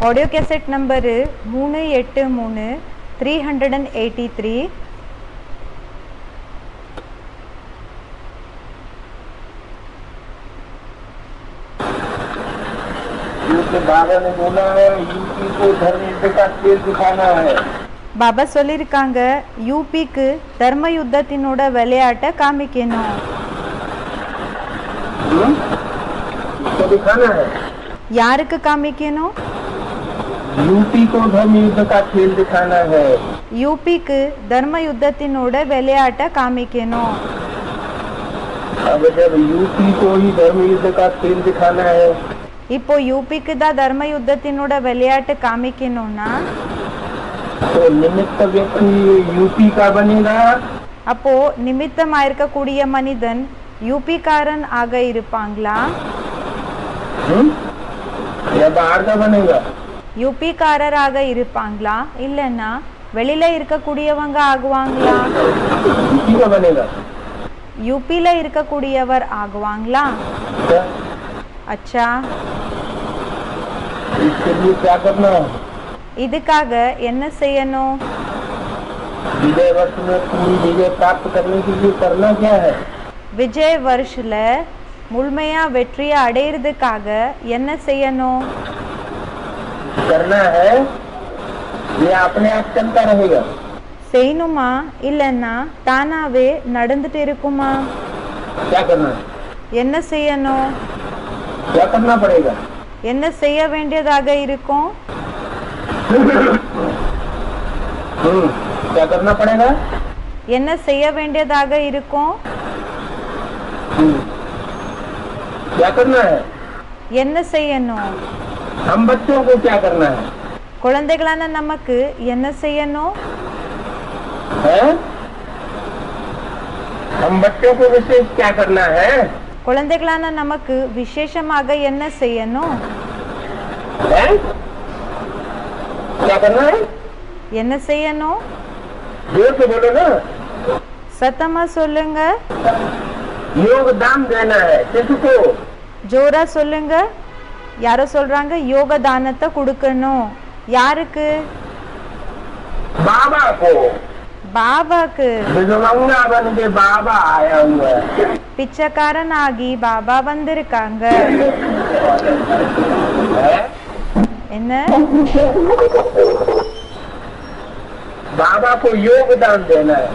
Audio cassette number 383 383. बाबा ने बोला है यूपी को धर्म युद्ध का खेल दिखाना है. பாபா சொல்லியிருக்காங்க யூபிக்கு தர்ம யுத்தத்தினோட விளையாட்டை காமிக்கணும். दिखाना है யாருக்கு காமிக்கணும்? यूपी को धर्म युद्ध का खेल दिखाना है. யூபிக்கு தர்ம யுத்தத்தினோட விளையாட்டை காமிக்கணும். अब जब यूपी को ही धर्म युद्ध का खेल दिखाना है இப்போ யூபிக்கு தான் தர்ம யுத்தத்தினோட விளையாட்டு காமிக்கணும்னா तो निमित्त व्यक्ति यूपी का बनेगा. அப்போ நிமித்தமா இருக்கக்கூடிய மனிதன் யூபிக்காரன் ஆக இருப்பாங்களா? या बाहर का बनेगा? யூபிக்காரராக இருப்பாங்களா இல்லைன்னா வெளியில இருக்கக்கூடியவங்க ஆகுவாங்களா? यूपी का बनेगा. யூபில இருக்கக்கூடியவர் ஆகுவாங்களா? अच्छा, इसके लिए क्या करना है? இதுக்காக என்ன செய்யணும்? विजय वर्ष में पूरी विजय प्राप्त करने के लिए करना क्या है? விஜய் வருஷல முழுமையா வெற்றியை அடையிறதுக்காக என்ன செய்யணும்? करना है ये अपने आप चलता रहेगा. செய்யணுமா இல்லைன்னா தானாவே நடந்துட்டு இருக்குமா? क्या करना है? என்ன செய்யணும்? क्या करना पड़ेगा? என்ன செய்ய வேண்டியதாக இருக்கும்? क्या करना पड़ेगा? என்ன செய்ய வேண்டியதாக இருக்கும்? क्या करना है? என்ன செய்யணும்? हम बच्चों को क्या करना है? குழந்தைகளான நமக்கு என்ன செய்யணும்? है? हम बच्चों को विशेष क्या करना है? குழந்தைகளான நமக்கு விசேஷமாக என்ன செய்யணும்? है? क्या करना है? என்ன செய்யணும்? जोर से बोलो ना. சத்தமா சொல்லுங்க. योगदान देना है. किसको? ஜோரா சொல்லுங்க. யாரோ சொல்றாங்க யோக தானத்தை கொடுக்கணும். யாருக்கு? बाबा को. பாபாக்கு. विधवंगा बन के बाबा आया हुआ है. பிச்சைக்காரன் ஆகி பாபா வந்திருக்காங்க. என்ன? बाबा को योगदान देना है.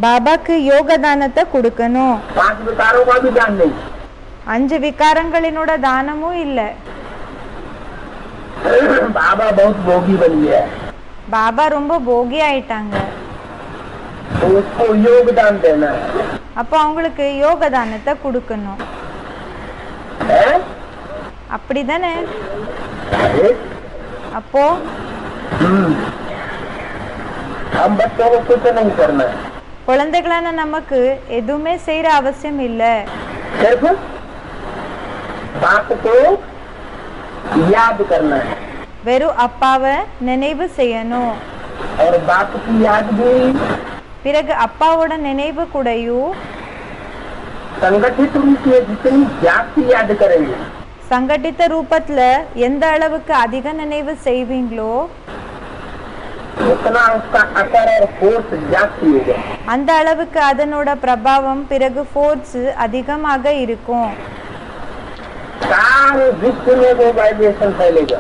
பாபாக்கு யோக தானத்தை கொடுக்கணும். 5 विकारों का भी दान नहीं. 5 விகாரங்களினோட தானமும் இல்ல. बाबा बहुत भोगी बन गया है. பாபா ரொம்ப போகி ஆயிட்டாங்க. तो उसको योगदान देना है. அப்போ அவங்களுக்கு யோக தானத்தை கொடுக்கணும். அப்படிதானே? அப்போ हम बच्चों को कुछ नहीं करना है. குழந்தைகளான நமக்கு எதுவுமே செய்யற அவசியம் இல்ல. सिर्फ बाप को याद करना है. வெறும் அப்பாவை நினைவு செய்யணும். और बाप की याद भी பிறகு அப்பாவோட நினைவு கூடயும் संगठित रूप में जितनी जास्ती याद करेंगे சங்கடித்த ரூபத்துல எந்த அளவுக்கு அதிக நினைவு செய்வீங்களோ उतना उसका असर और फोर्स जास्ती होगा. அந்த அளவுக்கு அதனோட பிரபாவம் பிறகு ஃபோர்ஸ் அதிகமாக இருக்கும். सारे विश्व में वो वाइब्रेशन फैलेगा.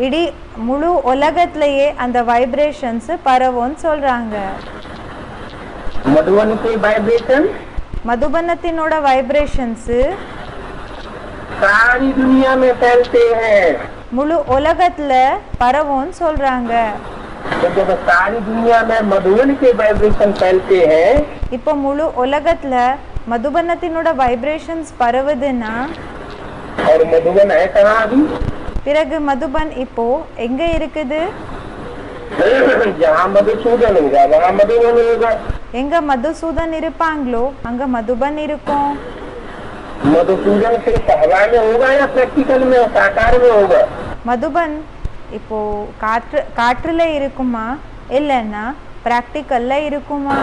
இடி முழு உலகத்திலேயே அந்த வைப்ரேஷன்ஸ் பரவும்னு சொல்றாங்க. मधुबन के वाइब्रेशन மதுபனத்தினோட வைப்ரேஷன்ஸ் सारी दुनिया में फैलते हैं. முழு உலகத்துல பரவும்னு சொல்றாங்க. जब सारी दुनिया में मधुबन के वाइब्रेशन फैलते हैं இப்போ முழு உலகத்துல மதுபனத்தினோட வைப்ரேஷன்ஸ் பரவுதுன்னா और मधुबन है कहाँ अभी? பிறகு மதுபன் இப்போ எங்க இருக்குது? जहाँ मधुसूदन होगा वहाँ मधुबन होगा. எங்க மதுசூதன் இருப்பாங்களோ அங்க மதுபன் இருக்கும். मधुसूदन सिर्फ हवा में होगा या प्रैक्टिकल में साकार में होगा? மதுபன் இப்போ காற்றுல இருக்குமா இல்லைன்னா பிராக்டிக்கல்ல இருக்குமா?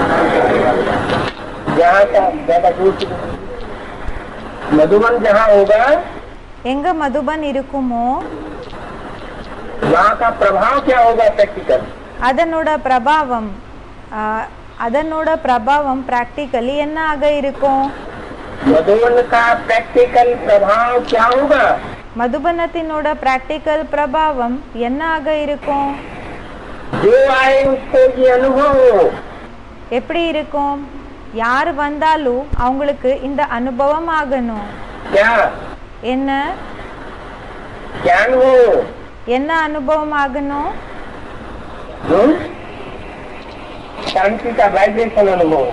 मधुबन जहाँ होगा எங்க மதுபன் இருக்குமோ वहाँ का प्रभाव क्या होगा प्रैक्टिकल? அதனோட பிரபாவம் பிராக்டிக்கலி என்ன ஆக இருக்கும்? मधुबन का प्रैक्टिकल प्रभाव क्या होगा? மதுபனத்தினோட பிராக்டிக்கல் பிரபாவம் என்ன ஆக இருக்கும்? जो आए उसको ये अनुभव हो। எப்படி இருக்கும்? யார் வந்தாலும் அவங்களுக்கு இந்த அனுபவம் ஆகணும். क्या? என்ன ज्ञान हो। என்ன அனுபவம் ஆகணும்? शांति का वाइब्रेशन अनुभव।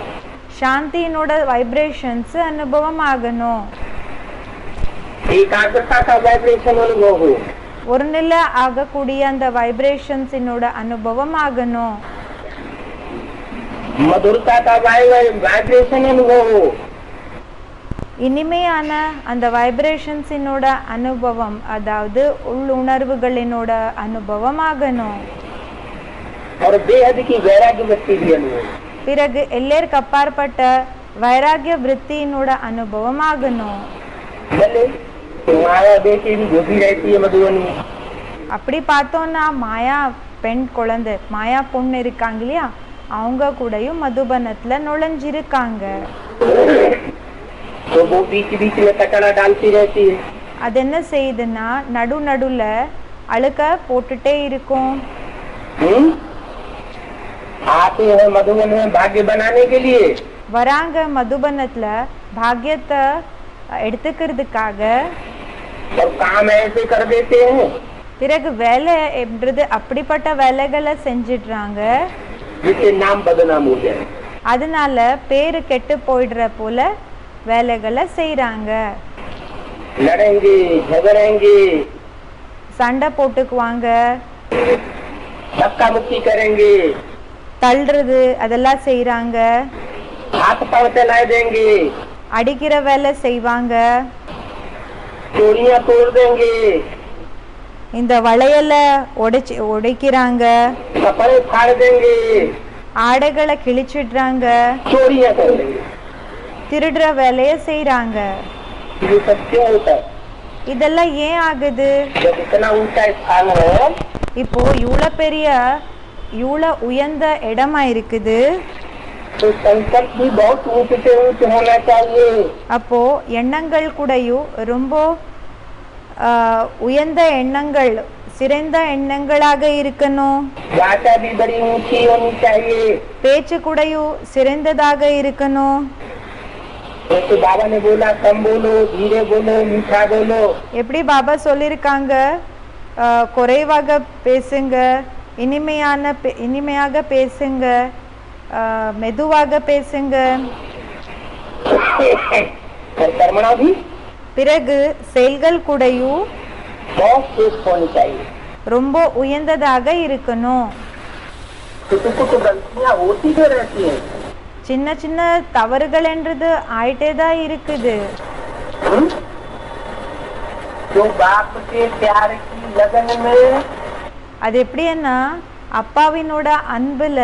சாந்தியினோட வைப்ரேஷன்ஸ் அனுபவம் ஆகணும். एकाग्रता का वाइब्रेशन अनुभव हो। ஒரு நிலை ஆகக்கூடிய அந்த வைப்ரேஷன்ஸினோட அனுபவம் ஆகணும். मधुरता का वाइब्रेशन अनुभव हो। இனிமையான அந்த வைப்ரேஷன்ஸினோட அனுபவம், அதாவது உள்ளுணர்வுகளினோட அனுபவம் ஆகணும். और बेहद की वैराग्य वृत्ति भी अनुभव। பிறகு எல்லைக்கு அப்பாற்பட்ட வைராகிய விருத்தியினோட அனுபவம் ஆகணும். माया बेटी भी घुसी रहती है मधुबन में। அப்படி பார்த்தோம்னா மாயா பெண் குழந்தை, மாயா பொண்ணு இருக்காங்க இல்லையா, அவங்க கூடயும் மதுபனத்துல நுழைஞ்சிருக்காங்க. तो वो बीच बीच में कचरा डालती रहती है। அது என்ன செய்யுதுன்னா நடுல அழுக்க போட்டுட்டே இருக்கும். आते हैं मधुबन में भाग्य बनाने के लिए। வராங்க மதுபனத்துல பாக்கியத்தை எடுத்துக்கிறதுக்காக. और काम ऐसे कर देते हैं। பிறகு வேலை என்றது அப்படிப்பட்ட வேலைகளை செஞ்சிடுறாங்க, जिससे नाम बदनाम हो जाए। அதனால பேரு கெட்டு போயிடுற போல வேலைகளை செய்யறாங்க. लड़ेंगे, झगड़ेंगे, சண்டை போட்டுக்குவாங்க, धक्का मुक्की करेंगे, தள்ளுறது அதெல்லாம் செய்யறாங்க, हाथ पांव चला देंगे, அடிக்கிற வேலை செய்வாங்க, चोरियां तोड़ देंगे, இந்த வளையலை உடைக்கிறாங்க, कपड़े फाड़ देंगे, ஆடைகளை கிழிச்சிடுறாங்க, चोरियां कर देंगे। திருடுற வேலைய செய்யறாங்க. ये सब क्यों होता है? இதெல்லாம் ஏன் ஆகுது? जब इतना ऊंचा स्थान है, இப்போ இவ்வளவு உயர்ந்த இடமா இருக்குது, तो संकल्प भी बहुत ऊंचे से ऊंचे होना चाहिए। அப்போ எண்ணங்கள் கூடயும் ரொம்ப உயர்ந்த எண்ணங்கள், சிறந்த எண்ணங்களாக இருக்கணும். वाचा भी बड़ी ऊंची होनी चाहिए। பேச்சு கூடயும் சிறந்ததாக இருக்கணும். जैसे बाबा ने बोला, कम बोलो, धीरे बोलो, मीठा बोलो। எப்படி பாபா சொல்லியிருக்காங்க, குறைவாக பேசுங்க, இனிமையாக பேசுங்க, மெதுவாக பேசுங்க. कर्मणा भी பிறகு செயல்கள் கூடயும் बहुत श्रेष्ठ होनी चाहिए। ரொம்ப உயர்ந்ததாக இருக்கணும். कुछ गलतियां होती जो रहती है। சின்ன சின்ன தவறுகள் என்றது ஆயிட்டே தான் இருக்குது. जो बाप के प्यार की लगन में, அது எப்படின்னா அப்பாவினோட அன்புல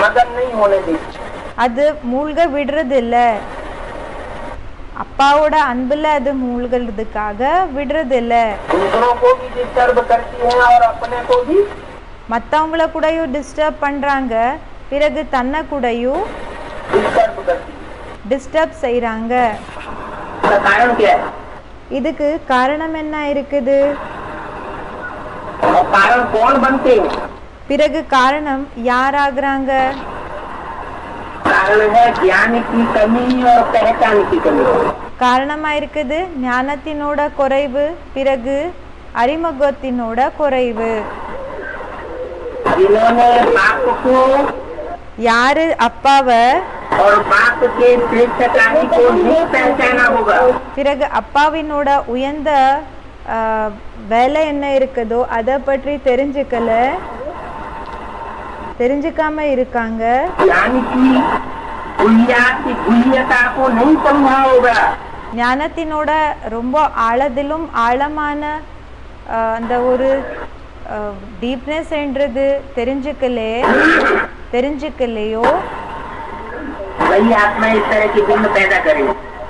मगन नहीं होने देती। அது மூழ்க விடுறது இல்ல, அப்பாவோட அன்புல அது மூழ்கிறதுக்காக விடுறது இல்ல. दूसरों को भी डिस्टर्ब करती है और अपने को भी। மத்தவங்கள கூடயும் டிஸ்டர்ப் பண்றாங்க, பிறகு தன்னை கூடயும் डिस्टर्ब करती है। டிஸ்டர்ப் செய்யறாங்க. इसका कारण क्या है? இதுக்கு காரணம் என்ன இருக்குது? और कारण कौन बनते हैं? பிறகு காரணம் யாராகிறாங்க? कारण है ज्ञान की कमी और पहचान की कमी। காரணமா இருக்குது ஞானத்தினோட குறைவு, பிறகு அறிமுகத்தினோட குறைவு. जिन्होंने बाप को யாரு அப்பாவை और बाप के श्रेष्ठता को नहीं पहचाना होगा, பிறகு அப்பாவினோட உயர்ந்த வேலை என்ன இருக்குதோ அதை பற்றி தெரிஞ்சுக்காம இருக்காங்க. ज्ञान की गुह्यता को नहीं समझा होगा। ஞானத்தினோட ரொம்ப ஆழத்திலும் ஆழமான அந்த ஒரு டீப்னஸ் என்றது தெரிஞ்சுக்கலையோ वही आत्मा इस तरह की बिंब पैदा करे।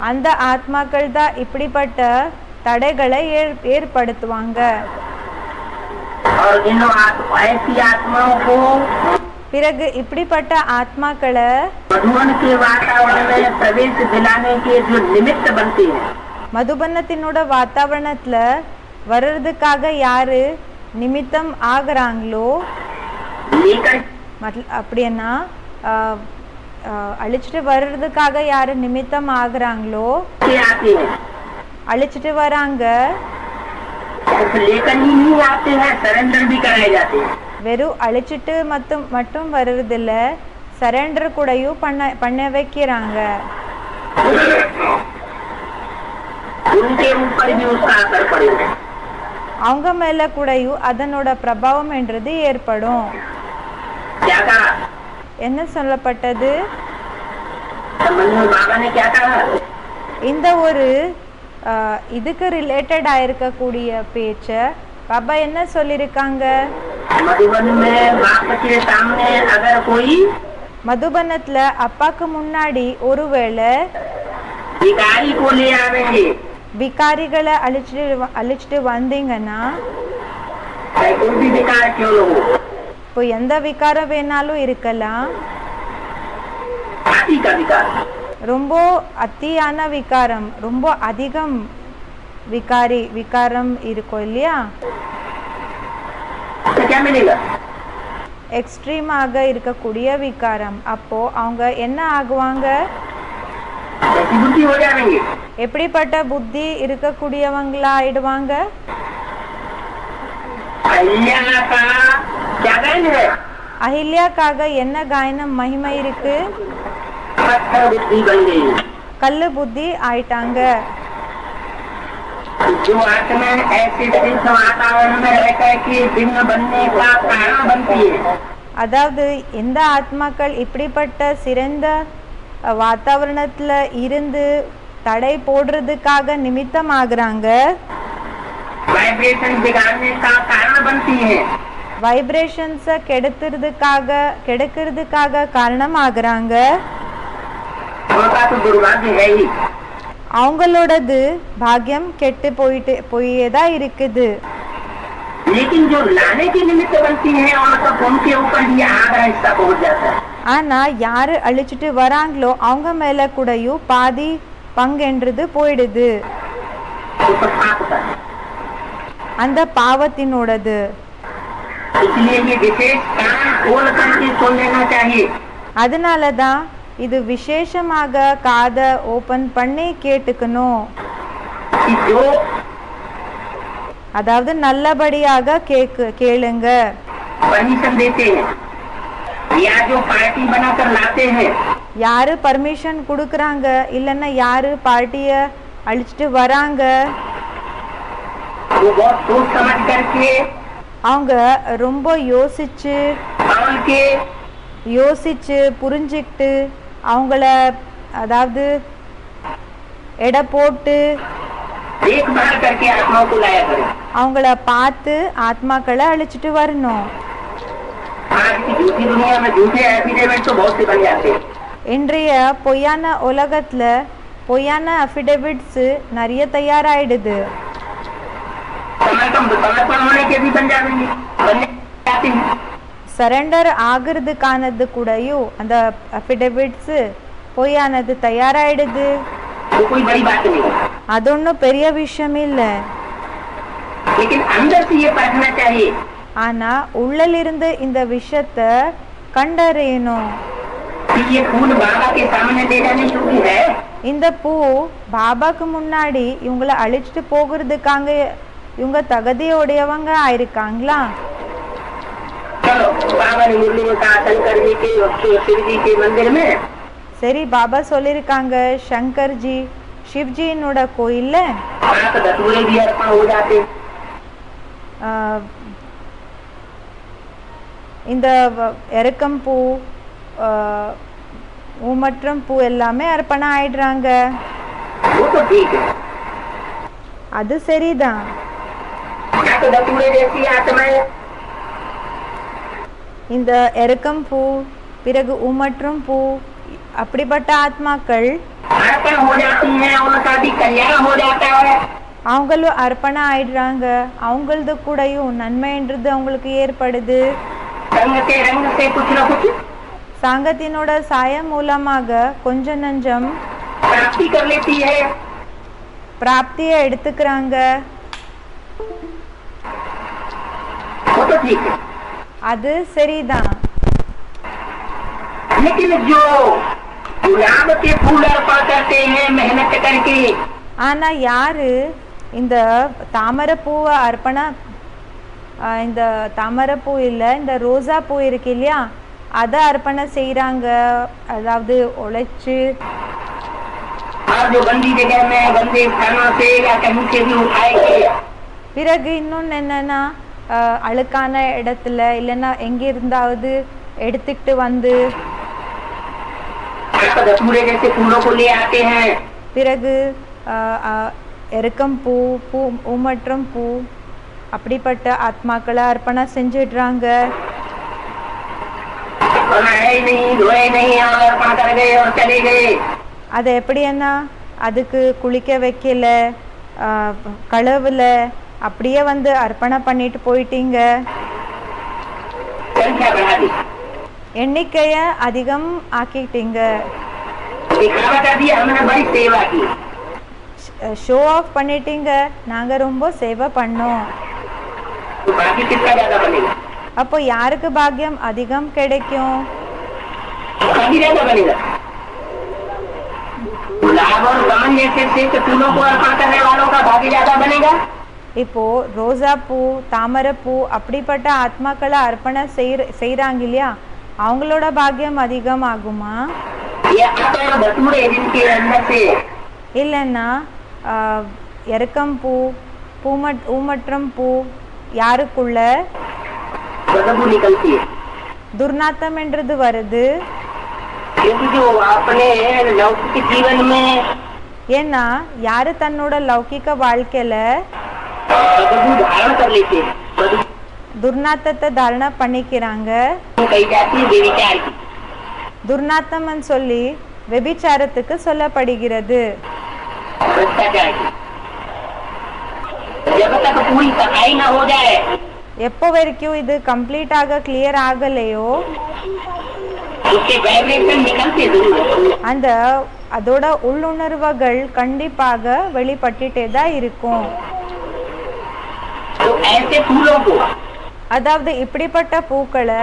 அந்த ஆத்மாக்கள் தான் இப்படிப்பட்ட தடைகளை ஏற்படுத்துவாங்க. और इन ऐसी आत्माओं को பிறகு இப்படிப்பட்ட ஆத்மாக்களை मधुबन के वातावरण में प्रवेश दिलाने के जो निमित्त बनते हैं, மதுபன்னத்தினோட வாத்தாவரணத்துல வர்றதுக்காக யாரு நிமித்தம் ஆகுறாங்களோ, लेकर அப்படின்னா அழிச்சிட்டு வர்றதுக்காக யாரு நிமித்தம் ஆகுறாங்களோ के आते हैं, அழிச்சிட்டு வராங்க. लेकर ही नहीं आते हैं, सरेंडर भी कराए जाते हैं। வெறும் அழிச்சிட்டு மட்டும் வர்றதில்ல, சரண்டர் கூடயும் பண்ண வைக்கிறாங்க. उनके ऊपर भी उसका असर पड़ेगा। அவங்க மேல கூடயும் அதனோட பிரபாவம் என்றது ஏற்படும். क्या कहा? என்ன சொல்லப்பட்டது? बाबा ने क्या कहा? இந்த ஒரு இதுக்கு ரிலேட்டட் ஆயிருக்கக்கூடிய பேச்ச பாபா என்ன சொல்லிருக்காங்க? मधुबन में बाप के सामने अगर कोई மதுபனத்துல அப்பாக்கு முன்னாடி ஒருவேளை भिखारी को ले आवेंगे, விகாரிகளை அழிச்சிட்டு வந்தீங்கன்னா, कोई भी विकार क्यों न हो, இப்போ எந்த விகாரம் வேணாலும் இருக்கலாம், हाथी का विकार, ரொம்ப அத்தியான விகாரம், ரொம்ப அதிகம் விகாரம் இருக்கும் இல்லையா, तो क्या मिलेगा? எக்ஸ்ட்ரீமாக இருக்கக்கூடிய விகாரம். அப்போ அவங்க என்ன ஆகுவாங்க? ऐसी बुद्धि हो जाएंगे। எப்படிப்பட்ட புத்தி இருக்கக்கூடியவங்களா ஆயிடுவாங்க? अहिल्या का क्या गायन है? அஹில்யாக்காக என்ன காயனம் மகிமை இருக்கு? पत्थर बुद्धि बन गई। கல்லு புத்தி ஆயிட்டாங்க. जो आत्मा ऐसे सिद्ध वातावरण में रहकर के भिन्न बनने का कारण बनती है, அதாவது எந்த ஆத்மாக்கள் இப்படிப்பட்ட சிறந்த வாத்தாவரணத்துல இருந்து தடை போடுறதுக்காக நிமித்தம் ஆகுறாங்க, वाइब्रेशन बिगाड़ने का कारण बनती है, வைப்ரேஷன்ஸ கெடுக்கிறதுக்காக காரணம் ஆகுறாங்க, उनका तो दुर्भाग्य है ही। அவங்களோடது பாக்கியம் கெட்டு போயேதான் இருக்குது. लेकिन जो लाने की निमित्त बनती है उनके ऊपर ये आधा हिस्सा पहुंच जाता है। ஆனா யாரு அழிச்சிட்டு வராங்களோ அவங்க மேல கூடயும் பாதி பங்கென்றது போயிடுது. तो पाप का அந்த பாவத்தினோடது. इसलिए ये विशेष कारण खोल करके सुन लेना चाहिए। அதனாலதான் இது விசேஷமாக காத ஓபன் பண்ணி கேட்டுக்கணும். कि जो அதாவது நல்லபடியாக கேளுங்க. परमिशन देते हैं या जो पार्टी बनाकर लाते हैं, யாரு பர்மிஷன் கொடுக்கறாங்க இல்லன்னா யாரு பார்ட்டிய அழிச்சிட்டு வராங்க, वो बहुत सोच समझ करके அவங்க ரொம்ப யோசிச்சு புரிஞ்சுக்கிட்டு அவங்கள அதாவது எடை போட்டு देखभाल करके आत्माओं को लाया करें। அவங்கள பார்த்து ஆத்மாக்களை அழிச்சிட்டு வரணும். आज की झूठी दुनिया में झूठे एफिडेविट तो बहुत से बन जाते हैं। இன்றைய பொய்யான உலகத்துல பொய்யான அஃபிடேவிட்ஸ் நிறைய தயாராயிடுது. समर्पण होने के भी बन जाते हैं। சரண்டர் ஆகிறதுக்கானது கூடயும் அந்த அஃபிடேவிட்ஸ் பொய்யானது தயாராயிடுது. वो कोई बड़ी बात नहीं है, அது ஒன்றும் பெரிய விஷயம் இல்ல. लेकिन अंदर से ये परखना चाहिए ஆனா உள்ளிருந்து இந்த விஷயத்தை கண்டறியணும். कि ये फूल बाबा के सामने ले जाने योग्य है। இந்த பூ பாபாக்கு முன்னாடி இவங்களை அழிச்சிட்டு போகிறதுக்காக இவங்க தகுதியுடையவங்க ஆயிருக்காங்களா? चलो बाबा ने मुरली में कहा शंकर जी के शिव जी के मंदिर में, சரி பாபா சொல்லிருக்காங்க சங்கர்ஜி சிவ்ஜியினோட கோயில்ல धतूरे भी अर्पण हो जाते। இந்த எருக்கம் பூ ஊமற்றம் பூ எல்லாமே அர்ப்பணம் ஆயிடுறாங்க. वो तो ठीक है, அது சரிதான். या तो धतूरे जैसी आत्माएं இந்த எருக்கம் பூ பிறகு ஊமற்றும் பூ அப்படிப்பட்ட ஆத்மாக்கள் अर्पण हो जाती हैं, उनका भी कल्याण हो जाता है। அவங்களும் அர்ப்பணம் ஆயிடுறாங்க, அவங்களது கூடயும் நன்மைன்றது அவங்களுக்கு ஏற்படுது. संग के रंग से कुछ न कुछ சங்கத்தினோட சாயம் மூலமாக கொஞ்சம் நஞ்சம் प्राप्ति कर लेती है। பிராப்தியை எடுத்துக்கிறாங்க. वो तो ठीक है, அது சரிதான். लेकिन जो गुलाब के फूल अर्पण करते हैं मेहनत करके, ஆனா யாரு இந்த தாமரைப்பூவை இந்த தாமரைப்பூ இல்லை, இந்த ரோசா பூ இருக்கு இல்லையா, அதை அர்ப்பணம் செய்கிறாங்க, அதாவது உழைச்சு. और जो गंदी जगह में गंदे स्थानों से या कहीं से भी उठाएंगे, பிறகு இன்னொன்று என்னன்னா அழுக்கான இடத்துல இல்லைன்னா எங்கே இருந்தாவது எடுத்துக்கிட்டு வந்து धतूरे जैसे फूलों को ले आते हैं, பிறகு எருக்கம் பூ, ஊமற்றம் பூ, அப்படிப்பட்ட ஆத்மாக்களை அர்ப்பணம் செஞ்சிடுறாங்க. அது எப்படி என்ன, அதுக்கு குளிக்க வைக்கல, கழுவுல, அப்படியே வந்து அர்ப்பணம் பண்ணிட்டு போயிட்டீங்க. எண்ணிக்கைய அதிகம் ஆக்கிட்டீங்க, ஷோ ஆஃப் பண்ணிட்டீங்க, நாங்க ரொம்ப சேவை பண்ணோம். அப்போ யாருக்கு பாக்கியம் அதிகம் கிடைக்கும்? இப்போ ரோசா பூ, தாமரை பூ அப்படிப்பட்ட ஆத்மாக்களை அர்ப்பணம் செய்யறாங்க இல்லையா, அவங்களோட பாக்கியம் அதிகம் ஆகுமா? இல்லைன்னா எருக்கம் பூ, ஊமற்றம் பூ யாருக்குள்ள துர்நாத்தம் என்றது வருது? ஏன்னா யாரு தன்னோட லௌகிக வாழ்க்கையில துர்நாத்தத்தை தாரண பண்ணிக்கிறாங்க, துர்நாத்தம் சொல்லி வெபிச்சாரத்துக்கு சொல்லப்படுகிறது. எப்போ வரைக்கும் இது கம்ப்ளீட்டாக கிளியர் ஆகலையோ அதோட உள்ளுணர்வுகள் கண்டிப்பாக வெளிப்பட்டுட்டே தான் இருக்கும். அதாவது இப்படிப்பட்ட பூக்களை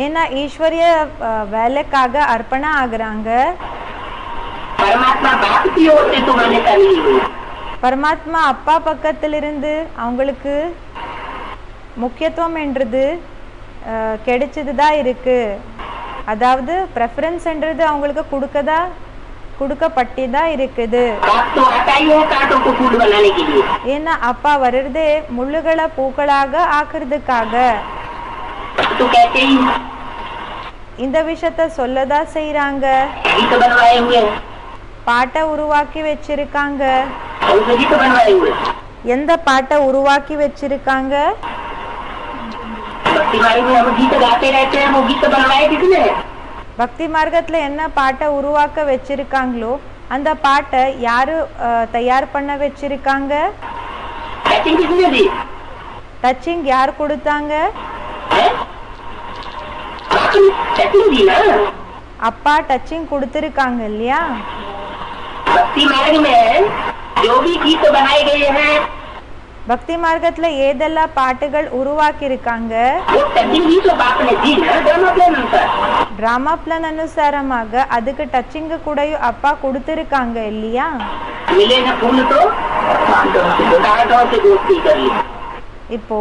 ஏன்னா ஈஸ்வரிய வேலைக்காக அர்ப்பணம் ஆகுறாங்க. பரமாத்மா அப்பா பக்கத்திலிருந்து அவங்களுக்கு முக்கியத்துவம் என்றது கிடைச்சதுதான் இருக்கு. அதாவது ப்ரெஃபரன்ஸ் என்றது அவங்களுக்கு கொடுக்கப்பட்டுதான் இருக்குது. ஏன்னா அப்பா வருதே முள்ளுகளை பூக்களாக ஆக்குறதுக்காக. இந்த விஷயத்த சொல்லதான் செய்யறாங்க. பாட்டை உருவாக்கி வச்சிருக்காங்க. எந்த பாட்டை உருவாக்கி வச்சிருக்காங்க? பக்தி மார்க்கத்துல என்ன பாட்டை உருவாக்க வச்சிருக்காங்களோ அந்த பாட்டை யாரு தயார் பண்ண வச்சிருக்காங்க? டச்சிங் யார் கொடுத்தாங்க? அப்பா டச்சிங் கொடுத்திருக்காங்க இல்லையா? பக்தி மார்க்கத்துல ஏதெல்லாம் பாட்டுகள் உருவாக்கி இருக்காங்க டிராமா பிளான் அனுசாரமாக அதுக்கு டச்சிங் கூட அப்பா கொடுத்திருக்காங்க இல்லையா? இப்போ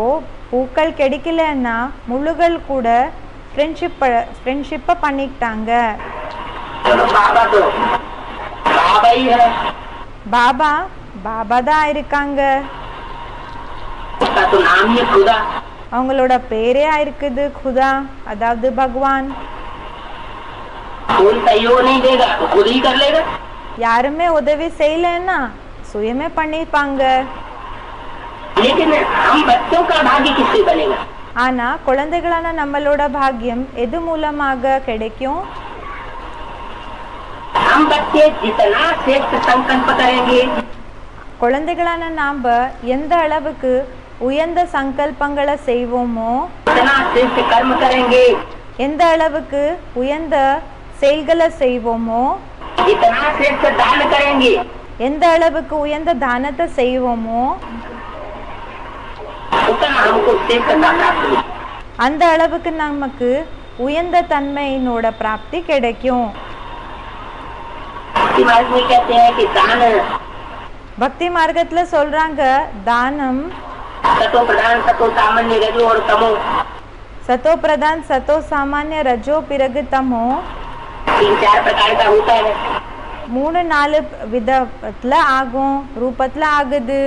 பூக்கள் கிடைக்கலன்னா முள்ளுகள் கூட ஃப்ரெண்ட்ஷிப்பை பண்ணிக்கிட்டாங்க. பாபா தான் இருக்காங்க. அவங்களோட பேரே இருக்குது குதா, அதாவது பகவான். யாருமே உதவி செய்யலன்னா சுயமே பண்ணிப்பாங்க. ஆனா குழந்தைகளான நம்மளோட பாக்கியம் எது மூலமாக கிடைக்கும்? हम बच्चे जितना श्रेष्ठ संकल्प करेंगे, குழந்தைகளான நாம எந்த அளவுக்கு உயர்ந்த சங்கல்பங்களை செய்வோமோ, जितना श्रेष्ठ कर्म करेंगे, எந்த அளவுக்கு உயர்ந்த செயல்களை செய்வோமோ, जितना श्रेष्ठ दान करेंगे, எந்த அளவுக்கு உயர்ந்த தானத்தை செய்வோமோ, उतना हमको श्रेष्ठता प्राप्त होगी। அந்த அளவுக்கு நமக்கு உயர்ந்த தன்மையினோட பிராப்தி கிடைக்கும். भक्ति मार्ग में कहते हैं कि दान பக்தி மார்க்கத்துல சொல்றாங்க, தானம் सतो प्रधान सतो सामान्य रजो और तमो, சத்தோ பிரதான் சத்தோ சாமானிய ரஜோ பிறகு தமோ 3-4 प्रकार का होता है। 3-4 விதத்துல ஆகும், ரூபத்துல ஆகுது.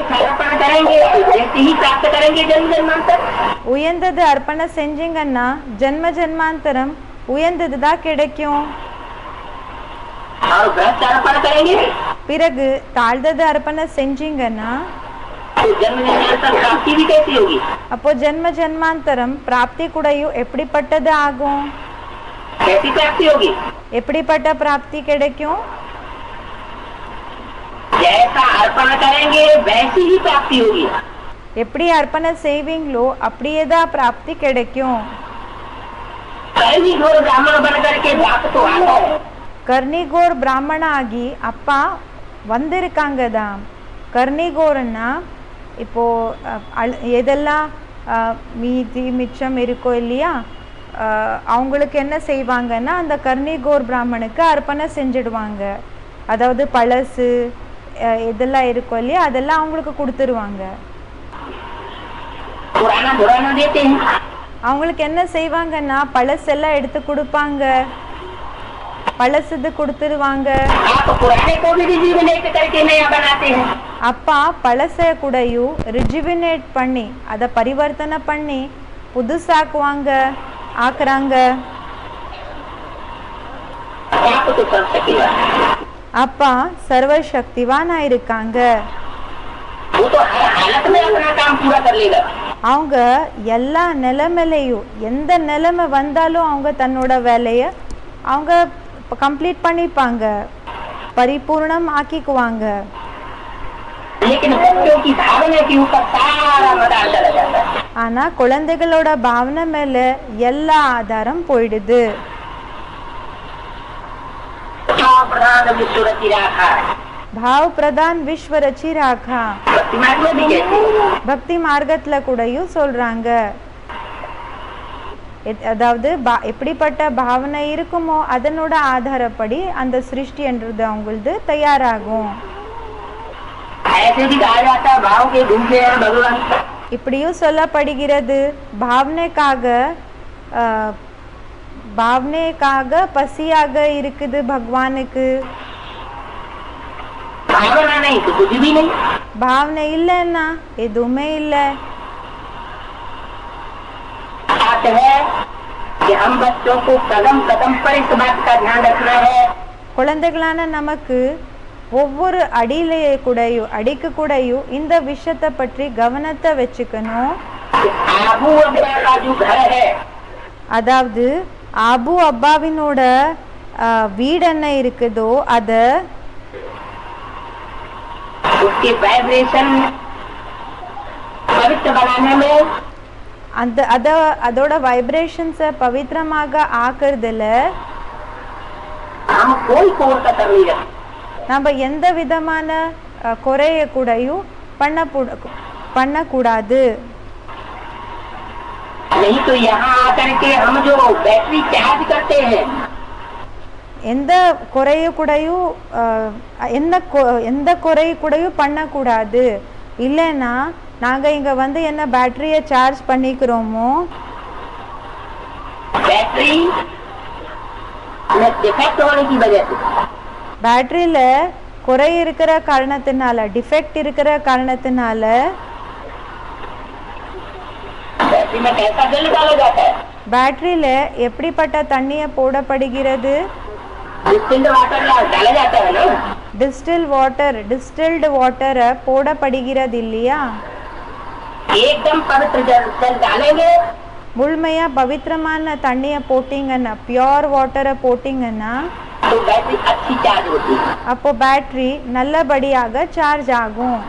समर्पण करेंगे जैसे ही प्राप्त करेंगे जन्म जन्मांतर, உயர்ந்தது அர்ப்பணம் செஞ்சீங்கன்னா ஜென்ம ஜென்மாந்தரம் உயர்ந்ததுதான் கிடைக்கும். और भ्रष्ट अर्पण करेंगे பிறகு தாழ்ந்தது அர்ப்பணம் செஞ்சீங்கன்னா तो जन्म जन्मांतर प्राप्ति भी कैसी होगी? அப்போ ஜென்ம ஜென்மாந்தரம் பிராப்தி கூடயும் எப்படிப்பட்டது ஆகும்? कैसी प्राप्ति होगी? எப்படிப்பட்ட பிராப்தி கிடைக்கும்? जैसा अर्पण करेंगे वैसी ही प्राप्ति होगी। எப்படி அர்ப்பணம் செய்வீங்களோ அப்படியேதான் பிராப்தி கிடைக்கும். कई घोर ब्राह्मण बन करके बाप तो आता है, கர்ணிகோர் பிராமண ஆகி அப்பா வந்திருக்காங்க தான். கர்ணிகோர்னா இப்போ எதெல்லாம் மீதி மிச்சம் இருக்கோ இல்லையா, அவங்களுக்கு என்ன செய்வாங்கன்னா அந்த கர்ணிகோர் பிராமணுக்கு அர்ப்பணம் செஞ்சிடுவாங்க. அதாவது பழசு இதெல்லாம் இருக்கும் இல்லையா, அதெல்லாம் அவங்களுக்கு கொடுத்துருவாங்க. पुराना पुराना देते हैं, அவங்களுக்கு என்ன செய்வாங்கன்னா பழசெல்லாம் எடுத்து கொடுப்பாங்க, பழசுது கொடுத்துருவாங்க. आप पुराने को भी रिजुविनेट करके नया बनाते हैं। அப்பா பழச கூடயும் ரிஜுவினேட் பண்ணி அதை பரிவர்த்தனை பண்ணி புதுசாக்குவாங்க, ஆக்குறாங்க. आप तो सर्वशक्तिवान है, அப்பா சர்வசக்திவானா இருக்காங்க. वो तो हर हालत में अपना काम पूरा कर लेगा। அவங்க எல்லா நிலைமையிலையும் எந்த நிலைமை வந்தாலும் அவங்க தன்னோட வேலையை அவங்க கம்ப்ளீட் பண்ணிப்பாங்க, பரிபூர்ணம் ஆக்கிக்குவாங்க. लेकिन बच्चों की भावना के ऊपर सारा मदार चला जाता है। ஆனா குழந்தைகளோட பாவனை மேல எல்லா ஆதாரம் போயிடுது. प्रधान विश्व रची राखा, பாவ் பிரதான் விஸ்வ ரச்சி ராகா. भक्ति मार्ग में भी कहते हैं। பக்தி மார்க்கத்துல கூடயும் சொல்றாங்க. அதாவது எப்படிப்பட்ட பாவனை இருக்குமோ அதனோட ஆதாரப்படி அந்த சிருஷ்டி என்றது அவங்களது தயாராகும். ऐसे भी कहा जाता है भाव के घूमते हैं भगवान। இப்படியும் சொல்லப்படுகிறது, பாவனைக்காக பசியாக இருக்குது பகவானுக்கு. भावना नहीं तो कुछ भी नहीं। பாவனை இல்லைன்னா எதுவுமே இல்லை. बात है कि हम बच्चों को कदम कदम पर इस बात का ध्यान रखना है। குழந்தைகளான நமக்கு ஒவ்வொரு அடிக்கு கூடயும் இந்த விஷயத்தை பற்றி கவனத்தை வச்சுக்கணும். आबू अब्बा का जो घर है, அதாவது ஆபு அப்பாவினோட வீடு என்ன இருக்குதோ அத उसके वाइब्रेशन पवित्र बनाने में அதோட வைப்ரேஷன்ஸை பவித்திரமாக ஆக்குறதுல हम कोई कोर कसर नहीं रखते। நம்ம எந்த விதமான குறைய கூடயும் பண்ணக்கூடாது. नहीं तो यहाँ आकर के हम जो बैटरी चार्ज करते हैं, எந்த குறைய கூடயும் எந்த குறைய கூடயும் பண்ணக்கூடாது. இல்லைன்னா நாங்க இங்க வந்து என்ன பேட்டரியை சார்ஜ் பண்ணிக்கிறோமோ बैटरी में डिफेक्ट होने की वजह से, பேட்டரியில குறை இருக்கிற காரணத்தினால, டிஃபெக்ட் இருக்கிற காரணத்தினால बैटरी में कैसा जल डाला जाता है? பேட்டரியில எப்படிப்பட்ட தண்ணியை போடப்படுகிறது? डिस्टिल्ड वाटर डाला जाता है ना। டிஸ்டில்டு வாட்டரை போடப்படுகிறது இல்லையா? एकदम पवित्र जल डालेंगे, முழுமையா பவித்திரமான தண்ணியை போட்டிங்கன்னா, பியோர் வாட்டரை போட்டிங்கன்னா तो बैटरी अच्छी चार्ज होती है। அப்போ பேட்டரி நல்லபடியாக சார்ஜ் ஆகும்.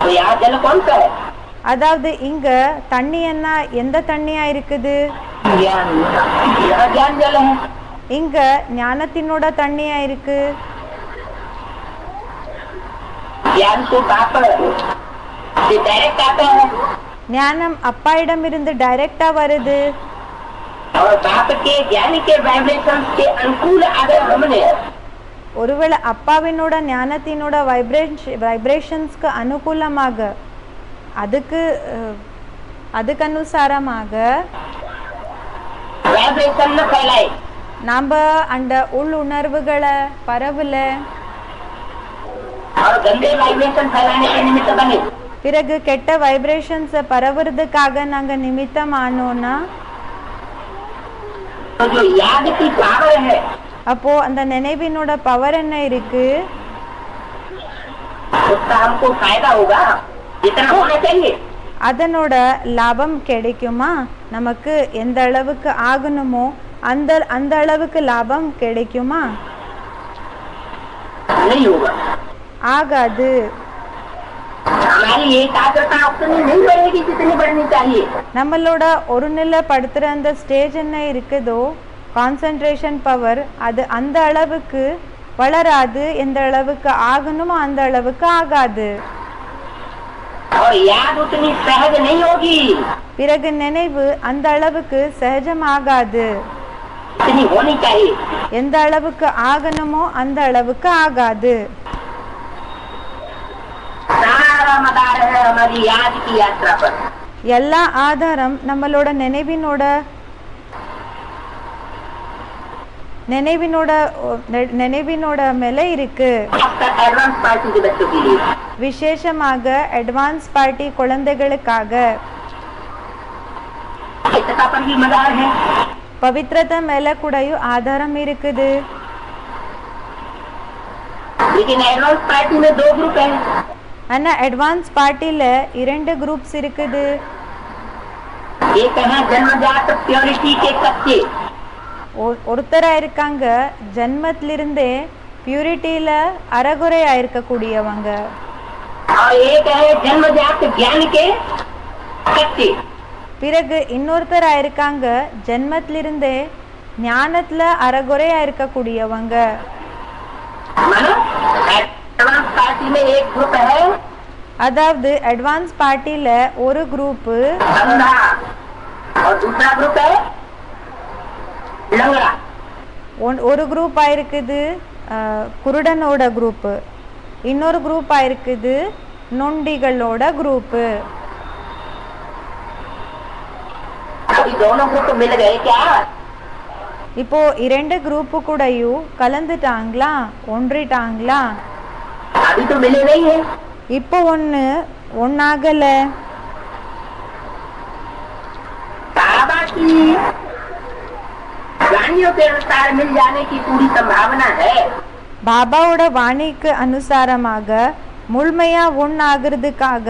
तो यहाँ जल कौन सा है? அதாவது இங்க தண்ணி என்ன எந்த தண்ணியா இருக்குது? ज्ञान। यहाँ ज्ञान जल है। இங்க ஞானத்தினோட தண்ணியா இருக்கு. ज्ञान तो बाप से डायरेक्ट आता है ஞானம் அப்பாயிடம் இருந்து டைரக்டா வருது. और बाप के ज्ञान के वाइब्रेशन के अनुकूल अगर हमने ஒருவேளை அப்பாவினோட ஞானத்தினோட வைப்ரேஷன்ஸ்க்கு அனுகூலமாக அதுக்கு அனுசாரமாக वाइब्रेशन न फैलाए நாம அந்த உள்ளுணர்வுகளை பரவல और गंदे वाइब्रेशन फैलाने के निमित्त बने பிறகு கெட்ட வைப்ரேஷன்ஸை பரவுறதுக்காக நாங்க நிமித்தம் ஆனோம்னா तो जो याद की पावर है அப்போ அந்த நினைவினோட பவர் என்ன இருக்கு? उसका हमको फायदा होगा जितना होना चाहिए। அதனோட லாபம் கிடைக்குமா? நமக்கு எந்த அளவுக்கு ஆகணுமோ அந்த அளவுக்கு லாபம் கிடைக்குமா? नहीं होगा। ஆகாது. हमारी एकाग्रता उतनी नहीं बढ़ेगी जितनी बढ़नी चाहिए। நம்மளோட ஒரு நிலைப்படுத்துற அந்த ஸ்டேஜ் என்ன இருக்குதோ, கான்சென்ட்ரேஷன் பவர், அது அந்த அளவுக்கு வளராது. எந்த அளவுக்கு ஆகணுமோ அந்த அளவுக்கு ஆகாது. और याद उतनी सहज नहीं होगी பிறகு நினைவு அந்த அளவுக்கு சகஜமாகாது. जितनी होनी चाहिए। எந்த அளவுக்கு ஆகணுமோ அந்த அளவுக்கு ஆகாது. सारा मदार है हमारी याद की यात्रा पर। எல்லா ஆதாரம் நம்மளோட நினைவினோட மேல இருக்கு. एडवांस पार्टी के बच्चों के लिए விசேஷமாக அட்வான்ஸ் பார்ட்டி குழந்தைகளுக்காக पवित्रता पर भी मदार है। பவித்ரத்தை மேல கூடயும் ஆதாரம் இருக்குது. लेकिन एडवांस पार्टी में 2 ग्रुप है। ஆனா அட்வான்ஸ் பார்ட்டில 2 குரூப்ஸ் இருக்குது. एक है जन्मजात प्योरिटी के कच्चे ஒருத்தரா இருக்காங்க ஜன்மத்திலிருந்தே பியூரிட்டியில அறகுறையா இருக்கக்கூடியவங்க. और एक है जन्मजात ज्ञान के कच्चे। பிறகு இன்னொருத்தரா இருக்காங்க ஜன்மத்திலிருந்தே ஞானத்துல அறகுறையா இருக்கக்கூடியவங்க. मानो एडवांस पार्टी में एक ग्रुप है அதாவது அட்வான்ஸ் பார்ட்டில ஒரு குரூப் अंधा और दूसरा ग्रुप है लंगड़ा। ஒரு குரூப் ஆயிருக்குது குருடனோட குரூப், இன்னொரு குரூப் ஆயிருக்குது நொண்டிகளோட குரூப். अभी दोनों ग्रुप मिल गए क्या? இப்போ 2 குரூப் கூடயும் கலந்துட்டாங்களா, ஒன்றிட்டாங்களா? अभी तो मिले नहीं है। இப்போ ஒன்னாகல. बाबा की वाणियों के अनुसार मिल जाने की पूरी संभावना है। பாபாவோட வாணிக்கு அனுசாரமாக முழுமையா ஒன்னாகிறதுக்காக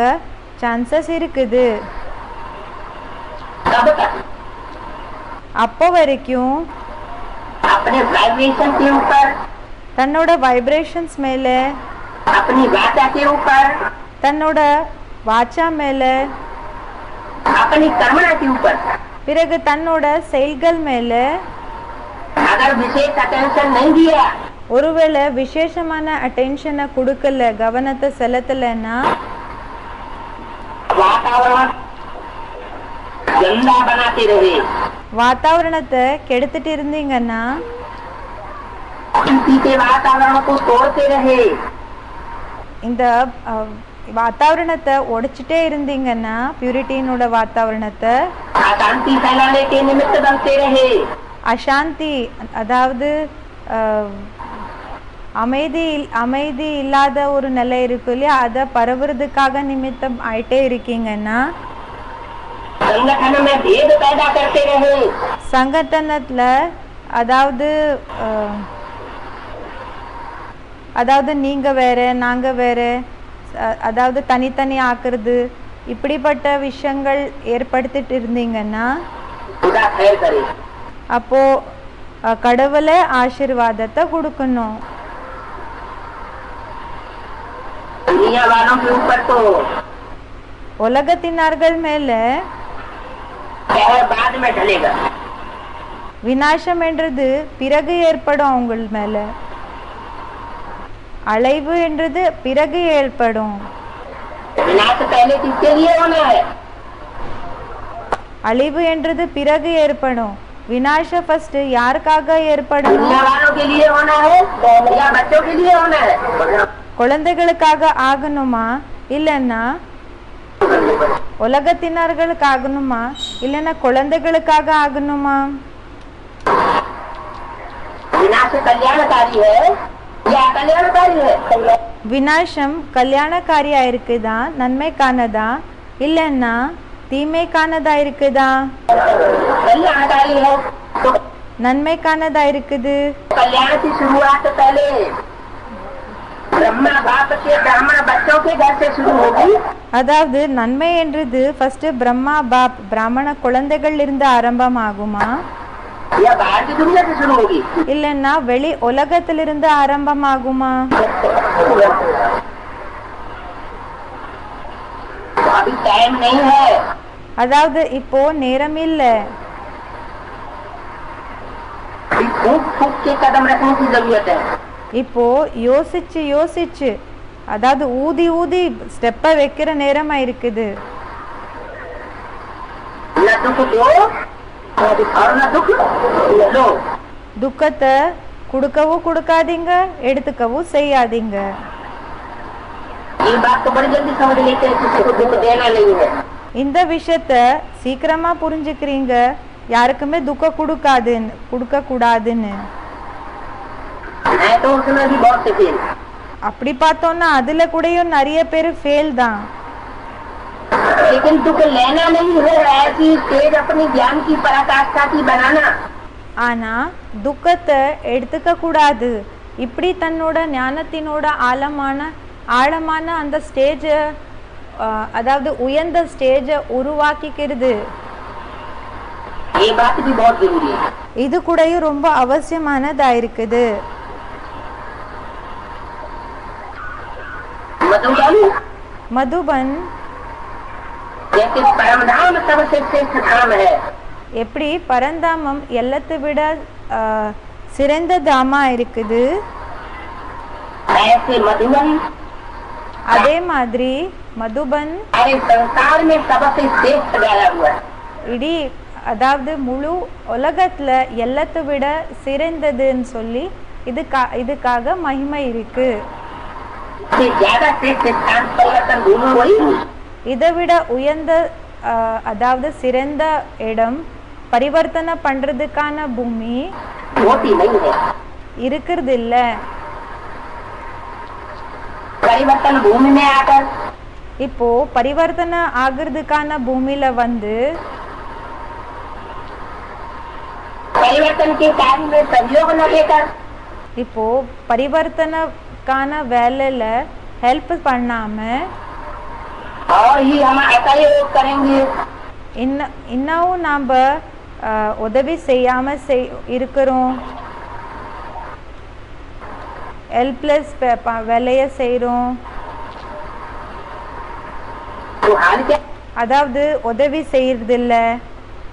சான்சஸ் இருக்குது. कब तक? அப்போ வரைக்கும் अपने वाइब्रेशन के ऊपर, தன்னோட வைப்ரேஷன்ஸ் மேல, अपनी वाचा के ऊपर, தன்னோட வாச்சா மேல, अपनी कर्मणा के ऊपर பிறகு தன்னோட செயல்கள் மேல अगर विशेष अटेंशन नहीं दिया ஒருவேளை விசேஷமான அட்டென்ஷனை கொடுக்கல, கவனத்தை செலுத்தலைன்னா वातावरण गंदा बनाते रहे, வாத்தாவரணத்தை கெடுத்துட்டு இருந்தீங்கன்னா, किसी के वातावरण को तोड़ते रहे, இந்த வாத்தாவரணத்தை உடைச்சிட்டே இருந்தீங்கன்னா, பியூரிட்டினோட வாத்தாவரணத்தை अशांति फैलाने के निमित्त बनते रहे, அசாந்தி அதாவது அமைதி இல்லாத ஒரு நிலை இருக்கு இல்லையா, அதை பரவுறதுக்காக நிமித்தம் ஆயிட்டே இருக்கீங்கன்னா, संगठन में भेद पैदा करते रहे, சங்கட்டனத்துல அதாவது நீங்க வேற நாங்க வேற, அதாவது தனித்தனி ஆக்குறது, இப்படிப்பட்ட விஷயங்கள் ஏற்படுத்திட்டு இருந்தீங்கன்னா खुदा खैर करे। அப்போ கடவுளே ஆசீர்வாதத்தை கொடுக்கணும். दुनिया वालों के ऊपर तो உலகத்தினர்கள் மேல कहर बाद में ढलेगा। விநாசம் என்றது பிறகு ஏற்படும். அவங்க மேல அலைவு என்றது பிறகு ஏற்படும். विनाश पहले किसके लिए होना है? அழிவு என்றது பிறகு ஏற்படும். விநாச ஃபர்ஸ்ட் யாருக்காக ஏற்படும்? दुनिया वालों के लिए होना है या बच्चों के लिए होना है? குழந்தைகளுக்காக ஆகணுமா இல்லைன்னா உலகத்தினர்களுக்கு ஆகணுமா இல்லைன்னா குழந்தைகளுக்காக ஆகணுமா? विनाश कल्याणकारी है या कल्याणकारी है? விநாசம் கல்யாணக்காரியா இருக்குதா, நன்மைக்கானதா இல்லைன்னா தீமைக்கானதா இருக்குதா? कल्याणकारी है तो நன்மைக்கானதா இருக்குது. कल्याण की शुरुआत पहले ब्रह्मा बाप के ब्राह्मण बच्चों के घर से शुरू होगी। அதாவது நன்மை என்றது ஃபர்ஸ்ட் பிரம்மா பாப் பிராமண குழந்தைகள் இருந்து ஆரம்பமாகுமா या बाहर की दुनिया से शुरू होगी? இல்லைன்னா வெளி உலகத்திலிருந்து ஆரம்பமாகுமா? तो अभी टाइम नहीं है। அதாவது இப்போ நேரம் இல்லை. अभी फूक फूक के कदम रखने की जरूरत है। இப்போ யோசிச்சு யோசிச்சு அதாவது ஊதி ஊதி ஸ்டெப்பை வைக்கிற நேரமா இருக்குது. न दुख दो और न दुख लो। துக்கத்தை கொடுக்கவும் கொடுக்காதீங்க, எடுத்துக்கவும் செய்யாதீங்க. ये बात तो बड़ी जल्दी समझ लेते हैं, किसी को दुख देना नहीं है। இந்த விஷயத்த சீக்கிரமா புரிஞ்சுக்கிறீங்க, யாருக்குமே துக்கம் கொடுக்க கூடாதுன்னு. मैं तो उसमें भी बहुत से फेल। அப்படி பார்த்தோம்னா அதுல கூடயும் நிறைய பேர் ஃபெயில் தான். लेकिन दुख लेना नहीं है, ऐसी तेज अपनी ज्ञान की पराकाष्ठा की बनाना। ஆனா துக்கத்தை எடுத்துக்க கூடாது. இப்படி தன்னோட ஞானத்தினோட ஆழமான அந்த ஸ்டேஜ அதாவது உயர்ந்த ஸ்டேஜ உருவாக்கிக்கிறது. ये बात भी बहुत जरूरी है। இது கூடயும் ரொம்ப அவசியமானதா இருக்குது. மதுபன் जैसे परम धाम सबसे श्रेष्ठ धाम है, எப்படி பரந்தாமம் எல்லாத்தை விட சிறந்த தாமா இருக்குது, ऐसे मधुबन அதே மாதிரி மதுபன் सारे संसार में सबसे श्रेष्ठ गाया हुआ है। இடி அதாவது முழு உலகத்துல எல்லாத்தை விட சிறந்ததுன்னு சொல்லி இதுக்காக மகிமை இருக்கு. इससे ज्यादा श्रेष्ठ स्थान परिवर्तन भूमि वही இதை விட உயர்ந்த அதாவது சிறந்த இடம் பரிவர்த்தனை பண்றதுக்கான பூமி होती नहीं है। இருக்கிறது இல்ல. परिवर्तन भूमि में आकर இப்போ பரிவர்த்தனை ஆகிறதுக்கான பூமியில வந்து परिवर्तन के कार्य में सहयोग न देकर இப்போ பரிவர்த்தனைக்கான வேலையில ஹெல்ப் பண்ணாம और ही हम असहयोग करेंगे, இன்னும் நாம உதவி செய்யாம இருக்கிறோம், ஹெல்ப்லெஸ் வேலைய செய்றோம். तो हाल क्या அதாவது உதவி செய்யறது இல்ல.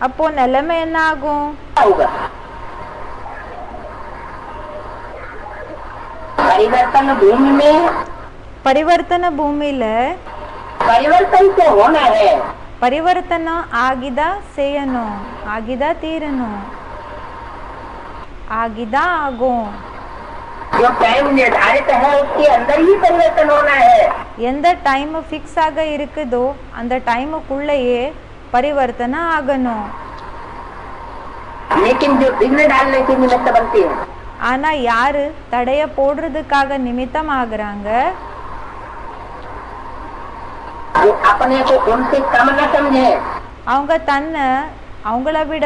அப்போ நிலைமை என்ன ஆகும்? होगा? परिवर्तन भूमि में பரிவர்த்தன பூமியில परिवर्तन तो होना है, பரிவர்த்தனம் ஆகிதா செய்யணும், ஆகிதா தீரணும், ஆகிதா ஆகும். जो टाइम निर्धारित है उसके अंदर ही परिवर्तन होना है। எந்த டைம் ஃபிக்ஸ் ஆக இருக்குதோ அந்த டைமுக்குள்ளேயே பரிவர்த்தனை ஆகணும். लेकिन जो विघ्न डालने के निमित्त बनते हैं, ஆனா யாரு தடைய போடுறதுக்காக நிமித்தம் ஆகுறாங்க? वो अपने को उनसे कम न समझे। அவங்க தன்னை அவங்கள விட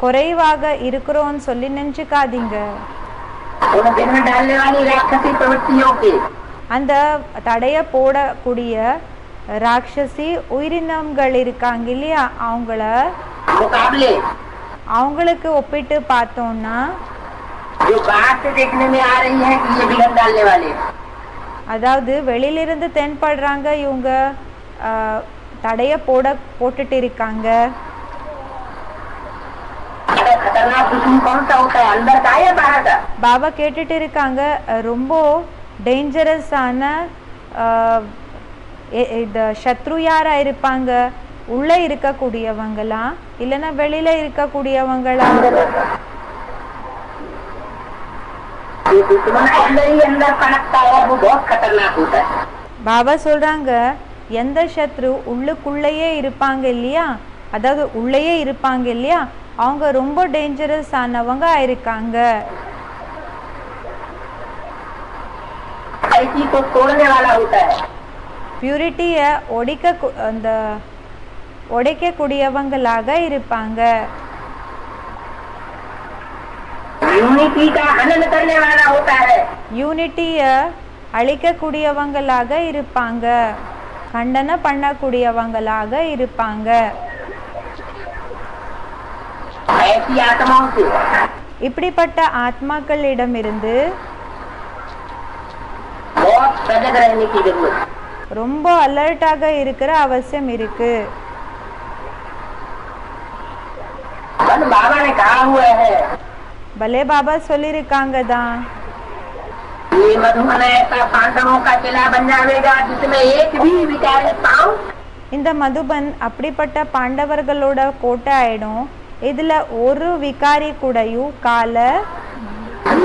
குறைவாக இருக்கிறோன்னு சொல்லி நினைச்சுக்காதீங்க. उन विघ्न डालने वाली राक्षसी प्रवृत्तियों के அந்த தடைய போடக்கூடிய ராட்சசி உயிரினங்கள் இருக்காங்க இல்லையா, मुकाबले அவங்களுக்கு ஒப்பிட்டு பார்த்தோம்னா जो बाहर से देखने में आ रही है कि ये विघन डालने वाले, அதாவது வெளியிலிருந்து தென்படுறாங்க இவங்க தடைய போட்டுட்டு இருக்காங்க. खतरनाक दुश्मन कौन सा होता है, अंदर का या बाहर का? பாபா கேட்டுட்டு இருக்காங்க, ரொம்ப டேஞ்சரஸான இந்த சத்ரு யாரா இருப்பாங்க, உள்ள இருக்கக்கூடியவங்களா இல்லைன்னா வெளியில இருக்கக்கூடியவங்களா? दुश्मन अंदर ही अंदर पनपता है, वो बहुत खतरनाक होता है. பாபா சொல்றாங்க, எந்த சத்ரு உள்ளுக்குள்ளேயே இருப்பாங்க இல்லையா, அதாவது உள்ளேயே இருப்பாங்க இல்லையா, அவங்க ரொம்ப டேஞ்சரஸ் ஆனவங்க இருக்காங்க. को तोड़ने वाला होता है. பியூரிட்டிய உடைக்கக்கூடியவங்களாக இருப்பாங்க. यूनिटी का हनन करने वाला होता है. யூனிட்டிய அழிக்கக்கூடியவங்களாக இருப்பாங்க, கண்டன பண்ணக்கூடியவங்களாக இருப்பாங்க. ऐसी आत्माओं से இப்படிப்பட்ட ஆத்மாக்களிடமிருந்து बहुत सजग रहने की जरूरत, ரொம்ப அலர்ட்டாக இருக்கிற அவசியம் இருக்கு. बाबा ने कहा हुआ है, பலே பாபா சொல்லியிருக்காங்க தான், ये मधुबन ऐसा पांडवों का किला बन जाएगा जिसमें एक भी विकार पाँव, இந்த மதுபன் அப்படிப்பட்ட பாண்டவர்களோட கோட்டை ஆயிடும், இதுல ஒரு விகாரி கூடயும் கால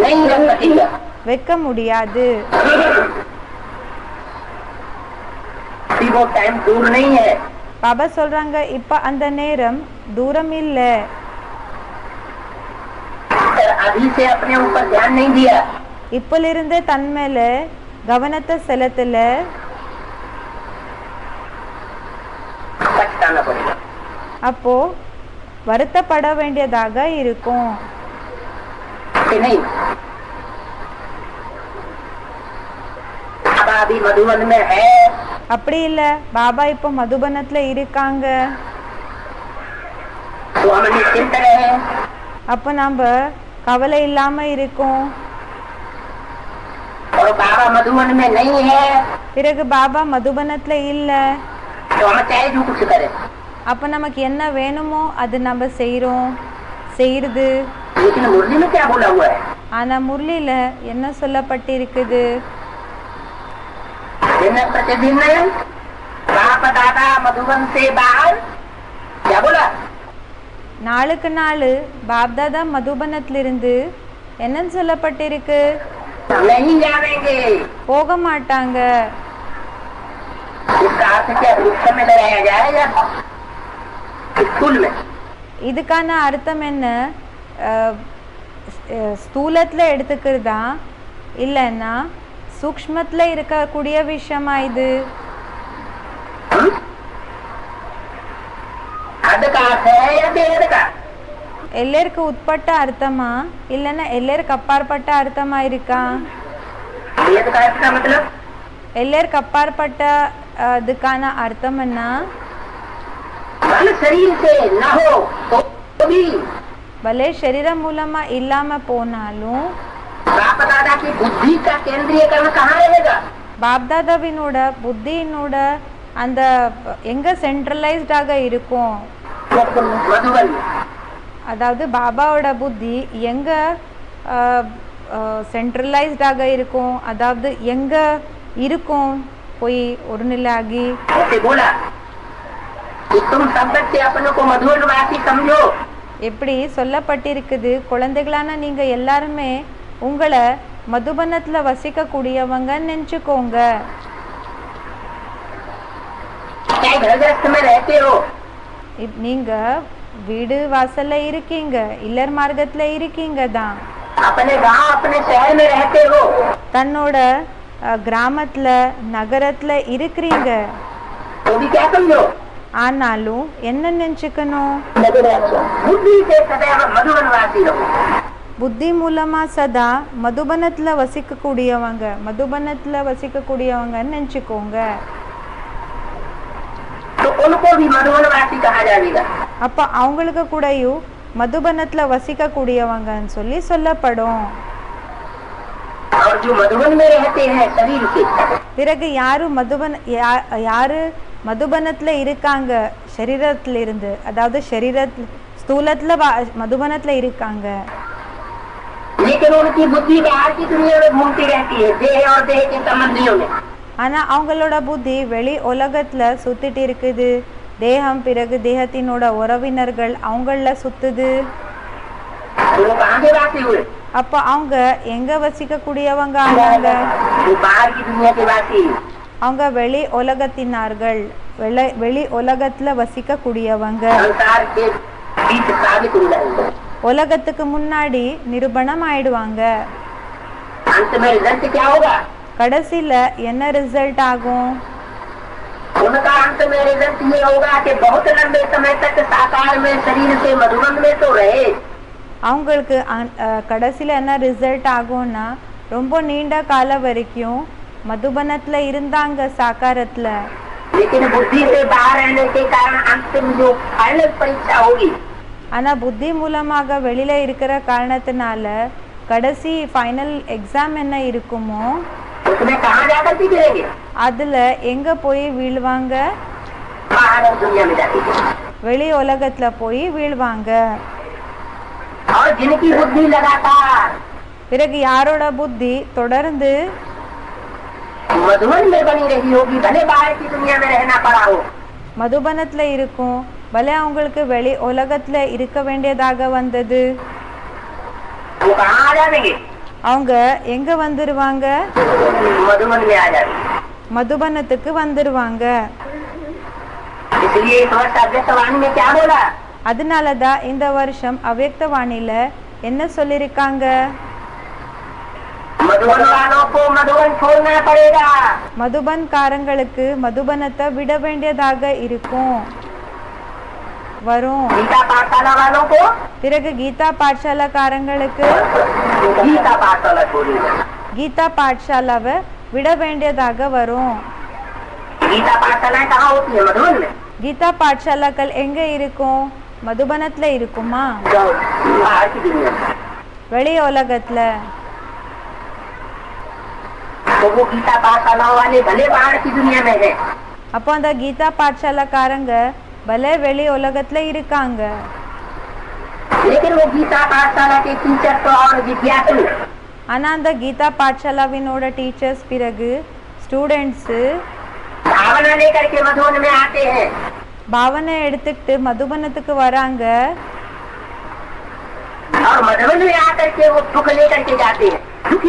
नहीं रख सकेगा. வைக்க முடியாது. वो टाइम दूर नहीं है. பாபா சொல்றாங்க, இப்ப அந்த நேரம் தூரம் இல்ல. अभी से अपने ऊपर ध्यान नहीं दिया, இப்பிலிருந்து தன் மேல கவனத்தை செலுத்தல, पछताना पड़ेगा. அப்போ வருத்தப்பட வேண்டியதாக இருக்கும். नहीं, अब अभी मधुबन में है, அப்படி இல்ல, பாபா இப்போ மதுபனத்துல இருக்காங்க, तो हम निश्चिंत रहे. அப்ப நாம கவலை இல்லாம இருக்கோம். और बाबा मधुबन में नहीं है, பிறகு பாபா மதுபனத்துல இல்ல, तो हम चाहे जो कुछ करें. அப்ப நமக்கு என்ன வேணுமோ அது நம்ம செய்யறது. लेकिन मुरली में क्या बोला हुआ है? ஆனா முரளியில என்ன சொல்லப்பட்டிருக்குது? दिन प्रतिदिन बाप दादा मधुबन से बाहर, क्या बोला? நாளுக்கு நாள் பாப்தாதா மதுபனத்திலிருந்து என்னன்னு சொல்லப்பட்டிருக்கு? नहीं जाएंगे. போக மாட்டாங்க. इसका अर्थ क्या वृक्ष में लगाया जाएगा, स्कूल में? இதுக்கான அர்த்தம் என்ன? ஸ்தூலத்துல எடுத்துக்கிறதா இல்லைன்னா சூக்ஷ்மத்துல இருக்கக்கூடிய விஷயமா இது? हद का अर्थ है या बेहद का? எல்லாருக்கு உட்பட்ட அர்த்தமா இல்லைன்னா எல்லாருக்கு அப்பாற்பட்ட அர்த்தமா இருக்கா? बेहद का अर्थ का मतलब எல்லாருக்கு அப்பாற்பட்ட அதுக்கான அர்த்தம் என்ன? मन शरीर से न हो तो भी பலே சரீரம் மூலமா இல்லாம போனாலும் बाप दादा की बुद्धि का केंद्रीयकरण कहाँ रहेगा? பாப்தாதாவினோட புத்தியினோட அந்த எங்க சென்ட்ரலைஸ்டாக இருக்கும்? मधुबन. அதாவது பாபாவோட புத்தி எங்க சென்ட்ரலைஸ்டாக இருக்கும், அதாவது எங்க இருக்கும் போய் ஒரு நிலையாகி? ऐसे बोला कि तुम सब बच्चे अपने को मधुबनवासी समझो. எப்படி சொல்லப்பட்டிருக்குது, குழந்தைகளான நீங்க எல்லாருமே உங்களை மதுபனத்துல வசிக்க கூடியவங்க நினைச்சுக்கோங்க. चाहे घर गृहस्थ में रहते हो, நீங்க வீடு வாசல்ல இருக்கீங்க, இல்லர் மார்க்கத்துல இருக்கீங்க தான், अपने गांव अपने शहर में रहते हो, தன்னோட கிராமத்துல நகரத்துல இருக்கிறீங்க, तो भी क्या समझो? ஆனாலும் என்ன நினைச்சுக்கணும்? बुद्धि से सदैव मधुबनवासी रहो. புத்தி மூலமா சதா மதுபனத்துல வசிக்க கூடியவங்க நினைச்சுக்கோங்க. उनको भी मधुबनवासी कहा जाएगा। அப்ப அவங்களுக்கு கூடயும் மதுபனத்துல வசிக்க கூடியவங்கன்னு சொல்லி சொல்லப்படும். और जो मधुबन में रहते हैं शरीर से, பிறகு யாரு மதுபனத்துல இருக்காங்க சரீரத்துல இருந்து, அதாவது சரீரத்துல ஸ்தூலத்துல மதுபனத்துல இருக்காங்க. लेकिन उनकी बुद्धि बाहर की दुनिया में घूमती रहती है, देह और देह के संबंधियों में। ஆனா அவங்களோட புத்தி வெளி உலகத்துல சுத்திட்டு இருக்குது. தேகம் பிறகு தேகத்தினோட உறவினர்கள் அவங்கள சுத்துது. वो कहाँ के वासी हुए? அப்ப அவங்க எங்க வசிக்க கூடியவங்க ஆனாங்க? वो बाहर की दुनिया के वासी। அவங்க வெளி உலகத்தினார்கள், வெளி உலகத்துல வசிக்க கூடியவங்க. संसार के बीच साबित हो जाएंगे। உலகத்துக்கு முன்னாடி நிரூபணம் ஆயிடுவாங்க. अंत में रिजल्ट क्या होगा? கடைசியில என்ன ரிசல்ட் ஆகும்? उनका अंत में रिजल्ट ये होगा कि बहुत लंबे समय तक साकार में शरीर से मधुबन में तो रहे। அவங்களுக்கு கடைசியில என்ன ரிசல்ட் ஆகும்னா, ரொம்ப நீண்ட கால வரைக்கும் மதுபனத்துல இருந்தாங்க சாக்காரத்துல. लेकिन बुद्धि से बाहर रहने के कारण अंतिम जो फाइनल परीक्षा होगी, ஆனா புத்தி மூலமாக வெளியில இருக்கிற காரணத்தினால கடைசி ஃபைனல் எக்ஸாம் என்ன இருக்குமோ उसमें कहाँ जाकर गिरेंगे? அதுல எங்க போய் வீழ்வாங்க? बाहर दुनिया में जाती है। வெளி உலகத்துல போய் வீழ்வாங்க. और जिनकी बुद्धि लगातार பிறகு யாரோட புத்தி தொடர்ந்து मधुबन में बनी रही होगी, भले बाहर की दुनिया में रहना पड़ा हो, மதுபனத்துல இருக்கும், பலே அவங்களுக்கு வெளி உலகத்துல இருக்க வேண்டியதாக வந்தது. वो कहाँ आ जाएंगे? அவங்க எங்க வந்துருவாங்க? मधुबन में आ जाएंगे। மதுபனத்துக்கு வந்துருவாங்க. इसलिए इस वर्ष अव्यक्तवाणी में क्या बोला? அதனாலதான் இந்த வருஷம் அவ்யக்தவாணியில என்ன சொல்லிருக்காங்க? मधुबन वालों को मधुबन छोड़ना पड़ेगा। மதுபன் காரங்களுக்கு மதுபனத்தை விட வேண்டியதாக இருக்கும் வரும். गीता पाठशाला वालों को பிறகு கீதா பாठशाला காரங்களுக்கு गीता पाठशाला छोड़ेगा। கீதா பாठशालाவை விட வேண்டியதாக வரும். गीता पाठशाला कहाँ होती है? मधुबन में। கீதா பாठशालाக்கள் எங்க இருக்கும்? மதுபனத்துல இருக்குமா? बाहर की दुनिया में। வெளி உலகத்துல. तो वो गीता पाठशाला वाले भले बाहर की दुनिया में है, அப்போ அந்த கீதா பாठशाला காரங்க பலே வெளி உலகத்துல இருக்காங்க. लेकिन वो गीता पाठशाला के टीचर तो और विद्यार्थी, ஆனா அந்த கீதா பாठशालाவினோட டீச்சர்ஸ் பிறகு ஸ்டூடெண்ட்ஸ் भावना लेकर के मधुबन में आते हैं। பாவனை எடுத்துக்கிட்டு மதுபனத்துக்கு வராங்க. और मधुबन में आकर के वो दुख लेकर के जाते हैं।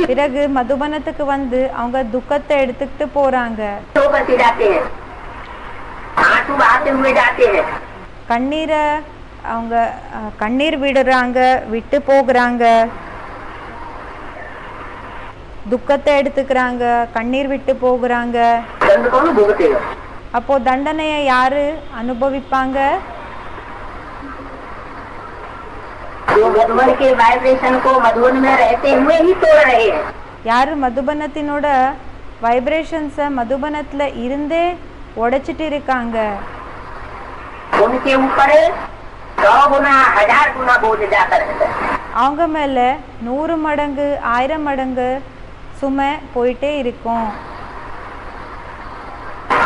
பிறகு மதுபனத்துக்கு வந்து அவங்க துக்கத்தை எடுத்துக்கிட்டு போறாங்க. होकर के जाते हैं, आंसू बहाते हुए जाते हैं। கண்ணீரை அவங்க கண்ணீர் விடுறாங்க, விட்டு போகிறாங்க. துக்கத்தை எடுத்துக்கிறாங்க, கண்ணீர் விட்டு போகிறாங்க. दंड कौन भुगतेगा? அப்போ தண்டனையை யாரு அனுபவிப்பாங்க? जो मधुबन के वाइब्रेशन को मधुबन में रहते हुए ही तोड़ रहे हैं। யாரு மதுபனத்தினோட வைப்ரேஷன்ஸை மதுபனத்துல இருந்தே உடைச்சிட்டு இருக்காங்க. उनके ऊपर 100 गुना 1000 गुना बोझ जाता रहता है। அவங்க மேல 100 மடங்கு 1000 மடங்கு சுமை போயிட்டே இருக்கும்.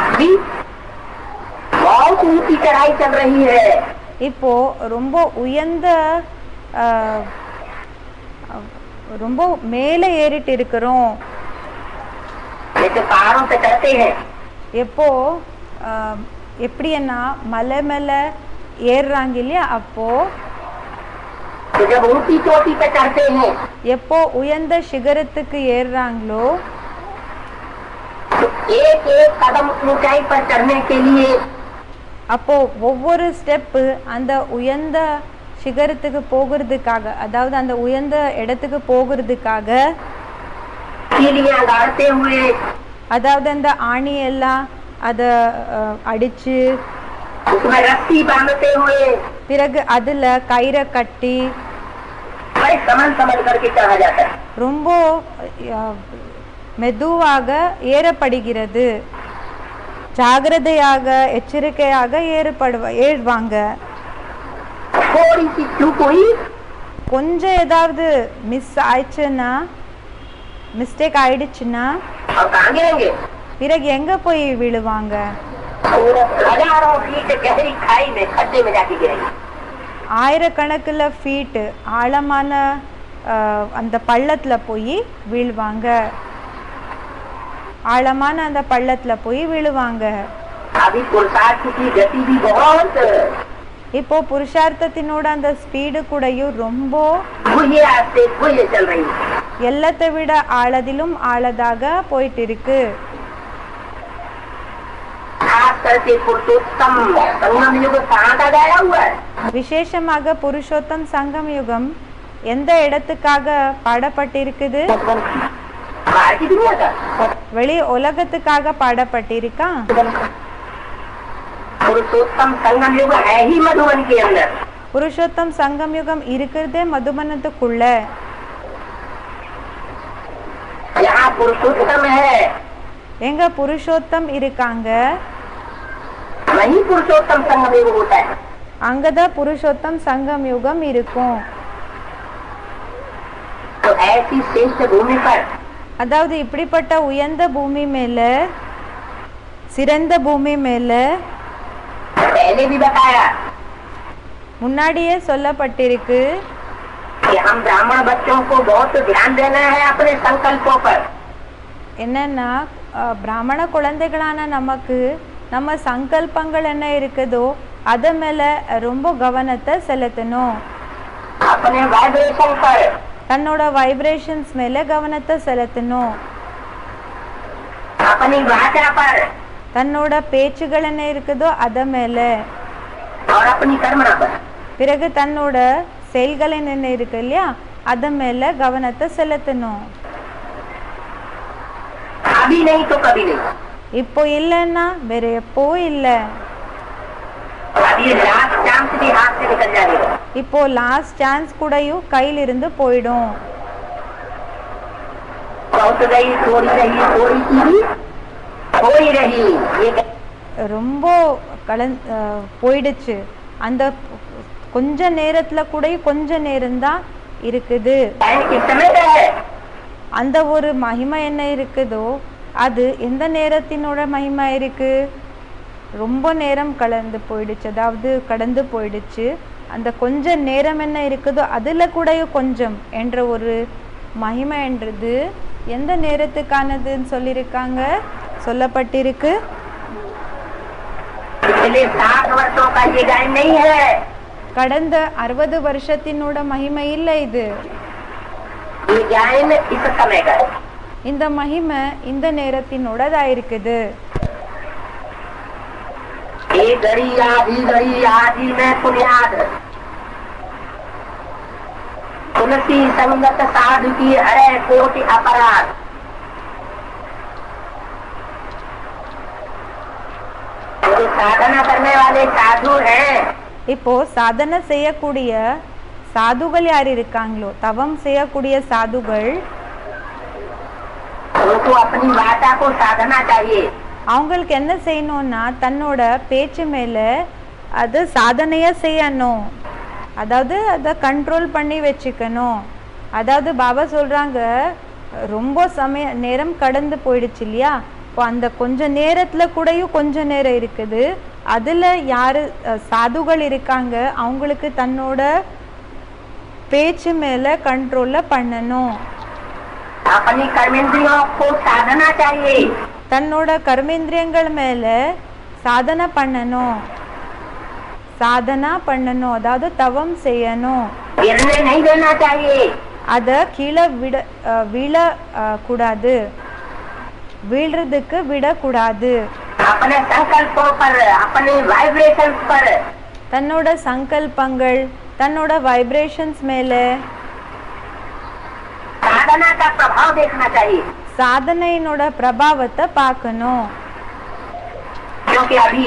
अभी बहुत ऊंची चढ़ाई चल रही है। இப்போ ரொம்ப உயர்ந்த ரொம்ப மேலே ஏறிட்டு இருக்கிறோம். जैसे पहाड़ों से चढ़ते हैं, எப்போ எப்படின்னா மலை மேல ஏறுறாங்க இல்லையா, அப்போ तो जब ऊंची चोटी पे चढ़ते हैं எப்போ உயர்ந்த சிகரத்துக்கு ஏறுறாங்களோ तो एक एक कदम ऊंचाई पर चढ़ने के लिए அப்போ ஒவ்வொரு ஸ்டெப்பு அந்த உயர்ந்த சிகரத்துக்கு போகிறதுக்காக, அதாவது அந்த உயர்ந்த இடத்துக்கு போகிறதுக்காக सीढ़ियां गाड़ते हुए, அதாவது அந்த ஆணி எல்லாம் அதை அடிச்சு उसमें रस्सी बांधते हुए பிறகு அதுல கயிறை கட்டி बड़े समझ करके चढ़ा जाता है। ரொம்ப மெதுவாக ஏறப்படுகிறது. ஜாகிரதையாக எச்சரிக்கையாக ஏறுவாங்க. थोड़ी सी चूक हुई கொஞ்சம் ஏதாவது மிஸ் ஆயிடுச்சுன்னா, மிஸ்டேக் ஆயிடுச்சுன்னா और कहाँ गिरेंगे? பிறகு எங்க போய் விழுவாங்க? हजारों फीट गहरी खाई में खड्डे में जाके गिरेंगे. ஆயிரக்கணக்கில் ஃபீட்டு ஆழமான அந்த பள்ளத்துல போய் விழுவாங்க. ஆழமான அந்த பள்ளத்துல போய் விழுவாங்க. अभी पुरुषार्थ की गति भी बहुत இப்போ புருஷார்த்தத்தினோட அந்த ஸ்பீடு கூடயும் ரொம்ப चल रही है. எல்லாத்தை விட ஆழதிலும் ஆழதாக போயிட்டு இருக்கு. खास करके पुरुषोत्तम संगम युग कहाँ का गया हुआ है? விசேஷமாக புருஷோத்தம் சங்கம் யுகம் எந்த இடத்துக்காக பாடப்பட்டிருக்குது? बाहर की दुनिया का வெளி உலகத்துக்காக பாடப்பட்டிருக்கா? पुरुषोत्तम संगम युग है ही मधुबन के अंदर. புருஷோத்தம் சங்கம் யுகம் இருக்கிறதே மதுபனத்துக்குள்ள. यहाँ पुरुषोत्तम है, எங்க புருஷோத்தம் இருக்காங்க, वही पुरुषोत्तम संगम युग होता है. அங்கதான் புருஷோத்தம் சங்கம் யுகம் இருக்கும். तो ऐसी श्रेष्ठ भूमि पर அதாவது இப்படிப்பட்ட உயர்ந்த பூமி மேல, சிறந்த பூமி மேல पहले भी बताया முன்னாடியே சொல்லப்பட்டிருக்கு कि हम ब्राह्मण बच्चों को बहुत ध्यान देना है अपने संकल्पों पर. என்னன்னா பிராமண குழந்தைகளான நமக்கு நம்ம சங்கல்பங்கள் என்ன இருக்குதோ அத மேல ரொம்ப கவனத்தை செலுத்தணும். अपने वाइब्रेशन पर, தன்னோட வைப்ரேஷன்ஸ் மேல கவனத்தை செலுத்தணும். अपनी भाषा पर தன்னோட பேச்சுகள் என்ன இருக்குதோ அத மேல, और अपनी कर्मणा पर. பிறகு தன்னோட செயல்கள் என்ன இருக்கு இல்லையா அத மேல கவனத்தை செலுத்தணும். अभी नहीं तो कभी नहीं. இப்போ இல்லைன்னா வேற எப்போ இல்ல. अभी लास्ट चांस भी हाथ से निकल जाएगा. இப்போ லாஸ்ட் சான்ஸ் கூடயும் கையிலிருந்து போயிடும். बहुत गई थोड़ी रही, थोड़ी की भी हो ही रही. ये ரொம்ப போயிடுச்சு. அந்த கொஞ்ச நேரத்துல கூடயும் கொஞ்ச நேரம்தான் இருக்குது. किस समय का है? அந்த ஒரு மகிமை என்ன இருக்குதோ அது எந்த நேரத்தினோட மகிமை இருக்கு? ரொம்ப நேரம் கடந்து போயிடுச்சு. அந்த கொஞ்ச நேரம் என்ன இருக்குதோ அதுல கூடயும் கொஞ்சம் என்ற ஒரு மகிமை என்றது எந்த நேரத்துக்கானதுன்னு சொல்லியிருக்காங்க, சொல்லப்பட்டிருக்கு. पिछले 60 वर्षों का ये गायन नहीं है. கடந்த 60 வருஷத்தினோட மகிமை இல்ல இது. ये गायन इस समय का है. இந்த மகிமை இந்த நேரத்தினோடதா இருக்குது. एक घड़ी आधी में पुण्याद तुलसी संगत साधु की हरे कोटि अपराध. जो साधना करने वाले साधु हैं, இப்போ சாதனை செய்யக்கூடிய சாதுகள் யார் இருக்காங்களோ, தவம் செய்யக்கூடிய சாதுகள், उनको अपनी वाचा को साधना चाहिए. அவங்களுக்கு என்ன செய்யணும்னா தன்னோட பேச்சு மேல அது சாதனையா செய்யணும். அதாவது அதை கண்ட்ரோல் பண்ணி வச்சுக்கணும். அதாவது பாபா சொல்றாங்க ரொம்ப நேரம் கடந்து போயிடுச்சு இல்லையா, இப்போ அந்த கொஞ்ச நேரத்துல கூடயும் கொஞ்ச நேரம் இருக்குது. அதுல யாரு சாதுகள் இருக்காங்க அவங்களுக்கு தன்னோட பேச்சு மேல கண்ட்ரோல்ல பண்ணணும். अपनी कर्मेंद्रियों को साधना चाहिए. தன்னோட கர்மேந்திரியங்கள் மேல சாதனை பண்ணணும். அதாவது தவம் செய்யணும். गिरने नहीं देना चाहिए. அத கீழே விழ கூடாது, வீழ்றதுக்கு விடக்கூடாது. अपने संकल्पों पर, अपने वाइब्रेशंस पर, தன்னோட சங்கல்பங்கள், தன்னோட வைப்ரேஷன்ஸ் மேல साधना का प्रभाव देखना चाहिए. சாதனையினோட பிரபாவத்தை பார்க்கணும். क्योंकि अभी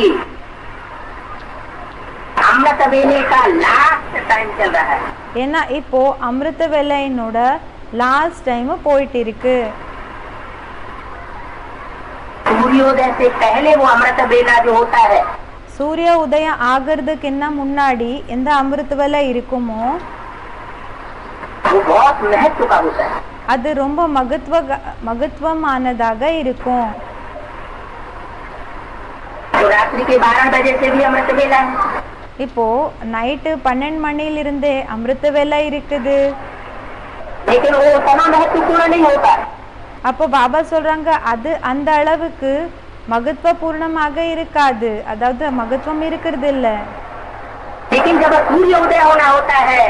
अमृत वेले का लास्ट टाइम चल रहा है. ஏன்னா இப்போ அமிர்த வேலையினோட லாஸ்ட் டைம் போயிட்டு இருக்கு. सूर्य सूर्योदय से पहले वो अमृत बेला जो होता है, சூரிய உதயம் ஆகிறதுக்குன்னா முன்னாடி எந்த அமிர்த வேலை இருக்குமோ वो बहुत महत्व का होता है। அது ரொம்ப மகத்துவமானதாக இருக்கும். तो रात्रि के 12 बजे से भी अमृत बेला है। இப்போ நைட்டு 12 மணிலிருந்தே அமிர்த வேலை இருக்குது. लेकिन वो उतना महत्वपूर्ण नहीं होता। அப்போ பாபா சொல்றாங்க அது அந்த அளவுக்கு மகத்துவபூர்ணமாக இருக்காது, அதாவது மகத்துவம் இருக்கிறது இல்ல. लेकिन जब सूर्य उदय होना होता है,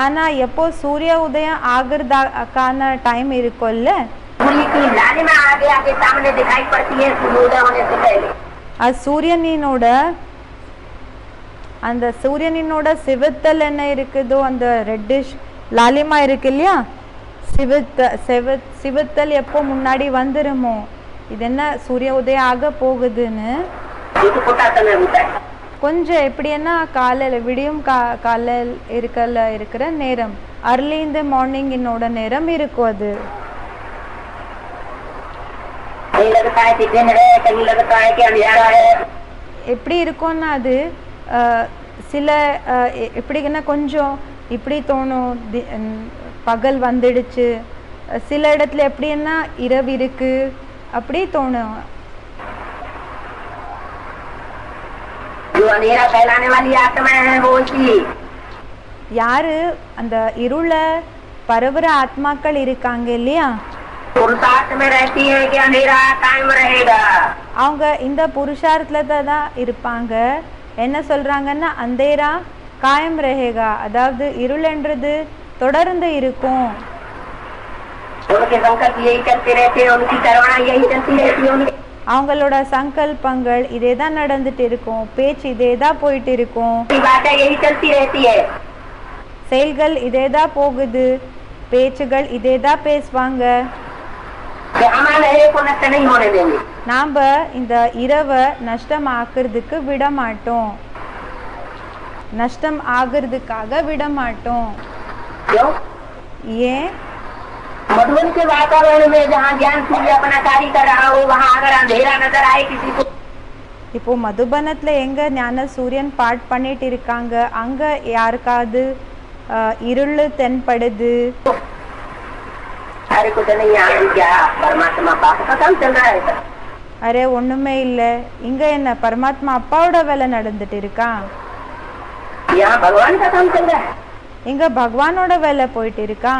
ஆனா எப்போ சூரிய உதயம் ஆகிறதுக்கான டைம் இருக்கும்ல, सूर्य की लालिमा आगे आगे सामने दिखाई पड़ती है सूर्योदय होने से पहले। அது அந்த சூரியனினோட சிவத்தல் என்ன இருக்குதோ அந்த ரெட்டிஷ் லாலிமா இருக்கு இல்லையா, சிவத்தல் எப்போ முன்னாடி வந்துருமோ இது என்ன சூரிய உதயம் ஆக போகுதுன்னு கொஞ்சம் எப்படின்னா காலையில விடியும் காலையில் இருக்கிற நேரம், அர்லி இந்த மார்னிங் என்னோட நேரம் இருக்கும். அது எப்படி இருக்கும்னா அது சில எப்படின்னா கொஞ்சம் இப்படி தோணும் பகல் வந்துடுச்சு, சில இடத்துல எப்படின்னா இரவு இருக்கு அப்படி தோணும். யாரு அந்த இருள பரவுற ஆத்மாக்கள் இருக்காங்க இல்லையா, அவங்க இந்த புருஷார்த்தத்துல தான் இருப்பாங்க. என்ன சொல்றாங்கன்னா அந்தேரா காயம் ரஹேகா, அதாவது இருள்ன்றது தொடர்ந்து இருக்கும். அவங்களோட சங்கல்பங்கள் இதேதான் நடந்துட்டு இருக்கும், பேச்சு இதேதான் போயிட்டு இருக்கும், செயல்கள் இதேதான் போகுது, பேச்சுகள் இதேதான் பேசுவாங்க. நாம இந்த இரவை நஷ்டம் ஆக்குறதுக்கு விட மாட்டோம், நஷ்டம் ஆகுறதுக்காக விட மாட்டோம். ஏன்? मधुबन के वातावरण में जहाँ ज्ञान सूर्य अपना कार्य कर रहा हो, वहाँ अगर अंधेरा नजर आए किसी को, இப்போ மதுபனத்துல எங்க ஞான சூரியன் பாட் பண்ணிட்டு இருக்காங்க, அங்க யாருக்காவது இருள் தென்படுது, अरे कुछ नहीं यार, क्या परमात्मा पाप का काम चल रहा है। அரே ஒண்ணுமே இல்ல, இங்க என்ன பரமாத்மா அப்பாவோட வேலை நடந்துட்டு இருக்கா, यहाँ भगवान का काम चल रहा है, இங்க பகவானோட வேலை போயிட்டு இருக்கா.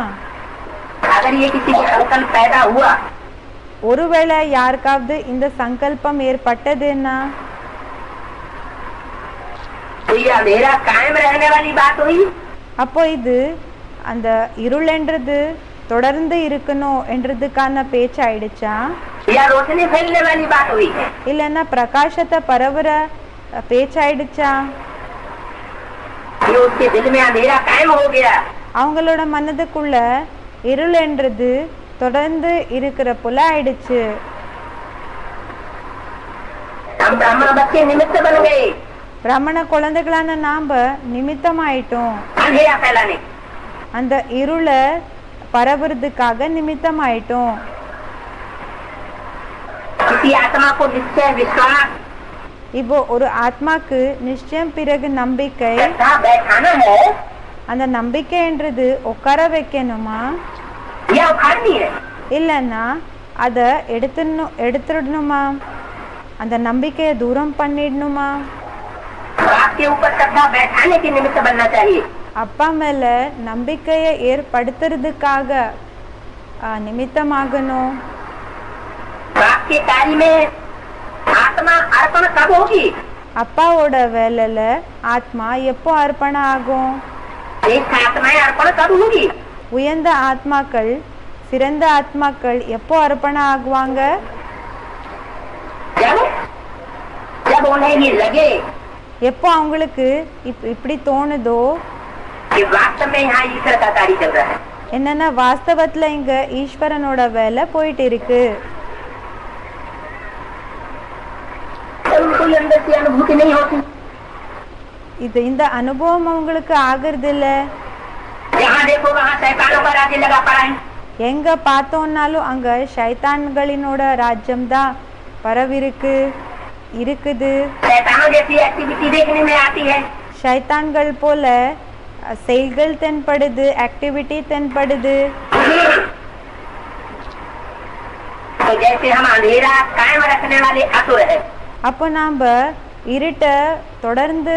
अगर ये किसी को संकल्प पैदा हुआ, ஒருவேளை யாருக்காவது இந்த சங்கல்பம் ஏற்பட்டதுன்னா तो ये अंधेरा कायम रहने वाली बात हुई। அப்போ இது அந்த இருள்ன்றது தொடர்ந்து இருக்கணும் என்றதுக்கான பேச்சாயிடுச்சா, या रोशनी फैलने वाली बात हुई, இல்லன்னா பிரகாசத்தை பரவுற பேச்சாயிடுச்சா, ये उसके दिल में अंधेरा कायम हो गया, அவங்களோட மனதுக்குள்ள இருள்ன்றது தொடர்ந்து இருக்கிற போல ஆயிடுச்சு. हम ब्राह्मण बच्चे निमित्त बन गए, பிராமண குழந்தைகளான நாம நிமித்தமாயிட்டோம், अंधेरा फैलाने, அந்த இருளை பரவுறதுக்காக நிமித்தமாயிட்டோம். किसी आत्मा को निश्चय विश्वास இப்போ ஒரு ஆத்மாக்கு நிச்சயம் பிறகு நம்பிக்கை, बैठाना है அந்த நம்பிக்கைன்றது உட்கார வைக்கணுமா या उखाड़नी है, இல்லைன்னா அதை எடுத்துடணுமா, அந்த நம்பிக்கையை தூரம் பண்ணிடணுமா, आपके ऊपर श्रद्धा बैठाने के निमित्त बनना चाहिए, அப்பா மேல நம்பிக்கையை ஏற்படுத்துறதுக்காக நிமித்தமாகணும். आपके कार्य में आत्मा अर्पण कब होगी, அப்பாவோட வேலையில ஆத்மா எப்போ அர்ப்பணம் ஆகும், श्रेष्ठ आत्माएं अर्पण कब होगी, உயர்ந்த ஆத்மாக்கள் சிறந்த ஆத்மாக்கள் எப்போ அர்ப்பணம் ஆகுவாங்க, जब जब उन्हें ये लगे எப்போ அவங்களுக்கு இப்படி தோணுதோ, कि वास्तव में यहाँ ईश्वर का कार्य चल रहा है, என்னன்னா வாஸ்தவத்துல இங்க ஈஸ்வரனோட வேலை போயிட்டு இருக்கு. उनको अंदर से अनुभूति नहीं होती, இந்த அனுபவம் அவங்களுக்கு ஆகுறது இல்ல. जहाँ देखो वहाँ शैतानों का राज्य लगा पड़ा है, எங்க பார்த்தோம்னாலும் அங்க சைத்தான்களினோட ராஜ்யம் தான் பரவிருக்கு, இருக்குது. शैतानों जैसी एक्टिविटी देखने में आती है. ஷைத்தான்கள் போல செயல்கள் தென்படுது, ஆக்டிவிட்டி தென்படுது. तो जैसे हम अंधेरा कायम रखने वाले असुर है. அப்போ நாம் இருட்டை தொடர்ந்து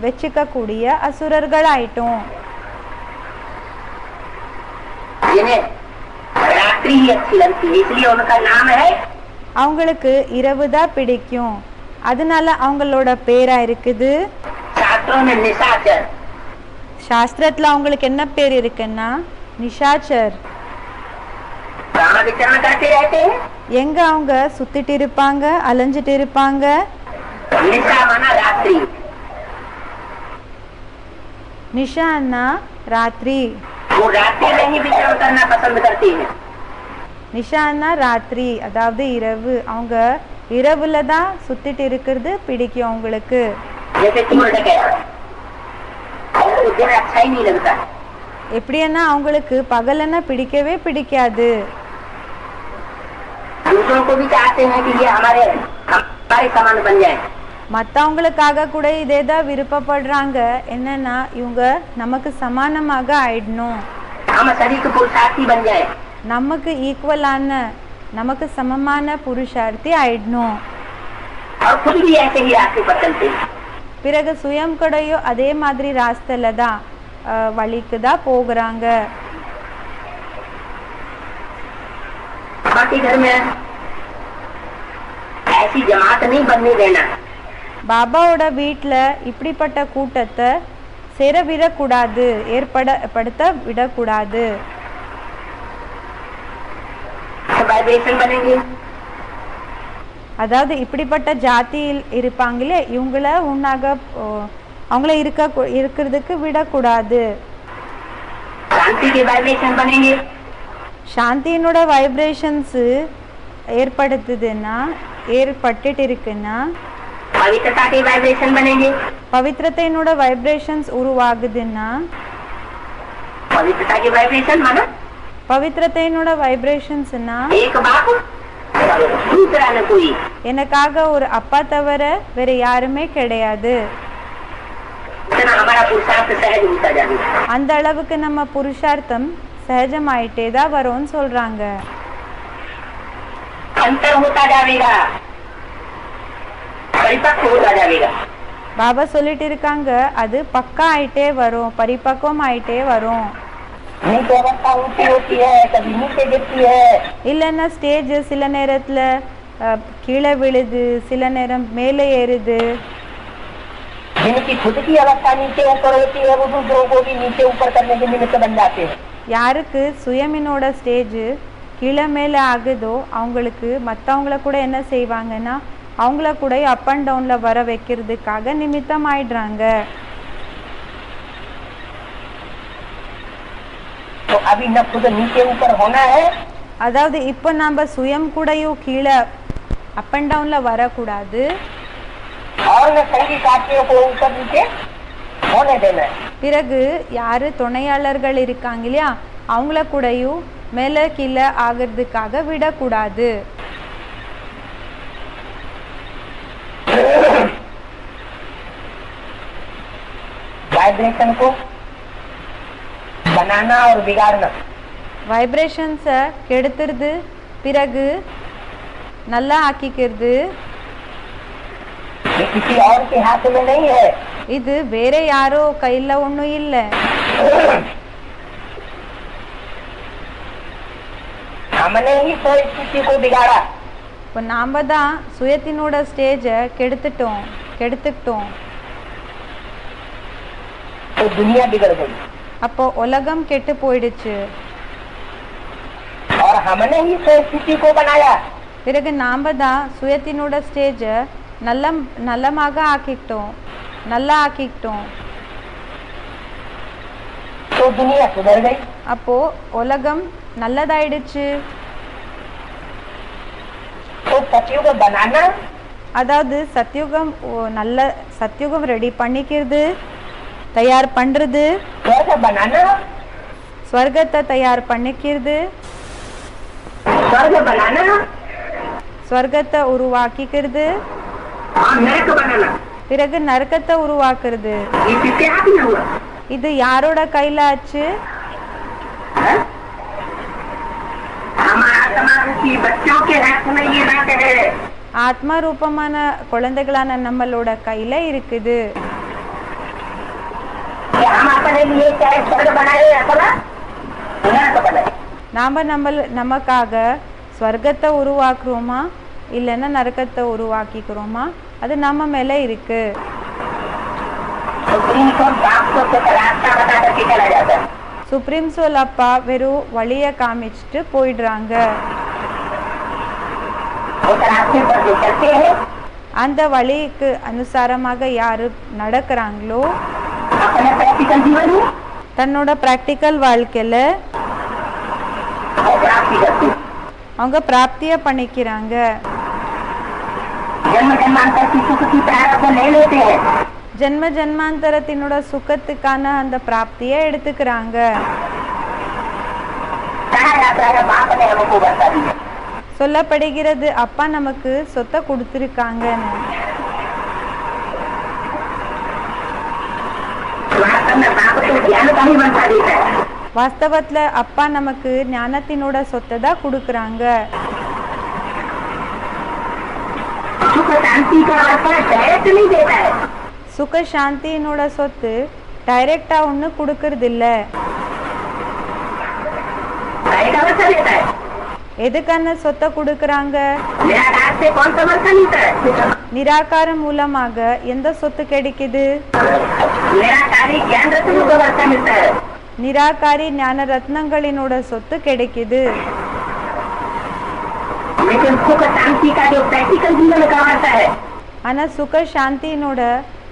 வச்சுக்க கூடிய அசுரர்கள் ஆயிட்டோம். जिन्हें रात्रि ही अच्छी लगती है, इसलिए उनका नाम है. அவங்களுக்கு இரவு தான் பிடிக்கும், அதனால அவங்களோட பேரா இருக்குது. शास्त्रों में निशाचर. சாஸ்திரத்துல அவங்களுக்கு என்ன பேர் இருக்குன்னா நிஷாச்சர். कहाँ विचरण करते रहते हैं. எங்க அவங்க சுத்திட்டு இருப்பாங்க, அலைஞ்சிட்டு இருப்பாங்க. निशा माना रात्रि. நிஷான்னா ராத்திரி. वो रात्रि में ही विचरण करना पसंद करते हैं. நிஷான்னா ராத்திரி, அதாவது இரவு. அவங்க இரவுல தான் சுத்திட்டு இருக்கிறது பிடிக்கும் அவங்களுக்கு. जैसे चोर डकैत, उनको दिन अच्छा ही नहीं लगता. எப்படின்னா அவங்களுக்கு பகலன்னா பிடிக்கவே பிடிக்காது. दूसरों को भी चाहते हैं कि ये हमारे समान बन जाए. மற்றவங்களுக்காக கூட இதே தான் விருப்பப்படுறாங்க, என்னன்னா இவங்க நமக்கு சமானமாக ஆயிடணும், हम शरीर के पुरुषार्थी बन जाए. நமக்கு ஈக்குவலான, நமக்கு சமமான புருஷார்த்தி ஆயிடணும். और खुद भी ऐसे ही रास्ते पर चलते हैं. பிறகு சுயம் கூடயோ அதே மாதிரி ராஸ்தல தான் வழிக்கு தான் போகிறாங்க. बाकी घर में ऐसी जमात नहीं बनने देना. பாபாவோட வீட்டில் இப்படிப்பட்ட கூட்டத்தை சேர விடக்கூடாது, ஏற்படுத்த விடக்கூடாது. वाइब्रेशन बनेंगे. அதாவது இப்படிப்பட்ட ஜாதியில் இருப்பாங்களே, இவங்கள உன்னாக அவங்கள இருக்கிறதுக்கு விடக்கூடாது. शांति के वाइब्रेशन बनेंगे. சாந்தியினோட வைப்ரேஷன்ஸ் ஏற்படுத்துதுன்னா, ஏற்பட்டுட்டு இருக்குன்னா पवित्रता के वाइब्रेशन बनेंगे. பவித்திரத்தையினோட வைப்ரேஷன்ஸ் உருவாகுதுன்னா, पवित्रता के वाइब्रेशन माना பவித்திரத்தையினோட வைப்ரேஷன்ஸ்னா एक बाप दूसरा न कोई. எனக்காக ஒரு அப்பா தவிர வேற யாருமே கிடையாது. इतना हमारा पुरुषार्थ सहज होता जाएगा. அந்த அளவுக்கு நம்ம புருஷார்த்தம் சகஜமாயிட்டே தான் வரும்னு சொல்றாங்க. अंतर होता जाएगा, परिपक्व होता जाएगा. பாபா சொல்லிட்டு இருக்காங்க, அது பக்கா ஆயிட்டே வரும், பரிபக்குவம் ஆயிட்டே வரும். नीचे अवस्था ऊंची होती है, कभी नीचे गिरती है. இல்லைன்னா ஸ்டேஜ் சில நேரத்துல கீழே விழுது, சில நேரம் மேலே ஏறுது. जिनकी खुद की अवस्था नीचे ऊपर होती है, वो दूसरों को भी नीचे ऊपर करने के निमित्त बन जाते हैं. யாருக்கு சுயமினோட ஸ்டேஜ் கீழே மேலே ஆகுதோ அவங்களுக்கு மற்றவங்கள கூட என்ன செய்வாங்கன்னா அவங்கள கூட அப் அண்ட் டவுன்ல வர வைக்கிறதுக்காக நிமித்தம் ஆயிடுறாங்க. तो अभी न खुद नीचे ऊपर होना है. அதாவது இப்போ நம்ம சுயம் கூடயும் கீழே அப் அண்ட் டவுன்ல வரக்கூடாது. और न संगी साथियों को ऊपर नीचे होने देना है. பிறகு யாரு துணையாளர்கள் இருக்காங்க இல்லையா, அவங்கள கூடயும் மேலே கீழே ஆகிறதுக்காக விடக்கூடாது. वाइब्रेशन को बनाना और बिगाड़ना. வைப்ரேஷன்ஸை கெடுத்துருது, பிறகு நல்லா ஆக்கிக்கிறது. ये किसी और के हाथ में नहीं है. இது வேற யாரோ கையில ஒன்றும் இல்லை. हमने ही तो स्थिति को बिगाड़ा. இப்போ நாம தான் சுயத்தினோட ஸ்டேஜை கெடுத்துக்கிட்டோம். तो दुनिया बिगड़ गई. அப்போ உலகம் கெட்டு போயிடுச்சு. और हमने ही तो स्थिति को बनाया. பிறகு நாம தான் சுயத்தினோட ஸ்டேஜை நல்லமாக ஆக்கிக்கிட்டோம். तो दुनिया सुधर गई. அப்போ உலகம் நல்லதாயிடுச்சு. तो सतयुग बनाना, அதாவது சத்யுகம் ரெடி பண்ணிக்கிறது, தயார் பண்றது, स्वर्ग बनाना, ஸ்வர்கத்தை தயார் பண்ணிக்கிறது, स्वर्ग बनाना, ஸ்வர்க்கத்தை உருவாக்கிக்கிறது, और नरक बनाना பிறகு நரகத்தை உருவாக்குறது. ये किसके हाथ में हुआ? இது யாரோட கையில ஆச்சு? हाँ? हमारा समारूपी बच्चों के हाथ में ये बात है. ஆத்மா ரூபமான குழந்தைகளான நம்மளோட கையில இருக்குது. कि हम अपने लिए चाहे स्वर्ग बनाए अथवा नरक बनाए. நாம நமக்காக ஸ்வர்க்கத்தை உருவாக்குறோமா இல்லைன்னா நரகத்தை உருவாக்கிக்கிறோமா, அது நம்ம மேல இருக்கு. सुप्रीम कोर्ट बाप को तो रास्ता बता करके चला जाता है. சுப்ரீம் சோல் அப்பா வெறும் வழிய காமிச்சிட்டு போயிடுறாங்க. उस रास्ते पर जो चलते हैं அந்த வழிக்கு அனுசாரமாக யாரு நடக்கிறாங்களோ अपने प्रैक्टिकल जीवन में தன்னோட பிராக்டிக்கல் வாழ்க்கையில और प्राप्ति करते हैं. அவங்க பிராப்திய பண்ணிக்கிறாங்க. जन्म जन्मांतर की सुख की प्रारब्ध ले लेते हैं. ஜென்ம ஜென்மாந்தரத்தினோட சுகத்துக்கான அந்த பிராப்தியை எடுத்துக்கிறாங்க. कहा जाता है बाप ने हमको बता दिया. சொல்லப்படுகிறது அப்பா நமக்கு சொத்தை கொடுத்துருக்காங்கன்னு. वास्तव में बाप तो ज्ञान का ही बता देता है. வாஸ்தவத்துல அப்பா நமக்கு ஞானத்தினோட சொத்தை தான் கொடுக்கறாங்க. सुख शांति का अर्थ डायरेक्ट नहीं देता है. சுக சாந்தியினோட சொத்து டைரக்டா ஒண்ணு கொடுக்கறது இல்ல. डायरेक्ट अवसर देता है. எதுக்கான சொத்தை கொடுக்கறாங்க? निराकार से कौन समर्थन मिलता है? நிராகாரம் மூலமாக எந்த சொத்து கிடைக்குது? निराकारी ज्ञान रत्न को समर्थन मिलता है. நிராகாரி ஞான ரத்னங்களினோட சொத்து கிடைக்குது. लेकिन सुख शांति का जो प्रैक्टिकल जीवन का अर्थ है ஆனா சுக சாந்தியினோட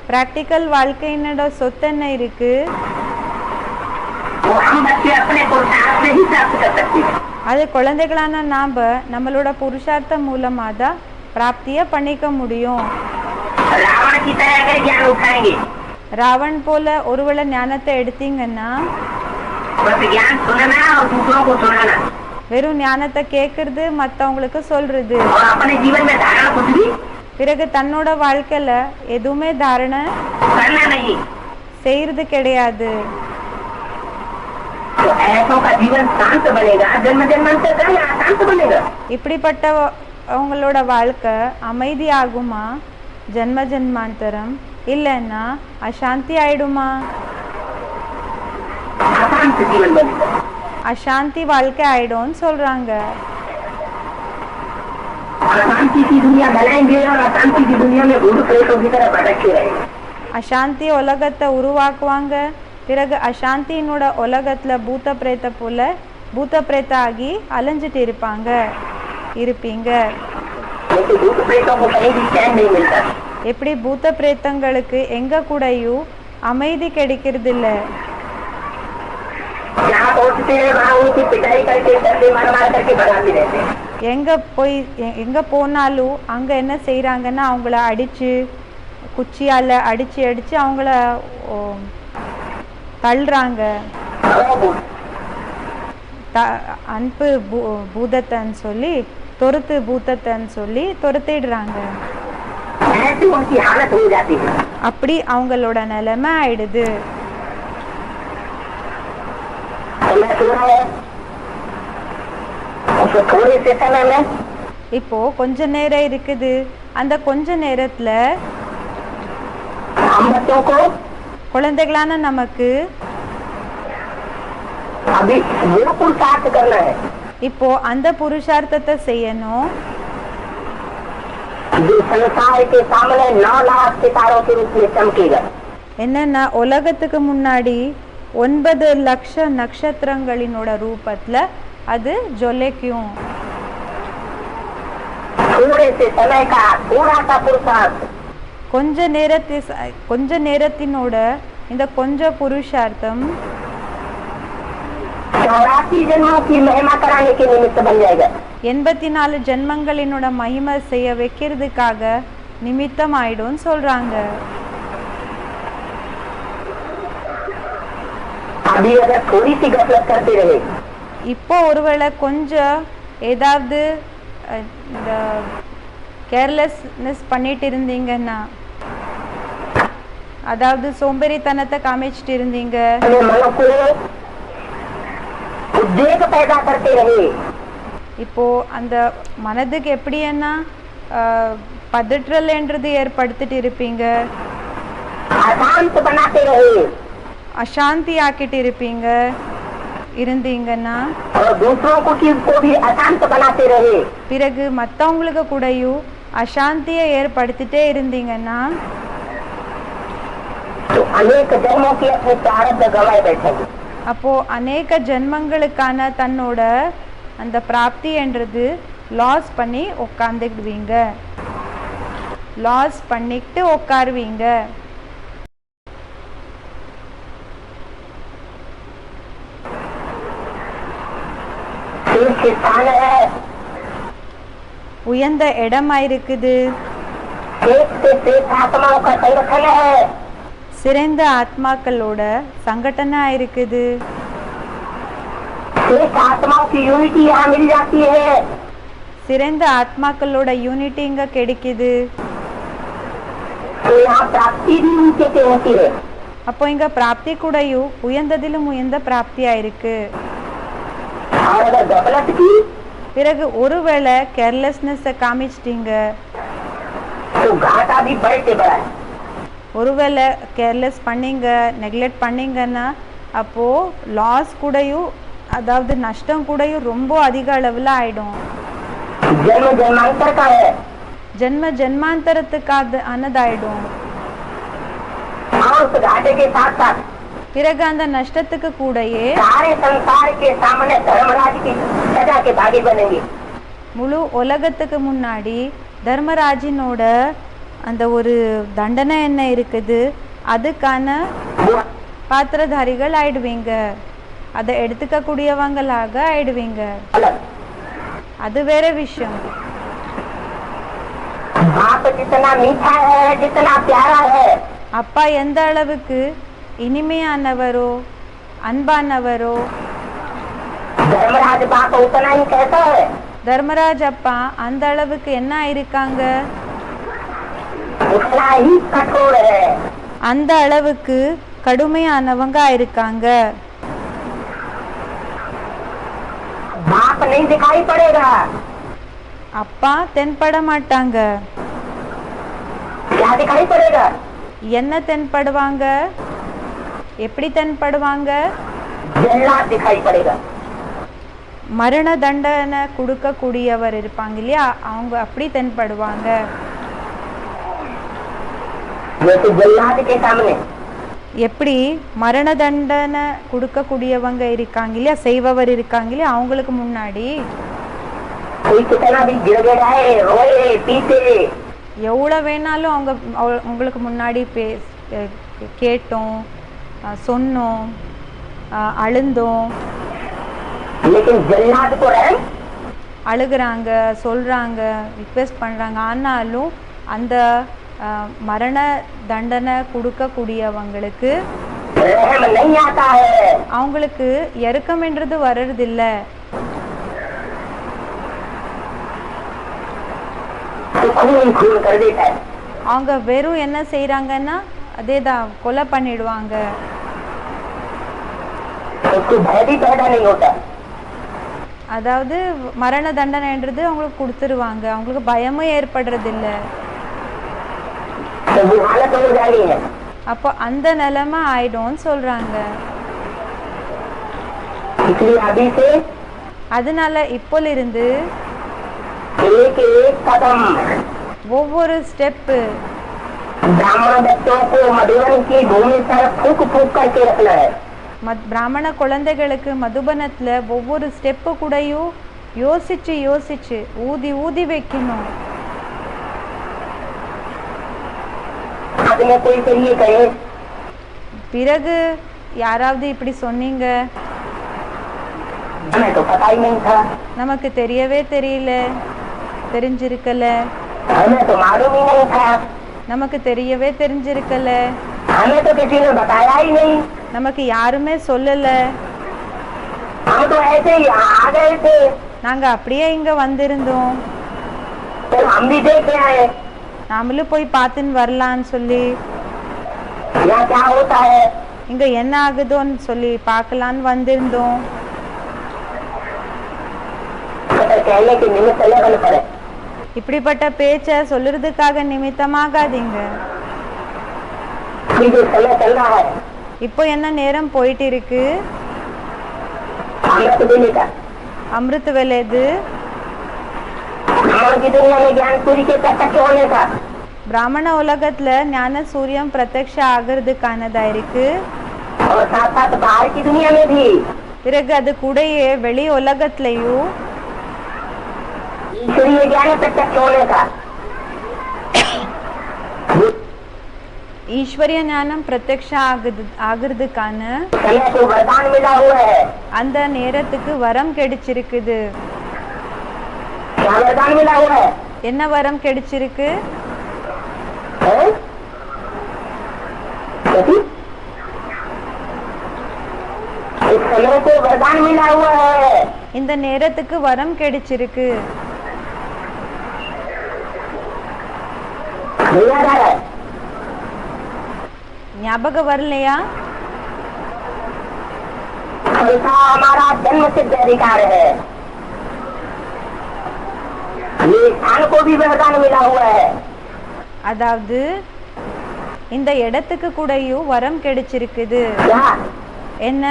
பிராக்டிக்கல் வாழ்க்கையினோட சொத்து என்ன இருக்கு? वो हम बच्चे अपने पुरुषार्थ से ही प्राप्त कर सकते हैं. அது குழந்தைகளான நாம நம்மளோட புருஷார்த்தம் மூலமா தான் பிராப்திய பண்ணிக்க முடியும். रावण की तरह अगर ज्ञान उठाएंगे ராவன் போல ஒருவேளை ஞானத்தை எடுத்தீங்கன்னா बस ज्ञान सुनना और दूसरों को सुनाना வெறும் ஞானத்தை கேட்கறது மத்தவங்களுக்கு சொல்றது, और अपने जीवन में धारण कुछ भी பிறகு தன்னோட வாழ்க்கையில எதுவுமே தாரணை करना नहीं, செய்யறது கிடையாது. तो ऐसों का जीवन शांत बनेगा. जन्म जन्मांतर का या शांत बनेगा. இப்படிப்பட்ட அவங்களோட வாழ்க்கை அமைதி ஆகுமா ஜென்ம ஜென்மாந்தரம், இல்லைன்னா அசாந்தி ஆயிடுமா? अशांत जीवन बनेगा. அசாந்தி வாழ்க்கை ஆயிடும்னு சொல்றாங்க. अशांति की दुनिया बनाएंगे और अशांति की दुनिया में भूत प्रेतों की तरह भटकते रहेंगे. அசாந்தி உலகத்தை உருவாக்குவாங்க, பிறகு அசாந்தியினோட உலகத்துல பூத பிரேத்த போல பூத பிரேத்த ஆகி அலைஞ்சிட்டு இருப்பீங்க. लेकिन भूत प्रेतों को कहीं भी चैन नहीं मिलता. எப்படி பூத பிரேத்தங்களுக்கு எங்க கூடயும் அமைதி கிடைக்கிறது இல்ல. जहाँ पहुँचते हैं वहाँ उनकी पिटाई करके डरते मार मार करके भगाते रहते हैं. எங்க போனாலும் அங்க என்ன செய்யறாங்கன்னா அவங்கள அடிச்சு குச்சியால அடிச்சு அவங்கள தள்ளுறாங்க. அன்பு பூதத்தைன்னு சொல்லி துரத்திடுறாங்க. ऐसी उनकी हालत हो जाती है. அப்படி அவங்களோட நிலைமை ஆயிடுது. थोड़े से समय में இப்போ கொஞ்ச நேரம் இருக்குது, அந்த கொஞ்ச நேரத்துல हम बच्चों को குழந்தைகளான நமக்கு अभी वो पुरुषार्थ करना है இப்போ அந்த புருஷார்த்தத்தை செய்யணும். जो संसार के सामने 9 लाख सितारों के रूप में चमकेगा. என்னன்னா உலகத்துக்கு முன்னாடி 9 லட்ச நட்சத்திரங்களினோட ரூபத்துல அது ஜொலிக்கும். थोड़े से समय का थोड़ा सा पुरुषार्थ கொஞ்ச நேரத்தினோட இந்த கொஞ்ச புருஷார்த்தம் 84 जन्मों की महिमा कराने के निमित्त बन जाएगा. 84 ஜென்மங்களினோட மகிமை செய்ய வைக்கிறதுக்காக நிமித்தம் ஆயிடும் சொல்றாங்க. अभी अगर थोड़ी सी गफलत करते रहे இப்போ ஒருவேளை கொஞ்சம் ஏதாவது இந்த கேர்லெஸ்னஸ் பண்ணிட்டு இருந்தீங்கன்னா, அதாவது சோம்பேறித்தனத்தை காமிச்சிட்டு இருந்தீங்க, இப்போ அந்த மனதுக்கு எப்படி என்ன பதற்றல்ன்றது ஏற்படுத்திட்டு இருப்பீங்க, அசாந்தி ஆக்கிட்டு இருப்பீங்க இருந்தீங்கன்னா, பிறகு மற்றவங்களுக்கு கூடயும் அசாந்தியை ஏற்படுத்திட்டே இருந்தீங்கன்னா, அப்போ அநேக ஜென்மங்களுக்கான தன்னோட அந்த பிராப்தி என்றது லாஸ் பண்ணி உட்காந்துடுவீங்க, லாஸ் பண்ணிட்டு உட்காருவீங்க. உயர்ந்த இடமா இருக்குது, சிறந்த ஆத்மாக்களோட சங்கடனா இருக்குது, சிறந்த ஆத்மாக்களோட யூனிட்டி இங்க கிடைக்குது. அப்போ இங்க பிராப்தி கூடயும் உயர்ந்ததிலும் உயர்ந்த பிராப்தியா இருக்கு. பிறகு ஒருவேளை கேர்லெஸ்னஸ் காமிச்சிட்டீங்க, ஒருவேளை கேர்லெஸ் பண்ணீங்க, நெக்லெக்ட் பண்ணீங்கன்னா, அப்போ லாஸ் கூடயும் அதாவது நஷ்டம் கூடயும் ரொம்ப அதிக அளவுல ஆயிடும். ஜென்ம ஜென்மாந்தரத்துக்கு ஆனதாயிடும். பிறகு அந்த நஷ்டத்துக்கு கூடயே முழு உலகத்துக்கு முன்னாடி தர்மராஜினோட அந்த ஒரு தண்டனை என்ன இருக்குது, அதுக்கான பாத்திரதாரிகள் ஆயிடுவீங்க, அதை எடுத்துக்க கூடியவங்களாக ஆயிடுவீங்க. அது வேற விஷயம். அப்பா எந்த அளவுக்கு இனிமையானவரோ அன்பானவரோ, தர்மராஜ் அப்பா அந்த அளவுக்கு என்ன இருக்காங்க, அந்த அளவுக்கு கடுமையானவங்க இருக்காங்க. அப்பா தென்பட மாட்டாங்க. என்ன தென்படுவாங்க, எப்படி தென்படுவாங்க, மரண தண்டனை கொடுக்க கூடியவர் இருப்பாங்க இல்லையா, அவங்க அப்படி தென்படுவாங்க. எப்படி மரண தண்டனை கொடுக்க கூடியவங்க இருக்காங்க இல்லையா, செய்பவர் இருக்காங்க இல்லையா, அவங்களுக்கு முன்னாடி எவ்வளவு வேணாலும் அவங்க உங்களுக்கு முன்னாடி கேட்டோம், சொன்னோம், அழுந்தோம், அழுகுறாங்க, சொல்றாங்க, ரிக்வெஸ்ட் பண்றாங்க, ஆனாலும் அந்த மரண தண்டனை கொடுக்க கூடியவங்களுக்கு அவங்களுக்கு இரக்கம் என்றது வர்றதில்லை. அவங்க வெறும் என்ன செய்யறாங்கன்னா அதேதான், கொலை பண்ணிடுவாங்க. அதாவது மரண தண்டனைன்றது அவங்களுக்கு கொடுத்துருவாங்க, அவங்களுக்கு பயமும் ஏற்படுறது இல்லை. அப்போ அந்த நிலைமை ஆயிடும்னு சொல்றாங்க. அதனால இப்போல இருந்து ஒவ்வொரு ஸ்டெப் பிராமண குழந்தைகளுக்கு மதுபனத்துல ஒவ்வொரு ஸ்டெப்பு கூடயும் யோசிச்சு யோசிச்சு ஊதி ஊதி வைக்கணும். பிறகு யாராவது இப்படி சொன்னீங்க, நமக்கு தெரியவே தெரியல, தெரிஞ்சிருக்கல, நமக்கு தெரியவே தெரிஞ்சிருக்கல, நமக்கு யாருமே சொல்லல, நாங்க அப்படியே இங்க வந்திருந்தோம், तो हम भी देखे आए நாமளும் போய் பார்த்துன்னு வரலான்னு சொல்லி यहाँ क्या होता है। இங்க என்ன ஆகுதோன்னு சொல்லி பார்க்கலான்னு வந்திருந்தோம். कहने के निमित्त न पड़े। இப்படிப்பட்ட பேச்ச சொல்றதுக்காக நிமித்தமாகாதீங்க. जो समय चल रहा है இப்போ என்ன நேரம் போயிட்டு இருக்கு, अमृत वेले का। அமிர்த வேலை இது. ब्राह्मण की दुनिया में ज्ञान सूर्य के प्रत्यक्ष होने का, பிராமண உலகத்துல ஞான சூரியம் பிரத்யக்ஷ ஆகிறதுக்கானதா இருக்கு. और साथ साथ बाहर की दुनिया में भी பிறகு அது கூடயே வெளி உலகத்திலையும் ईश्वरीय ज्ञान प्रत्यक्ष होने का। ஈஸ்வரிய ஞானம் பிரத்யக்ஷ ஆகிறதுக்கான समय को वरदान मिला हुआ है। அந்த நேரத்துக்கு வரம் கிடைச்சிருக்குது. क्या वरदान मिला हुआ है? என்ன வரம் கிடைச்சிருக்கு? हैं? कैसी? इस समय को वरदान मिला हुआ है। இந்த நேரத்துக்கு வரம் கிடைச்சிருக்கு. याद आ रहा है? ஞாபகம் வரலையா? ऐसा हमारा जन्म सिद्ध अधिकार है। ये स्थान को भी वरदान मिला हुआ है। அதாவது இந்த இடத்துக்கு கூடயும் வரம் கிடைச்சிருக்குது. क्या? என்ன?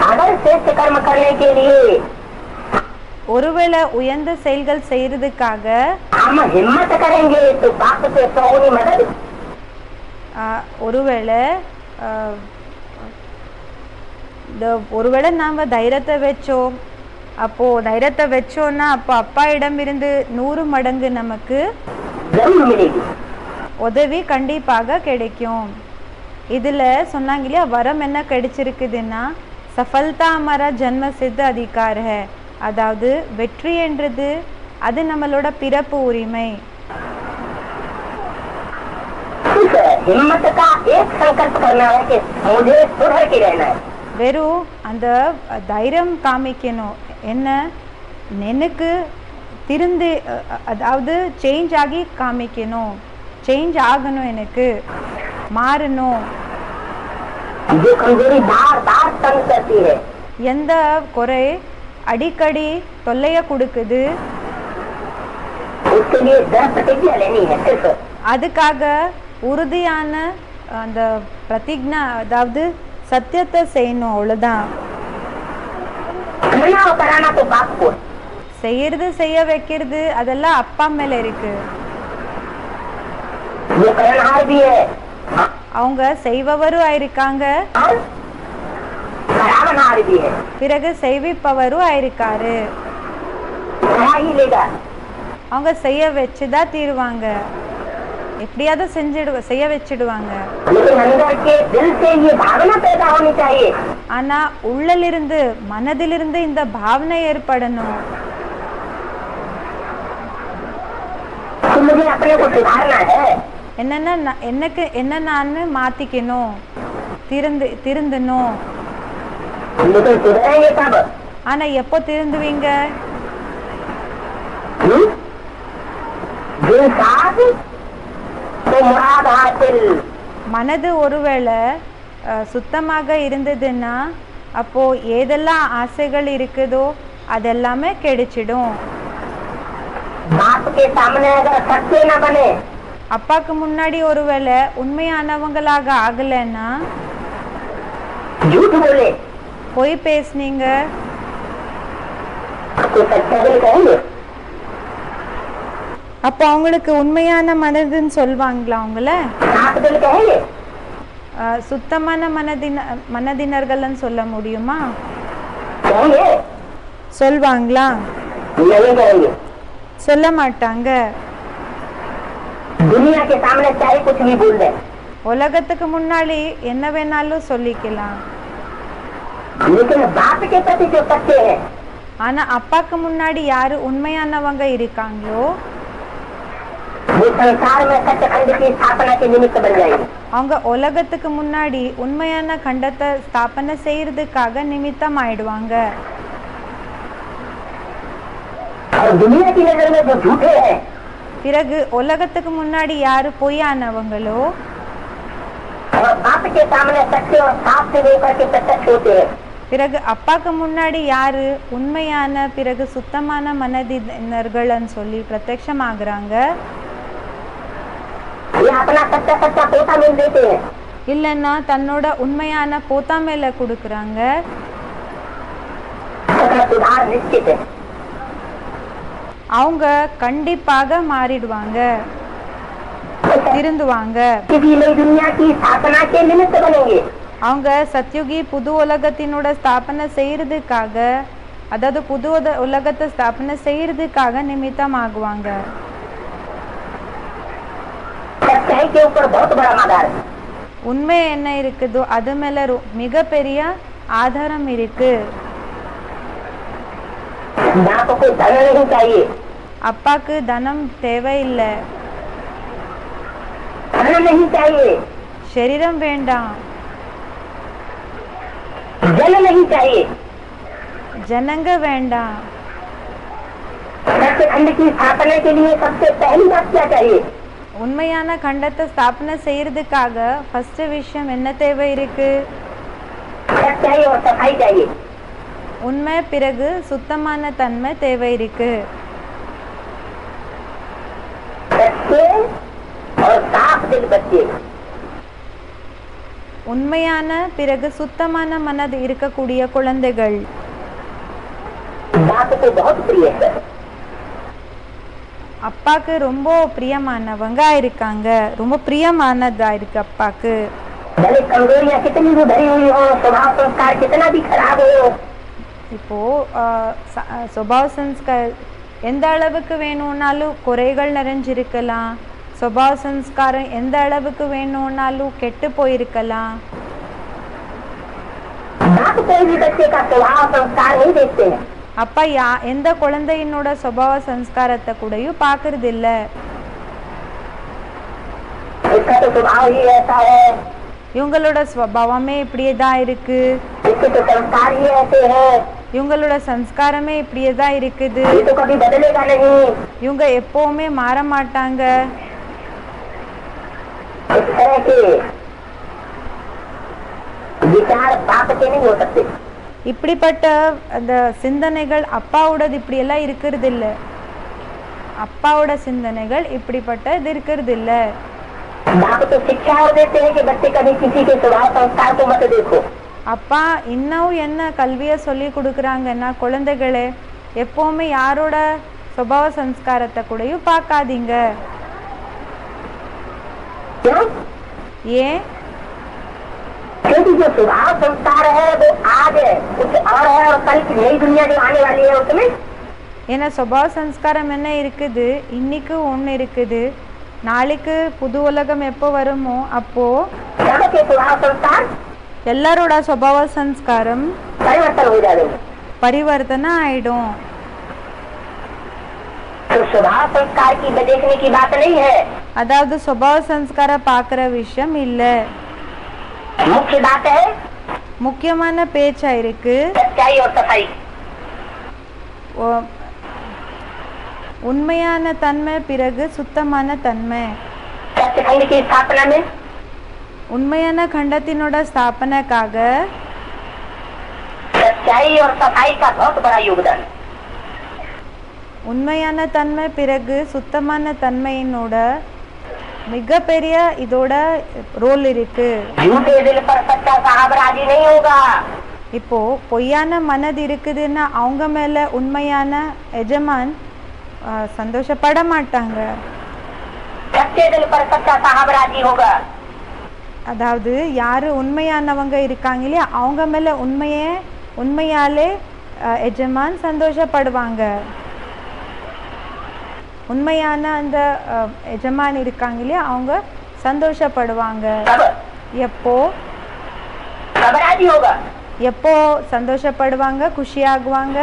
अगर श्रेष्ठ कर्म करने के लिए ஒருவேளை உயர்ந்த செயல்கள் செய்யறதுக்காக हम हिम्मत करेंगे तो बाप से सौनी मदद। ஒருவேளை நாம தைரியத்தை வச்சோம், அப்போ தைரியத்தை வச்சோம்னா அப்போ அப்பா இடம் இருந்து 100 மடங்கு நமக்கு जरूर मिलेगी। உதவி கண்டிப்பாக கிடைக்கும். இதுல சொன்னாங்க இல்லையா, வரம் என்ன கிடைச்சிருக்குதுன்னா சஃபல்தா हमारा जन्म सिद्ध अधिकार है. அதாவது வெற்றி என்றது அது நம்மளோட பிறப்பு உரிமை. हिम्मत का एक संकल्प करना है कि मुझे सुधर के रहना है। வெறும் அந்த தைரியம் காமிக்கணும். என்ன? எனக்கு திருந்து அதாவது சேஞ்ச் ஆகி காமிக்கணும், சேஞ்ச் ஆகணும், எனக்கு மாறணும். जो कमजोरी बार बार तंग करती है, எந்த குறை அடிக்கடி தொல்லைய கொடுக்குது, उसके लिए दृढ़ प्रतिज्ञा लेनी है। सिर्फ அதுக்காக உறுதியான அந்த பிரதிஜ்ஞா, அதாவது சத்தியத்தை செய்யணும், அவ்வளவுதான். करना और कराना तो बाप को है। செய்யறது செய்ய வைக்கிறது அதெல்லாம் அப்பா மேல இருக்கு. ये करनहार भी है அவங்க செய்பவரும் ஆயிருக்காங்க, और करावनहार भी है। பிறகு செய்விப்பவரும் ஆயிருக்காரு. करा ही लेगा। அவங்க செய்ய வச்சுதான் தீருவாங்க, எப்படியாவது செய்ய வச்சிடுவாங்க. लेकिन अंदर के दिल से ये भावना पैदा होनी चाहिए। ஆனா உள்ளிலிருந்து மனதிலிருந்து இந்த பாவனை ஏற்படணும். तो मुझे अपने को सुधारना है। என்னன்னா எனக்கு என்ன நான் மாத்திக்கணும், திருந்தணும். लेकिन सुधरेंगे कब? ஆனா எப்போ திருந்துவீங்க? दिल साफ तो मुराद हासिल। மனது ஒருவேளை சுத்தமாக இருந்ததுன்னா அப்போ ஏதெல்லாம் ஆசைகள் இருக்குதோ அதெல்லாமே கிடைச்சிடும். बाप के सामने अगर सच्चे न बने, அப்பாக்கு முன்னாடி ஒருவேளை உண்மையானவங்களாக ஆகலைன்னா, झूठ बोले, பொய் பேசுனீங்க, तो सच्चा दिल कहेंगे। அப்போ அவங்களுக்கு உண்மையான மனதுன்னு சொல்வாங்களா? அவங்கள साफ दिल कहेंगे। சுத்தமான மனதினர்கள்னு சொல்ல முடியுமா? कहेंगे? சொல்வாங்களா? नहीं कहेंगे। சொல்ல மாட்டாங்க. दुनिया के सामने चाहे कुछ भी बोल दे, உலகத்துக்கு முன்னாடி என்ன வேணாலும் சொல்லிக்கலாம். लेकिन बाप के प्रति जो सच्चे हैं, ஆனா அப்பாக்கு முன்னாடி யாரு உண்மையானவங்க இருக்காங்களோ वो संसार में सत्य खंड की स्थापना के निमित्त बन जाएंगे। அவங்க உலகத்துக்கு முன்னாடி உண்மையான கண்டத்தை ஸ்தாபனை செய்யறதுக்காக நிமித்தம் ஆயிடுவாங்க. और दुनिया की नजर में जो झूठे हैं, பிறகு உலகத்துக்கு முன்னாடி யாரு பொய்யானவங்களோ और बाप के सामने सच्चे और साफ से होकर के प्रत्यक्ष होते हैं, பிறகு அப்பாக்கு முன்னாடி யாரு உண்மையான பிறகு சுத்தமான மனதினர்கள்னு சொல்லி பிரத்யட்சமாகறாங்க. ये अपना सच्चा सच्चा पोता मिल देते हैं, இல்லைன்னா தன்னோட உண்மையான போத்தா மேல கொடுக்கறாங்க. उसका सुधार निश्चित है. அவங்க கண்டிப்பாக மாறிடுவாங்க, திருந்துவாங்க. किसी नई दुनिया की स्थापना के निमित्त बनेंगे. அவங்க சத்யுகி புது உலகத்தினோட ஸ்தாபனை செய்யறதுக்காக, அதாவது புது உலகத்தை ஸ்தாபனை செய்யறதுக்காக நிமித்தமாகுவாங்க. सच्चाई के ऊपर बहुत बड़ा आधार है. உண்மை என்ன இருக்குதோ அது மேல மிகப்பெரிய ஆதாரம் இருக்கு. बाप को धन नहीं चाहिए, அப்பாக்கு தனம் தேவையில்லை, धन नहीं चाहिए, சரீரம் வேண்டாம், जन नहीं चाहिए. ஜனங்க வேண்டாம். सत्यखंड की स्थापना के लिए सबसे पहली बात क्या चाहिए? உண்மையான கண்டத்தை ஸ்தாபனை செய்யறதுக்காக ஃபர்ஸ்ட் விஷயம் என்ன தேவை இருக்கு? सच्चाई और सफाई चाहिए. உண்மை பிறகு சுத்தமான தன்மை தேவை இருக்கு. सच्चे और साफ दिल बच्चे, உண்மையான பிறகு சுத்தமான மனது இருக்கக்கூடிய குழந்தைகள் बाप को बहुत प्रिय है. அப்பாக்கு ரொம்ப பிரியமானவங்க இருக்காங்க, ரொம்ப பிரியமானதா இருக்கு அப்பாக்கு. भले कमजोरियां कितनी भी भरी हुई हो, स्वभाव संस्कार कितना भी खराब हो, இப்போ சுபாவ சன்ஸ்கார் எந்த அளவுக்கு வேணும்னாலும் குறைகள் நிறைஞ்சிருக்கலாம், சுபாவ சன்ஸ்காரம் எந்த அளவுக்கு வேணும்னாலும் கெட்டு போயிருக்கலாம். बाप कोई भी बच्चे का स्वभाव संस्कार नहीं देखते हैं. அப்பா எந்த குழந்தையினோட சுபாவ சன்ஸ்காரத்தை கூடயும் பாக்குறது இல்ல. इसका तो स्वभाव ही ऐसा है, இவங்களோட ஸ்வபாவமே இப்படியே தான் இருக்கு, इसके तो संस्कार ही ऐसे हैं, இவங்களோட சன்ஸ்காரமே இப்படியே தான் இருக்குது, ये तो कभी बदलेगा नहीं. இவங்க எப்பவுமே மாற மாட்டாங்க. इस तरह के विचार बाप के नहीं हो सकते. இப்படிப்பட்ட அந்த சிந்தனைகள் அப்பாவோடது இப்படி எல்லாம் இருக்கிறது இல்ல. அப்பாவோட சிந்தனைகள் இப்படிப்பட்டது இருக்கிறது இல்ல. बाप तो शिक्षा और देते हैं कि बच्चे कभी किसी के स्वभाव संस्कार को मत देखो. அப்பா இன்னும் என்ன கல்வியை சொல்லி கொடுக்குறாங்கன்னா, குழந்தைகளே எப்பவுமே யாரோட சுபாவ சன்ஸ்காரத்தை கூடயும் பார்க்காதீங்க. क्यों? ஏன்? क्योंकि जो स्वभाव संस्कार है वो आज है, कुछ और है, और कल की नई दुनिया जो आने वाली है उसमें ஏன்னா சுபாவ சன்ஸ்காரம் என்ன இருக்குது, இன்னைக்கு ஒன்று இருக்குது, நாளைக்கு புது உலகம் எப்போ வருமோ அப்போ सबके स्वभाव संस्कार எல்லாரோட சுபாவ சன்ஸ்காரம் परिवर्तन हो जाएंगे. பரிவர்த்தனை ஆயிடும். तो स्वभाव संस्कार की देखने की बात नहीं है. அதாவது சுபாவ சன்ஸ்கார பார்க்குற விஷயம் இல்லை. मुख्य बात है முக்கியமான பேச்சா இருக்கு सच्चाई और सफाई. உண்மையான தன்மை பிறகு சுத்தமான தன்மை. सत्यखंड की स्थापना में உண்மையான கண்டத்தினோட ஸ்தாபனைக்காக सच्चाई और सफाई का बहुत बड़ा योगदान. உண்மையான தன்மை பிறகு சுத்தமான தன்மையினோட மிகப்பெரிய இதோட ரோல் இருக்கு. झूठे दिल पर सच्चा साहब राजी नहीं होगा. இப்போ பொய்யான மனது இருக்குதுன்னா அவங்க மேல உண்மையான எஜமான் சந்தோஷப்பட மாட்டாங்க. सच्चे दिल पर सच्चा साहब राजी होगा. அதாவது யாரு உண்மையானவங்க இருக்காங்க இல்லையா, அவங்க மேல உண்மையாலே எஜமான் சந்தோஷப்படுவாங்க. உண்மையான அந்த எஜமான் இருக்காங்க இல்லையா, அவங்க சந்தோஷப்படுவாங்க. எப்போ कब राजी होगा? எப்போ சந்தோஷப்படுவாங்க, குஷியாகுவாங்க?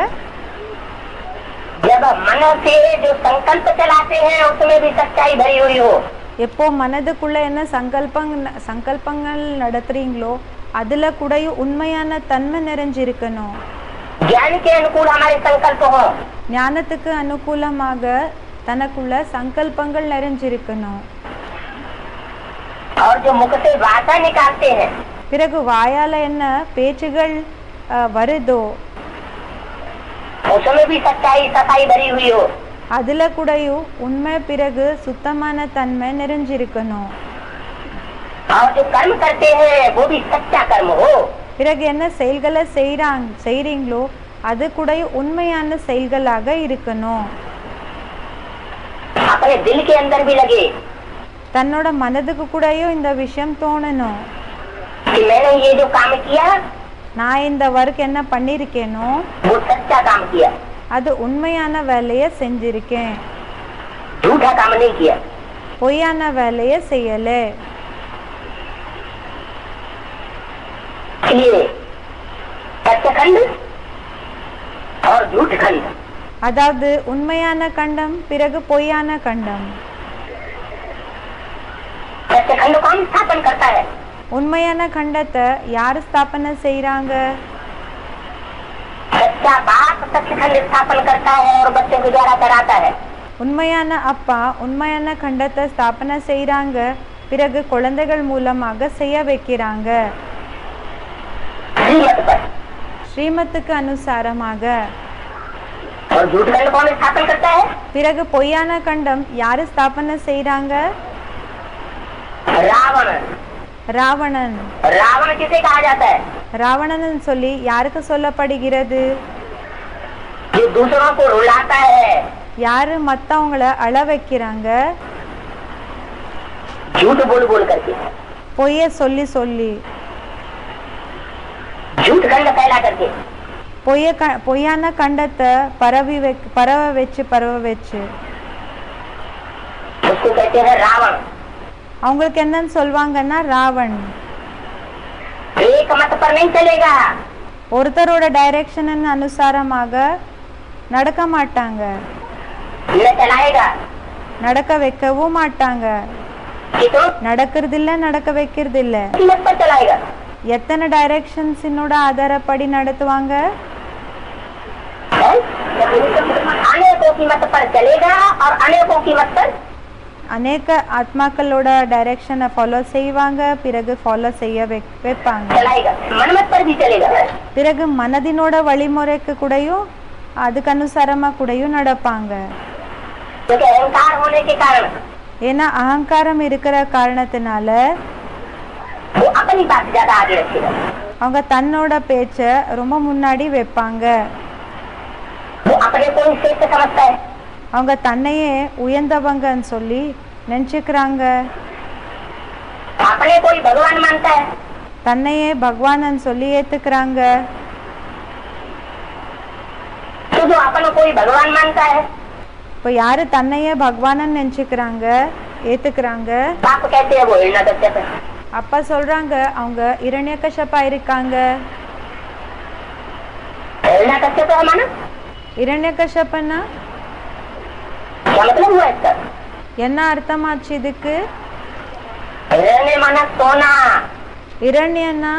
जब मन से जो संकल्प चलाते हैं उसमें भी सच्चाई भरी हुई हो. எப்போ மனதுக்குள்ள என்ன சங்கல்பங்கள் நடத்துறீங்களோ அதுல கூட உண்மையான தன்மை நிறைஞ்சிருக்கணும். ज्ञान के अनुकूल हमारे संकल्प हो. ஞானத்துக்கு அனுகூலமாக தனக்குள்ள சங்கல்பங்கள் நிறைஞ்சிருக்கணும். और जो मुख से वाचा निकालते हैं பிறகு வாயால என்ன பேச்சுகள் வருதோ उसमें भी सच्चाई सफाई भरी हुई हो। அதுல கூடயும் உண்மை பிறகு சுத்தமான தன்மை நிறைஞ்சிருக்கணும். और जो कर्म करते हैं वो भी सच्चा कर्म हो। பிறகு என்ன செயல்களை செய்றீங்களோ அது கூடயும் உண்மையான செயல்களாக இருக்கணும். अपने दिल के अंदर भी लगे தன்னோட மனதுக்கு கூடயும் இந்த விஷயம் தோணணும். कि मैंने ये जो काम किया நான் இந்த ஒர்க் என்ன பண்ணிருக்கேனோ वो सच्चा काम किया, அது உண்மையான வேலையை செஞ்சிருக்கேன், झूठा काम नहीं किया। பொய்யான வேலையை செய்யல. इसलिए सत्य खंड और झूठ खंड, அதாவது உண்மையான கண்டம் பிறகு பொய்யான கண்டம். सत्य खंड कौन स्थापन करता है? உண்மையான கண்டத்தை யார் ஸ்தாபனை செய்றாங்க? सच्चा बाप सत्य खंड स्थापन करता है और बच्चों के द्वारा कराता है। உண்மையான அப்பா உண்மையான கண்டத்தை ஸ்தாபனை செய்றாங்க, பிறகு குழந்தைகள் மூலமாக செய்ய வைக்கிறாங்க. श्रीमत पर। ஸ்ரீமத்துக்கு அனுசாரமாக. और झूठ खंड कौन स्थापन करता है? பிறகு பொய்யான கண்டம் யாரு ஸ்தாபனை செய்றாங்க? रावण। ராவணன். रावण किसे कहा जाता है? ராவணன் சொல்லி யாருக்கு சொல்லப்படுகிறது? जो दूसरों को रुलाता है, யாரு மத்தவங்களை அழ வைக்கிறாங்க, झूठ बोल बोल करके, பொய்ய சொல்லி சொல்லி, झूठ खंड फैला करके, பொய்யான கண்டத்தை பரவ வச்சு उसको कहते हैं रावण। அவங்களுக்கு என்னன்னு சொல்வாங்கன்னா ராவன். एक मत पर नहीं चलेगा, ஒருத்தரோட டைரக்ஷன் அனுசாரமாக நடக்க மாட்டாங்க, न चलाएगा। நடக்க வைக்கவும் மாட்டாங்க. कितों நடக்கிறது இல்ல, நடக்க வைக்கிறது இல்ல. मत पर चलाएगा। எத்தனை டைரக்ஷன்ஸினோட ஆதாரப்படி நடத்துவாங்க? अनेकों की मत पर चलेगा और अनेकों की मत पर அநேக ஆத்மாக்களோட டைரக்ஷனை ஃபாலோ செய்வாங்க, பிறகு ஃபாலோ செய்ய வைப்பாங்க. चलाएगा। मन मत पर भी चलेगा। பிறகு மனதினோட வழிமுறைக்கு கூடயும் அதுக்கு அனுசாரமா கூடயும் நடப்பாங்க. क्योंकि अहंकार होने के कारण ஏன்னா அகங்காரம் இருக்கிற காரணத்தினால वो अपनी बात ज्यादा आगे रखेगा। அவங்க தன்னோட பேச்ச ரொம்ப முன்னாடி வைப்பாங்க. वो अपने को ही श्रेष्ठ समझता है। அவங்க தன்னையே உயர்ந்தவங்கன்னு சொல்லி நினைச்சுக்கிறாங்க. अपने को ही भगवान मानता है। தன்னையே பகவான் சொல்லி ஏத்துக்கிறாங்க. तो जो अपने को ही भगवान मानता है, இப்போ யாரு தன்னையே பகவான் நினைச்சுக்கிறாங்க, ஏத்துக்கிறாங்க, बाप कहते हैं वो हिरण्यकश्यप है। அப்பா சொல்றாங்க அவங்க இரண்யகசிபா இருக்காங்க. हिरण्यकश्यप है माना இரண்யகசிபன்னா क्या मतलब हुआ इसका? என்ன அர்த்தமாச்சு இதுக்கு? हिरण्य माना सोना, இரண்யன்னா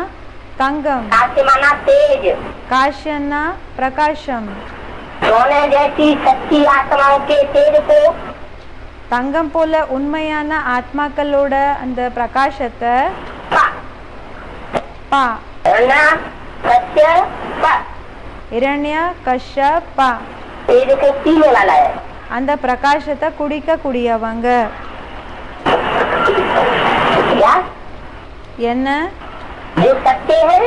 தங்கம், काश्य माना तेज। காஷ்யன்னா பிரகாசம். सोने जैसी सच्ची आत्माओं के तेज को தங்கம் போல உண்மையான ஆத்மாக்களோட அந்த பிரகாசத்தை பா हिरण्य कश्यप இரண்ய கஷ்யபா तेज को पीने वाला है। அந்த பிரகாசத்தை குடிக்க கூடியவங்க. क्या? என்ன? जो सत्य है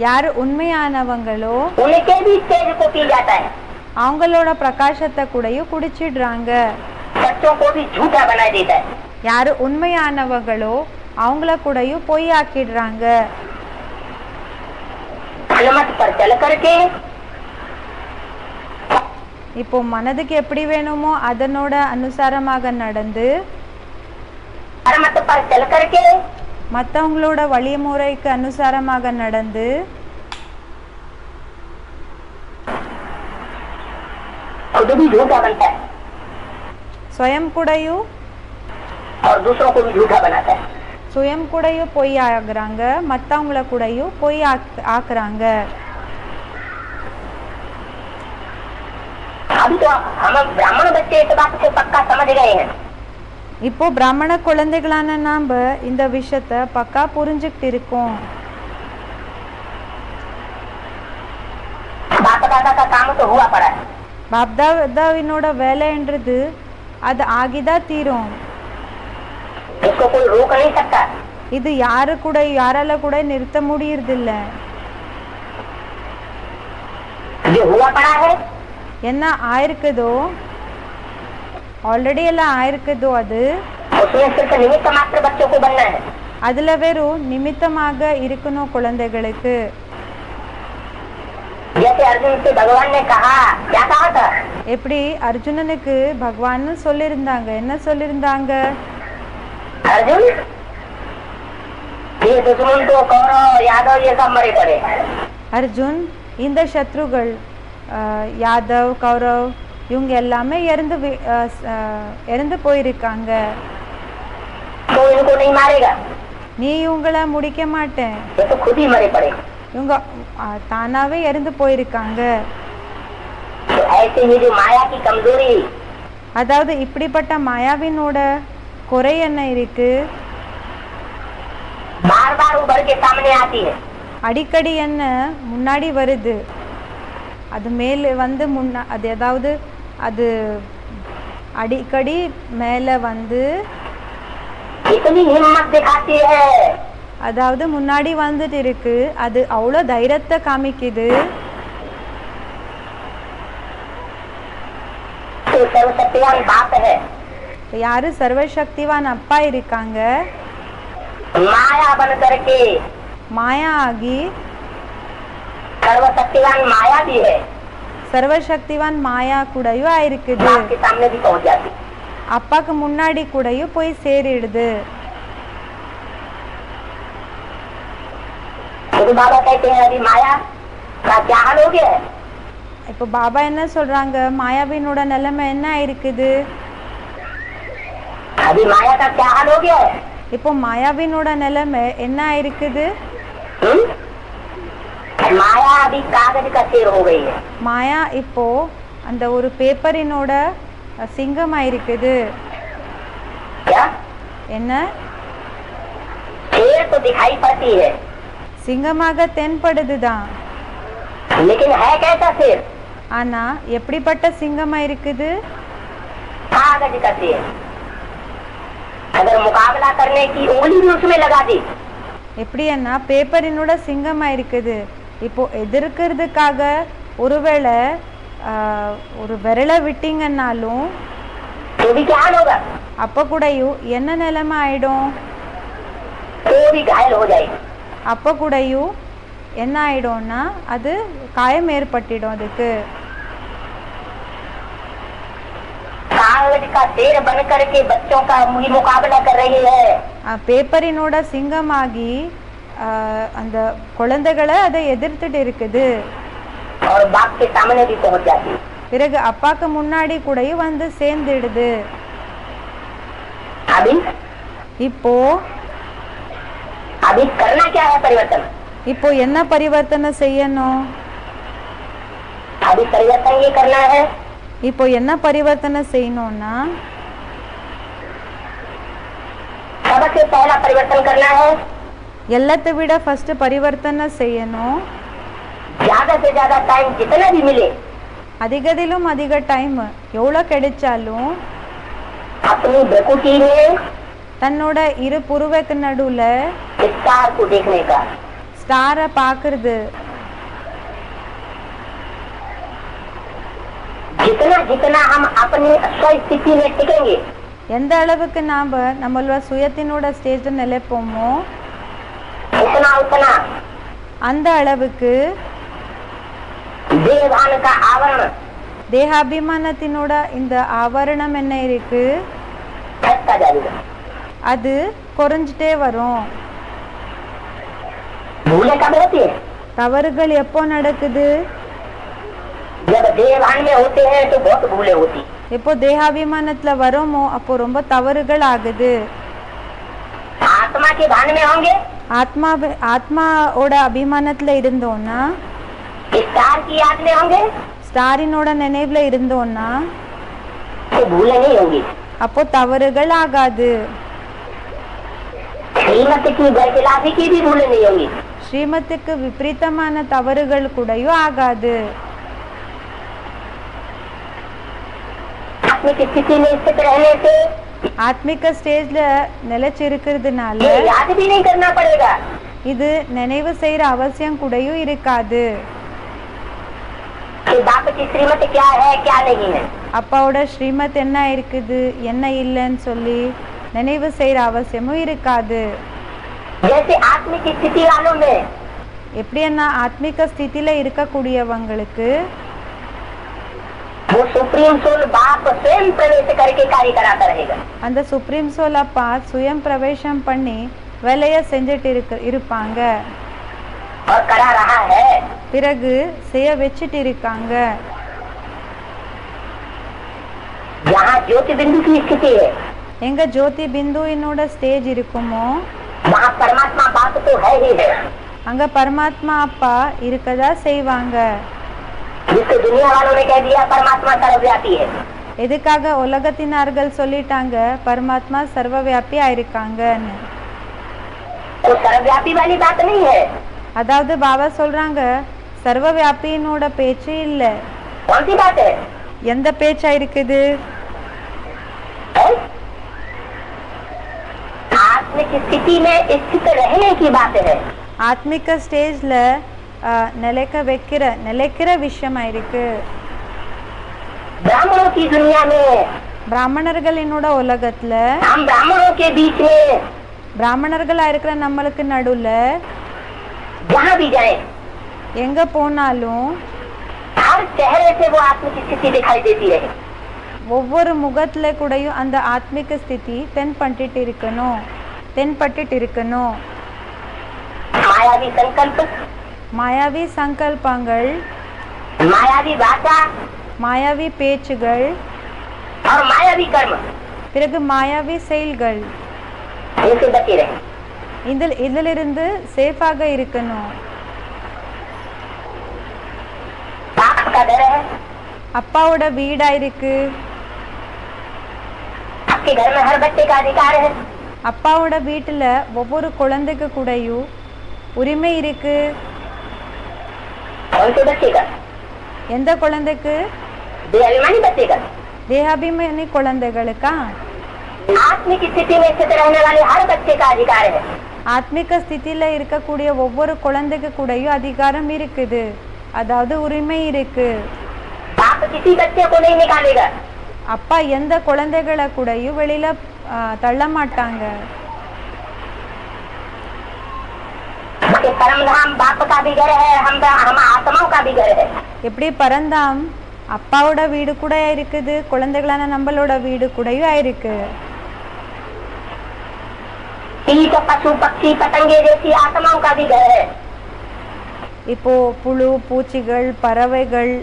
யாரு உண்மையானவங்களோ उनके भी तेज को पी जाता है। அவங்களோட பிரகாசத்தை கூடயும் குடிச்சிடுறாங்க. सच्चों को भी झूठा बना देता है। யாரு உண்மையானவங்களோ அவங்கள கூடயும் பொய் ஆக்கிடுறாங்க. अनुमत पर चल करके இப்போ மனதுக்கு எப்படி வேணுமோ அதனோட அனுசாரமாக நடந்து अनुमत पर चल करके மற்றவங்களோட வழிமுறைக்கு அனுசாரமாக நடந்து खुद भी झूठा बनता है சுயம் கூடயும் और दूसरों को भी झूठा बनाता है। சுயம் கூடயும் பொய் ஆகுறாங்க, மற்றவங்கள கூடயும் பொய் ஆக்குறாங்க. अभी तो हम ब्राह्मण बच्चे इस बात से पक्का समझ गए हैं। இப்போ பிராமண குழந்தைகளான நாம் இந்த விஷயத்தை பக்கா புரிஞ்சுக்கிட்டு இருக்கோம். बाप दादा का काम तो हुआ पड़ा है। பாப்தாவினோட வேலைன்றது அது ஆகிதான் தீரும். इसको कोई रोक नहीं सकता। இது யாரால கூட நிறுத்த முடியறதில்ல. जो हुआ पड़ा है என்ன ஆயிருக்குதோ ஆல்ரெடி எல்லாம் ஆயிருக்குதோ அது उसमें सिर्फ निमित्त मात्र बच्चों को बनना है। அதுல வெறும் நிமித்தமாக இருக்கணும் குழந்தைகளுக்கு. जैसे अर्जुन से भगवान ने कहा, क्या कहा था? எப்படி அர்ஜுனனுக்கு பகவான் சொல்லியிருந்தாங்க, என்ன சொல்லியிருந்தாங்க? अर्जुन ये दुश्मन तो कौरव यादव ये सब मरे पड़े। அர்ஜுன் இந்த சத்ருகள் யாதவ் கௌரவ் இவங்க எல்லாமே இறந்து போயிருக்காங்க. तो इनको नहीं मारेगा। நீ இவங்கள முடிக்க மாட்டேன். ये तो खुद ही मरे पड़े। இவங்க தானாவே இறந்து போயிருக்காங்க. तो ऐसे ही जो माया की कमजोरी, அதாவது இப்படிப்பட்ட மாயாவினோட குறை என்ன இருக்கு? बार बार उभर के सामने आती है। அடிக்கடி என்ன முன்னாடி வருது, அது மேலே வந்து அது ஏதாவது அது அடிக்கடி மேல வந்து इतनी हिम्मत दिखाती है, அதாவது முன்னாடி வந்துட்டு இருக்கு, அது அவ்வளோ தைரியத்தை காமிக்குது. तो सर्वशक्तिवान बाप है। யாரு சர்வசக்திவான் அப்பா இருக்காங்க. माया बन करके மாயா ஆகி सर्वशक्तिवान माया भी है। சர்வசக்திவான் மாயா கூடயும் ஆயிருக்குது. बाप के सामने भी पहुंच जाती। அப்பாக்கு முன்னாடி கூடயும் போய் சேரிடுது. तो बाबा कहते हैं अभी माया का क्या हाल हो गया है? இப்போ பாபா என்ன சொல்றாங்க, மாயாவினோட நிலைமை என்ன ஆயிருக்குது? अभी माया का क्या हाल हो गया है? இப்போ மாயாவினோட நிலைமை என்ன ஆயிருக்குது? माया अभी कागज का शेर हो गई है। மாயா இப்போ அந்த ஒரு பேப்பரினோட சிங்கம் ஆயிருக்குது. क्या? என்ன? शेर तो दिखाई पड़ती है, சிங்கமாக தென்படுதுதான். लेकिन है कैसा शेर? ஆனா எப்படிப்பட்ட சிங்கமா இருக்குது? कागज का शेर। अगर मुकाबला करने की उंगली भी उसमें लगा दी, எப்படின்னா பேப்பரினோட சிங்கமா இருக்குது. இப்போ எதிர்க்கிறதுக்காக ஒருவேளை ஒரு விரலை விட்டீங்கன்னாலும் तो भी क्या हाल होगा? அப்ப கூடயும் என்ன நிலைமை ஆயிடும்? तो भी घायल हो जाएगी। அப்ப கூடயும் என்ன ஆயிடும்னா அது காயம் ஏற்பட்டுடும். அதுக்கு कागज का शेर बन करके बच्चों का मुकाबला कर रही है। பேப்பரினோட சிங்கமாகி அந்த குழந்தைகளை அதை எதிர்த்துட்டு இருக்குது. और बाप के सामने भी पहुंच जाती। பிறகு அப்பாக்கு முன்னாடி கூடயும் வந்து சேர்ந்துடுது. अभी இப்போ अभी करना क्या है? परिवर्तन। இப்போ என்ன பரிவர்த்தனை செய்யணும்? अभी परिवर्तन ये करना है, இப்போ என்ன பரிவர்த்தனை செய்யணும்னா सबसे पहला परिवर्तन करना है, எல்லாத்தை விட ஃபர்ஸ்ட் பரிவர்த்தனை செய்யணும். ज्यादा से ज्यादा टाइम जितना भी मिले அதிகதிலும் அதிக டைம் எவ்வளோ கிடைச்சாலும் अपनी प्रकृति में தன்னோட இரு புருவக்கு நடுவுல स्टार को देखने का। ஸ்டாரை பார்க்கறது. जितना जितना हम अपनी स्वस्थिति में टिकेंगे, எந்த அளவுக்கு நாம் நம்மளோட சுயத்தினோட ஸ்டேஜில் நிலைப்போமோ उतना उतना அந்த அளவுக்கு देहभान का आवरण தேகாபிமானத்தினோட இந்த ஆவரணம் என்ன இருக்கு घटता जाएगा। அது குறைஞ்சிட்டே வரும். भूले कब होती है? தவறுகள் எப்போ நடக்குது? जब देहभान में होते हैं तो बहुत भूले होती। எப்போ தேகாபிமானத்துல வரோமோ அப்போ ரொம்ப தவறுகள் ஆகுது. आत्मा के भान में होंगे, ஆத்மாவோட அபிமானத்துல இருந்தோம்னா स्टार की याद में होंगे, ஸ்டாரினோட நினைவுல இருந்தோம்னா तो भूलें नहीं होंगी। அப்போ தவறுகள் ஆகாது. श्रीमत की बरखिलाफी की भी भूलें नहीं होंगी। ஸ்ரீமத்துக்கு விபரீதமான தவறுகள் கூடயும் ஆகாது. आत्मिक स्थिति में स्थित रहने से ஆத்மிக ஸ்டேஜ்ல நிலைச்சிருக்கிறதுனால ये याद भी नहीं करना पड़ेगा இது நினைவு செய்யற அவசியம் கூடயும் இருக்காது. कि बाप की श्रीमत क्या है क्या नहीं है। அப்பாவோட ஸ்ரீமத் என்ன இருக்குது என்ன இல்லைன்னு சொல்லி நினைவு செய்யற அவசியமும் இருக்காது. जैसे आत्मिक स्थिति वालों में எப்படின்னா ஆத்மிக ஸ்திதியில இருக்கக்கூடியவங்களுக்கு वो सुप्रीम सोल बाप स्वयं प्रवेश करके कार्य कराता रहेगा। அந்த சுப்ரீம் சோல் அப்பா சுயம் பிரவேசம் பண்ணி வேலையை செஞ்சுட்டு இருப்பாங்க. और करा रहा है। பிறகு செய்ய வச்சுட்டு இருக்காங்க. यहाँ ज्योति बिंदु की स्थिति है எங்க ஜோதி பிந்துவினோட ஸ்டேஜ் இருக்குமோ वहाँ परमात्मा बाप तो है ही है, அங்க பரமாத்மா அப்பா இருக்கதா செய்வாங்க. जिसको दुनिया वालों ने कह दिया परमात्मा सर्वव्यापी है। எதுக்காக உலகத்தினார்கள் சொல்லிட்டாங்க பரமாத்மா சர்வவியாபியா இருக்காங்கன்னு. तो सर्वव्यापी वाली बात नहीं है। அதாவது பாபா சொல்றாங்க சர்வவியாபியினோட பேச்சு இல்ல. कौन सी बात है? எந்த பேச்சா இருக்குது? है? आत्मिक स्थिति में स्थित रहने की बात है। ஆத்மிக ஸ்டேஜ்ல நிலைக்கிற விஷயமா இருக்கு. ब्राह्मणों की दुनिया में பிராமணர்களினோட உலகத்துல हम ब्राह्मणों के बीच में பிராமணர்களா இருக்கிற நம்மளுக்கு நடுவுல जहाँ भी जाए எங்க போனாலும் हर चेहरे से वो आत्मिक स्थिति दिखाई देती रहे। ஒவ்வொரு முகத்துல கூடயும் அந்த ஆத்மிக ஸ்திதி தென்பட்டு இருக்கணும். मायावी संकल्प, மாயாவி சங்கல்பங்கள், मायावी भाषा மாயாவி பேச்சுகள், और मायावी कर्म பிறகு மாயாவி செயல்கள், इनसे बचे रहे। இதிலிருந்து சேஃபாக இருக்கணும். बाप का घर है, அப்பாவோட வீடா இருக்கு. आपके घर में हर बच्चे का अधिकार है। அப்பாவோட வீட்டுல ஒவ்வொரு குழந்தைக்கு கூடயும் உரிமை இருக்கு. कौन से बच्चे का? எந்த குழந்தைக்கு? देहाभिमानी बच्चे का। தேகாபிமானி குழந்தைகளுக்கா? आत्मिक स्थिति में स्थित रहने वाले हर बच्चे का अधिकार है। ஆத்மிக ஸ்திதியில இருக்கக்கூடிய ஒவ்வொரு குழந்தைக்கு கூடயும் அதிகாரம் இருக்குது, அதாவது உரிமை இருக்கு. बाप किसी बच्चे को नहीं निकालेगा। அப்பா எந்த குழந்தைகளை கூடயும் வெளியில தள்ள மாட்டாங்க. परमधाम बाप का भी घर है, हम आत्माओं का भी घर है। எப்படி பரந்தாம் அப்பாவோட வீடு கூட இருக்குது, குழந்தைகளான நம்மளோட வீடு கூடயும் இருக்கு. कीट पशु पक्षी पतंगे जैसी आत्माओं का भी घर है। இப்போ புழு பூச்சிகள் பறவைகள்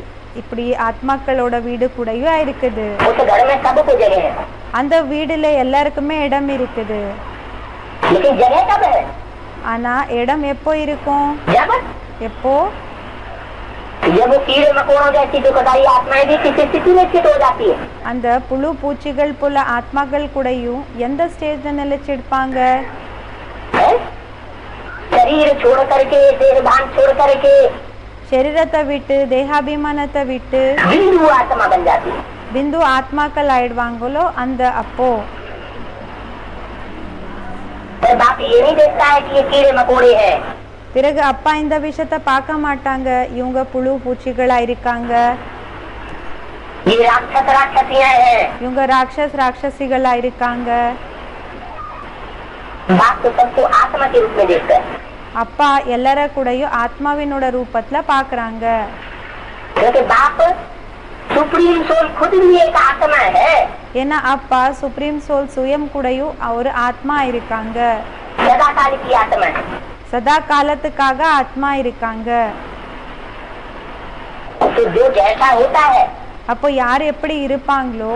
இப்படி ஆத்மாக்களோட வீடு கூடயும் இருக்குது. उस घर में सबको जगह है, அந்த வீடுல எல்லாருக்குமே இடம் இருக்குது. लेकिन जगह कब है? ஆனா இடம் எப்போ இருக்கும்? जब எப்போ? वो कीड़े मकोड़ों जैसी दुखदाई आत्माएं भी किसी स्थिति में स्थित हो जाती है। அந்த புழு பூச்சிகள் போல ஆத்மாக்கள் கூடயும் எந்த ஸ்டேஜ்ல நிலைச்சிருப்பாங்க? शरीर छोड़ करके, देहभान छोड़ करके சரீரத்தை விட்டு தேகாபிமானத்தை விட்டு बिंदु आत्मा बन जाती है। பிந்து ஆத்மாக்கள் ஆயிடுவாங்களோ அந்த அப்போ. और बाप ये नहीं देखता है कि ये कीड़े मकोड़े हैं। பிறகு அப்பா இந்த விஷயத்த பார்க்க மாட்டாங்க, இவங்க புழு பூச்சிகளா இருக்காங்க, ये राक्षस राक्षसियां हैं। இவங்க ராட்சசிகளா இருக்காங்க. बाप तो सबको आत्मा के रूप में देखता है, அப்பா எல்லார கூடயும் ஆத்மாவினோட ரூபத்துல பாக்குறாங்க. क्योंकि बाप सुप्रीम सोल खुद भी एक आत्मा है। ஏன்னா அப்பா சுப்ரீம் சோல் சுயம் கூடயும் ஒரு ஆத்மா இருக்காங்க, सदा काल की आत्मा है। சதா காலத்துக்காக ஆத்மா இருக்காங்க. तो जो जैसा होता है அப்போ யார் எப்படி இருப்பாங்களோ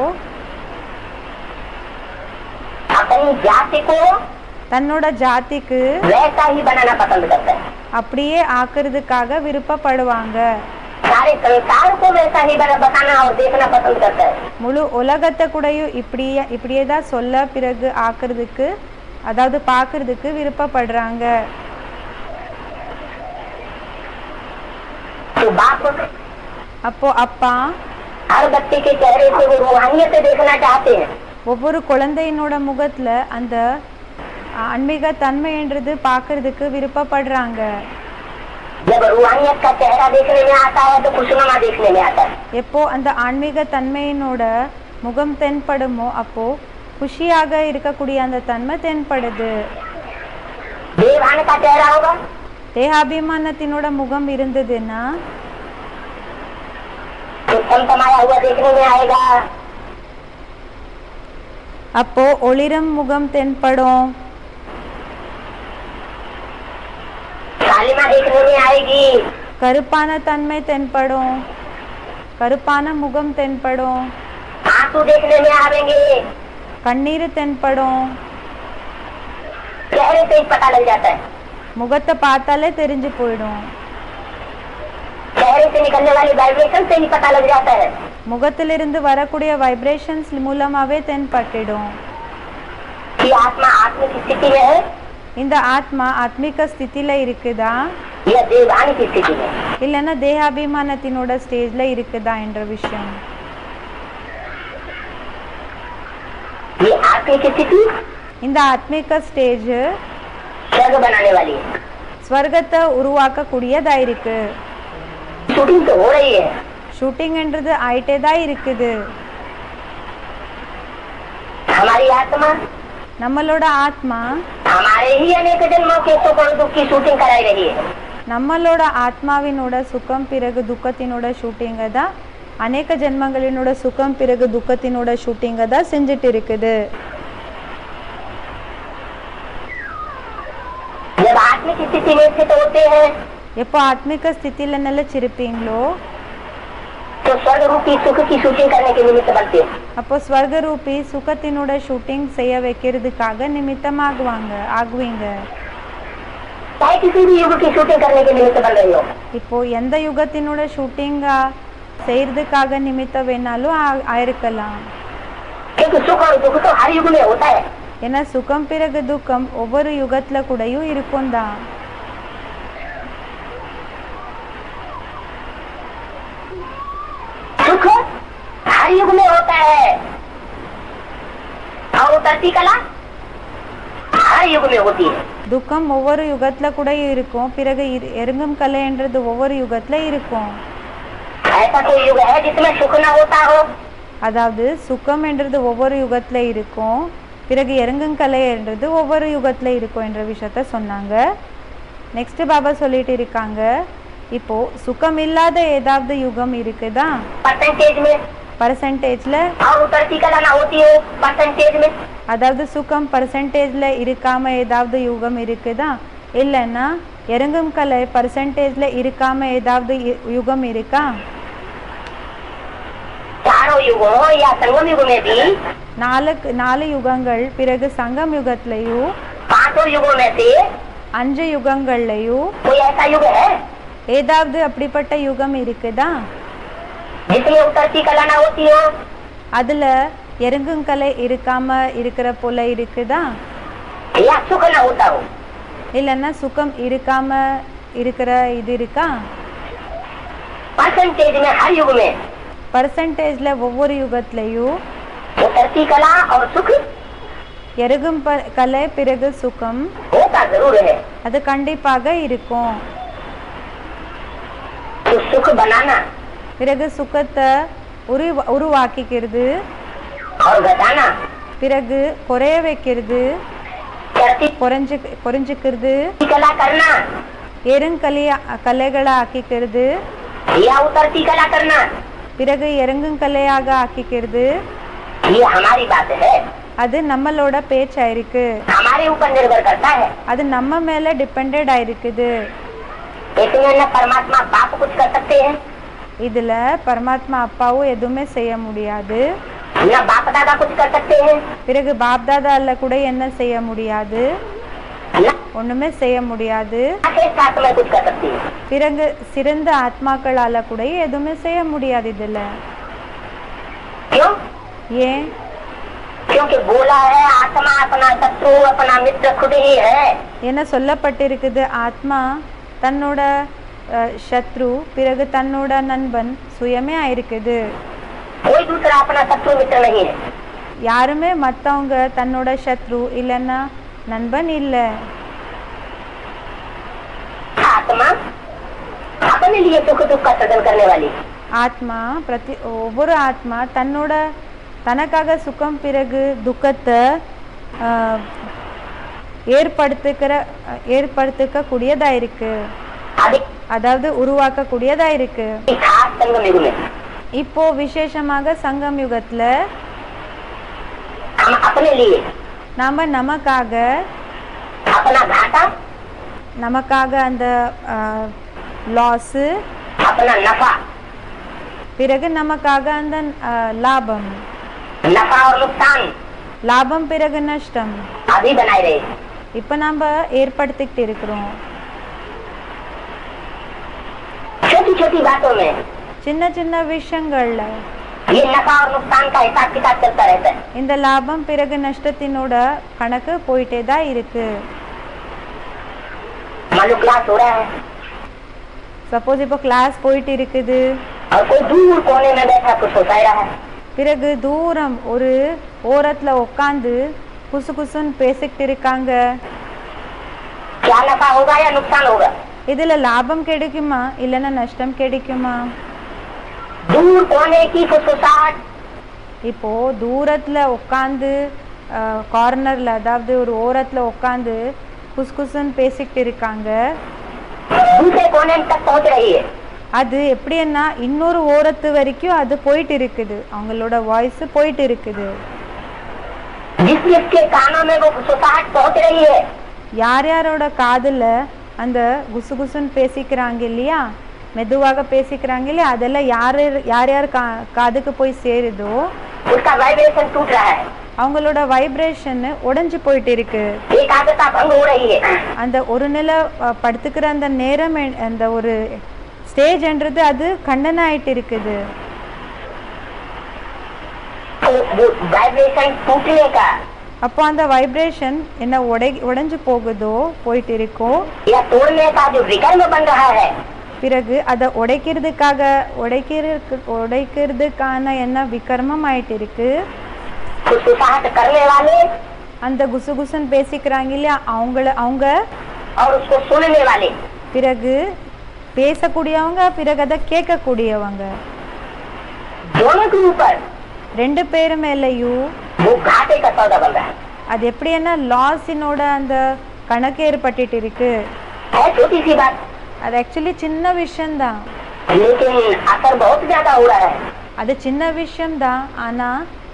अपनी जाति को தன்னோட ஜாதிக்கு वैसा ही बनाना पसंद करता है। அப்படியே ஆக்குறதுக்காக விருப்பப்படுவாங்க. चाहे सारे संसार को वैसा ही बताना और देखना पसंद करता है। முழு உலகத்தை கூடயும் இப்படியே தான் சொல்ல பிறகு ஆக்குறதுக்கு அதாவது பார்க்கறதுக்கு விருப்பப்படுறாங்க. तो बाप அப்போ அப்பா हर बच्चे के चेहरे से वो रूहानियत देखना चाहते हैं। ஒவ்வொரு குழந்தையினோட முகத்துல அந்த ஆன்மீக தன்மைன்றது பார்க்கறதுக்கு விருப்பப்படுறாங்க. जब रूहानियत का चेहरा देखने में आता है तो खुशनुमा देखने में आता है। எப்போ அந்த ஆன்மீக தன்மையினோட முகம் தென்படுமோ அப்போ குஷியாக இருக்கக்கூடிய அந்த தன்மை தென்படுது. देवान का चेहरा होगा, தேகாபிமானத்தினோட முகம் இருந்ததுன்னா तो तमतमाया हुआ देखने में आएगा। அப்போ ஒளிரும் முகம் தென்படும். कालिमा देखने में आएगी, கருப்பான தன்மை தென்படும். கருப்பான முகம் தென்படும். आंसू देखने में आवेंगे, கண்ணீர் தென்படும். चेहरे से ही पता लग जाता है। முகத்தை பார்த்தாலே தெரிஞ்சு போயிடும். चेहरे से निकलने वाली वाइब्रेशन से ही पता लग जाता है। முகத்திலிருந்து வரக்கூடிய வைப்ரேஷன்ஸ் மூலமாவே தென்பட்டிடும். कि आत्मा आत्मिक स्थिति में है, இந்த ஆத்மா ஆத்மிக ஸ்திதியில இருக்குதா या देवान की स्थिति में। இல்லைன்னா தேகாபிமானத்தினோட ஸ்டேஜ்ல இருக்குதா என்ற விஷயம். ये आत्मिक स्थिति இந்த ஆத்மிக ஸ்டேஜ் स्वर्ग बनाने वाली है। ஸ்வர்கத்தை உருவாக்கக்கூடியதா இருக்கு. शूटिंग तो हो रही है। ஷூட்டிங்ன்றது ஆயிட்டே தான் இருக்குது. हमारी आत्मा நம்மளோட ஆத்மா हमारे ही अनेक जन्मों के सुख और दुख की शूटिंग कराई रही है। நம்மளோட ஆத்மாவினோட சுகம் பிறகு துக்கத்தினோட ஷூட்டிங்க தான் அநேக ஜென்மங்களினோட சுகம் பிறகு துக்கத்தினோட ஷூட்டிங்க தான் செஞ்சுட்டு இருக்குது. जब आत्मिक स्थिति में स्थित होते हैं எப்போ ஆத்மிக ஸ்திதியில நிலைச்சிருப்பீங்களோ तो स्वर्ग रूपी सुख की शूटिंग करने के निमित्त बनते हैं। அப்போ ஸ்வர்க ரூபி சுகத்தினோட ஷூட்டிங் செய்ய வைக்கிறதுக்காக ஆகுவீங்க. चाहे किसी भी युग की शूटिंग करने के निमित्त बन रही हो। இப்போ எந்த யுகத்தினோட ஷூட்டிங்கா செய்யறதுக்காக நிமித்தம் வேணாலும் ஆயிருக்கலாம். क्योंकि सुख और दुख तो हर युग में होता है। ஏன்னா சுகம் பிறகு துக்கம் ஒவ்வொரு யுகத்துல கூடயும் இருக்கும் தான். सुख हर युग में होता है और उतरती कला हर युग में होती है। துக்கம் ஒவ்வொரு யுகத்துல கூட இருக்கும். பிறகு எருங்கும் கலைன்றது ஒவ்வொரு யுகத்துல இருக்கும். ऐसा कोई युग है जिसमें सुख न होता हो? அதாவது சுகம் என்றது ஒவ்வொரு யுகத்துல இருக்கும். பிறகு எருங்கும் கலைன்றது ஒவ்வொரு யுகத்துல இருக்கும் என்ற விஷயத்த சொன்னாங்க. நெக்ஸ்ட் பாபா சொல்லிட்டு இருக்காங்க, இப்போ சுகம் இல்லாத ஏதாவது யுகம் இருக்குதா परसेंटेज में பர்சன்டேஜ்ல और उतरती कला ना होती है परसेंटेज में। அதாவது சுகம் பர்சன்டேஜ்ல இருக்காம ஏதாவது யுகம் இருக்குதா இல்லைன்னா எருங்கும் கலை பர்சன்டேஜ்ல இருக்காம ஏதாவது யுகம் இருக்கா? चारों युगों या संगम युग में भी நாலு யுகங்கள் பிறகு சங்கம் யுகத்திலையும் 5 युगों में से 5 யுகங்கள்லையும் कोई ऐसा युग है ஏதாவது அப்படிப்பட்ட யுகம் இருக்குதா जिसमें उतरती कला ना होती हो? அதுல எருங்கும் கலை இருக்காம இருக்கிற போல இருக்குதா या सुख ना होता हो? இல்லைன்னா சுகம் இருக்காம இருக்கிற இது இருக்கா? परसेंटेज में हर युग में பர்சன்டேஜ்ல ஒவ்வொரு யுகத்திலையும் उतरती कला और सुख எருகும் கலை பிறகு சுகம் होता जरूर है। அது கண்டிப்பாக இருக்கும். तो सुख बनाना பிறகு சுகத்தை உருவாக்கிக்கிறது, और घटाना, பிறகு குறைய வைக்கிறது, चढ़ती குறைஞ்சிக்கிறது, कला करना கலைகளை ஆக்கிக்கிறது, या उतरती कला करना, பிறகு எருங்கும் கலையாக ஆக்கிக்கிறது. ये हमारी बात है। அது நம்மளோட பேச்சாயிருக்கு. हमारे ऊपर निर्भर करता है। அது நம்ம மேல டிபெண்டட் ஆயிருக்குது. इसमें न परमात्मा बाप कुछ कर सकते हैं, இதுல பரமாத்மா அப்பாவும் எதுவுமே செய்ய முடியாது. न बाप दादा कुछ कर सकते हैं, பிறகு பாப் தாதால கூட என்ன செய்ய முடியாது. न ஒண்ணுமே செய்ய முடியாது. श्रेष्ठ आत्मा कुछ कर सकती है। பிறகு சிறந்த ஆத்மாக்களால கூட எதுவுமே செய்ய முடியாது இதுல. क्यों? ஏன்? क्योंकि बोला है आत्मा अपना शत्रु अपना मित्र खुद ही है। என்ன சொல்லப்பட்டிருக்குது? ஆத்மா தன்னோட சத்ரு, பிறகு தன்னோட நண்பன் சுயமே ஆயிருக்குது. कोई दूसरा अपना शत्रु मित्र नहीं है। யாருமே மத்தவங்க தன்னோட சத்ரு இல்லைன்னா நண்பன் இல்ல. आत्मा अपने लिए सुख दुख का सदन करने वाली। ஆத்மா ஒவ்வொரு ஆத்மா தன்னோட தனக்காக சுகம் பிறகு துக்கத்தை ஏற்படுத்திக்க கூடியதா இருக்கு, அதாவது உருவாக்க கூடியதா இருக்கு. இப்போ விசேஷமாக சங்கம் யுகத்துல நாம நமக்காக அந்த லாஸ், பிறகு நமக்காக அந்த லாபம், லாபம் பிறகு நஷ்டம் இப்ப நாம ஏற்படுத்திக்கிட்டு இருக்கிறோம். சின்ன சின்ன விஷயங்கள்ல இந்த லாபம் பிறகு நஷ்டத்தினோட கணக்கு போயிட்டே தான் இருக்கு. சப்போஸ் இப்போ கிளாஸ் போயிட்டு இருக்குது, பிறகு தூரம் ஒரு ஓரத்துல உட்காந்து குசு குசுன்னு பேசிக்கிட்டு இருக்காங்க. இதுல லாபம் கிடைக்குமா இல்லைன்னா நஷ்டம் கிடைக்குமா? இப்போ தூரத்துல உட்காந்து கார்னர்ல, அதாவது ஒரு ஓரத்துல உட்காந்து குஸ்குசுன்னு பேசிக்கிட்டு இருக்காங்க. அது எப்படின்னா இன்னொரு ஓரத்து வரைக்கும் அது போயிட்டு இருக்குது, அவங்களோட வாய்ஸ் போயிட்டு இருக்குது. யார் யாரோட காதுல அந்த குசுகுசுன்னு பேசிக்கிறாங்க இல்லையா, மெதுவாக பேசிக்கிறாங்க இல்லையா, அதெல்லாம் யார் யார் காதுக்கு போய் சேருதோ அவங்களோட வைப்ரேஷன் உடைஞ்சு போயிட்டு இருக்கு. அந்த ஒரு நிலை படுத்துக்கிற அந்த நேரம், அந்த ஒரு ஸ்டேஜ்ன்றது அது கண்டன ஆயிட்டு இருக்குது. அப்போ அந்த வைப்ரேஷன் என்ன உடைஞ்சு போகுதோ போயிட்டு இருக்கோ, பிறகு அதை உடைக்கிறதுக்கான என்ன விகர்மம் ஆயிட்டு இருக்கு. அந்த குசுகுசுன்னு பேசிக்கிறாங்க இல்லையா, அவங்க பிறகு பேசக்கூடியவங்க, பிறகு அதை கேட்கக்கூடியவங்க, ரெண்டு பேரு மேலையும் அது எப்படி என்ன லாஸினோட அந்த கணக்கு ஏற்பட்டு இருக்கு. அது ஆக்சுவலி சின்ன விஷயம்தான், அது சின்ன விஷயம்தான், ஆனா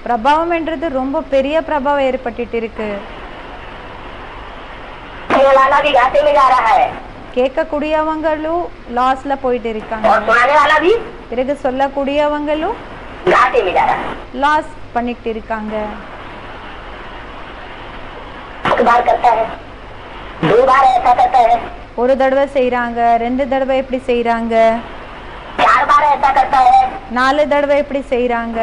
பிரபாவம் என்றது ரொம்ப பெரிய பிரபாவம் ஏற்பட்டு இருக்கு. கேட்கக்கூடியவங்களும் லாஸ்ல போயிட்டு இருக்காங்க, பிறகு சொல்லக்கூடியவங்களும் லாஸ் பண்ணிட்டு இருக்காங்க. ஒரு தடவை செய்யறாங்க, ரெண்டு தடவை எப்படி செய்யறாங்க, 4 தடவை எப்படி செய்யறாங்க,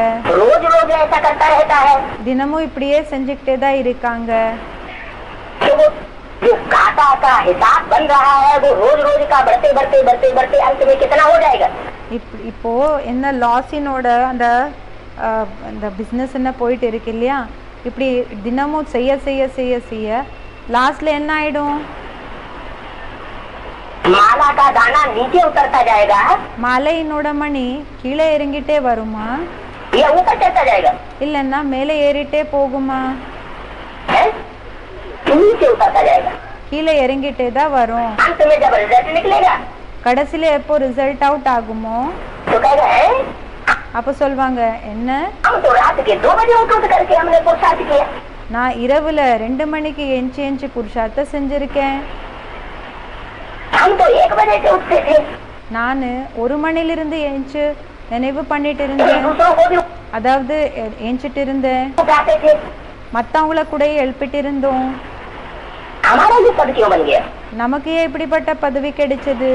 தினமும் இப்படியே செஞ்சுக்கிட்டே தான் இருக்காங்க. இப்போ என்ன லாஸினோட அந்த பிசினஸ் என்ன போயிட்டு இருக்கு இல்லையா, இப்படி தினமும் செய்ய செய்ய செய்ய செய்ய லாஸ்ட்ல என்ன ஆயிடும், மாலையினோட மணி கீழே இறங்கிட்டே வருமா இல்லன்னா மேலே ஏறிட்டே போகுமா? கீழே இறங்கிட்டே தான் வரும். கடைசியில எப்போ ரிசல்ட் அவுட் ஆகுமோ அப்ப சொல்வாங்க, என்ன நான் இரவுல 2 மணிக்கு எஞ்சி புருஷார்த்த செஞ்சிருக்கேன், நானு 1 மணிலிருந்து எஞ்சி நினைவு பண்ணிட்டு இருந்தேன், அதாவது எஞ்சிட்டு இருந்தேன், மத்தவங்கள கூட எழுப்பிட்டு இருந்தோம். हमारा ये पद क्यों बन गया? நமக்கு ஏன் இப்படிப்பட்ட பதவி கிடைச்சது?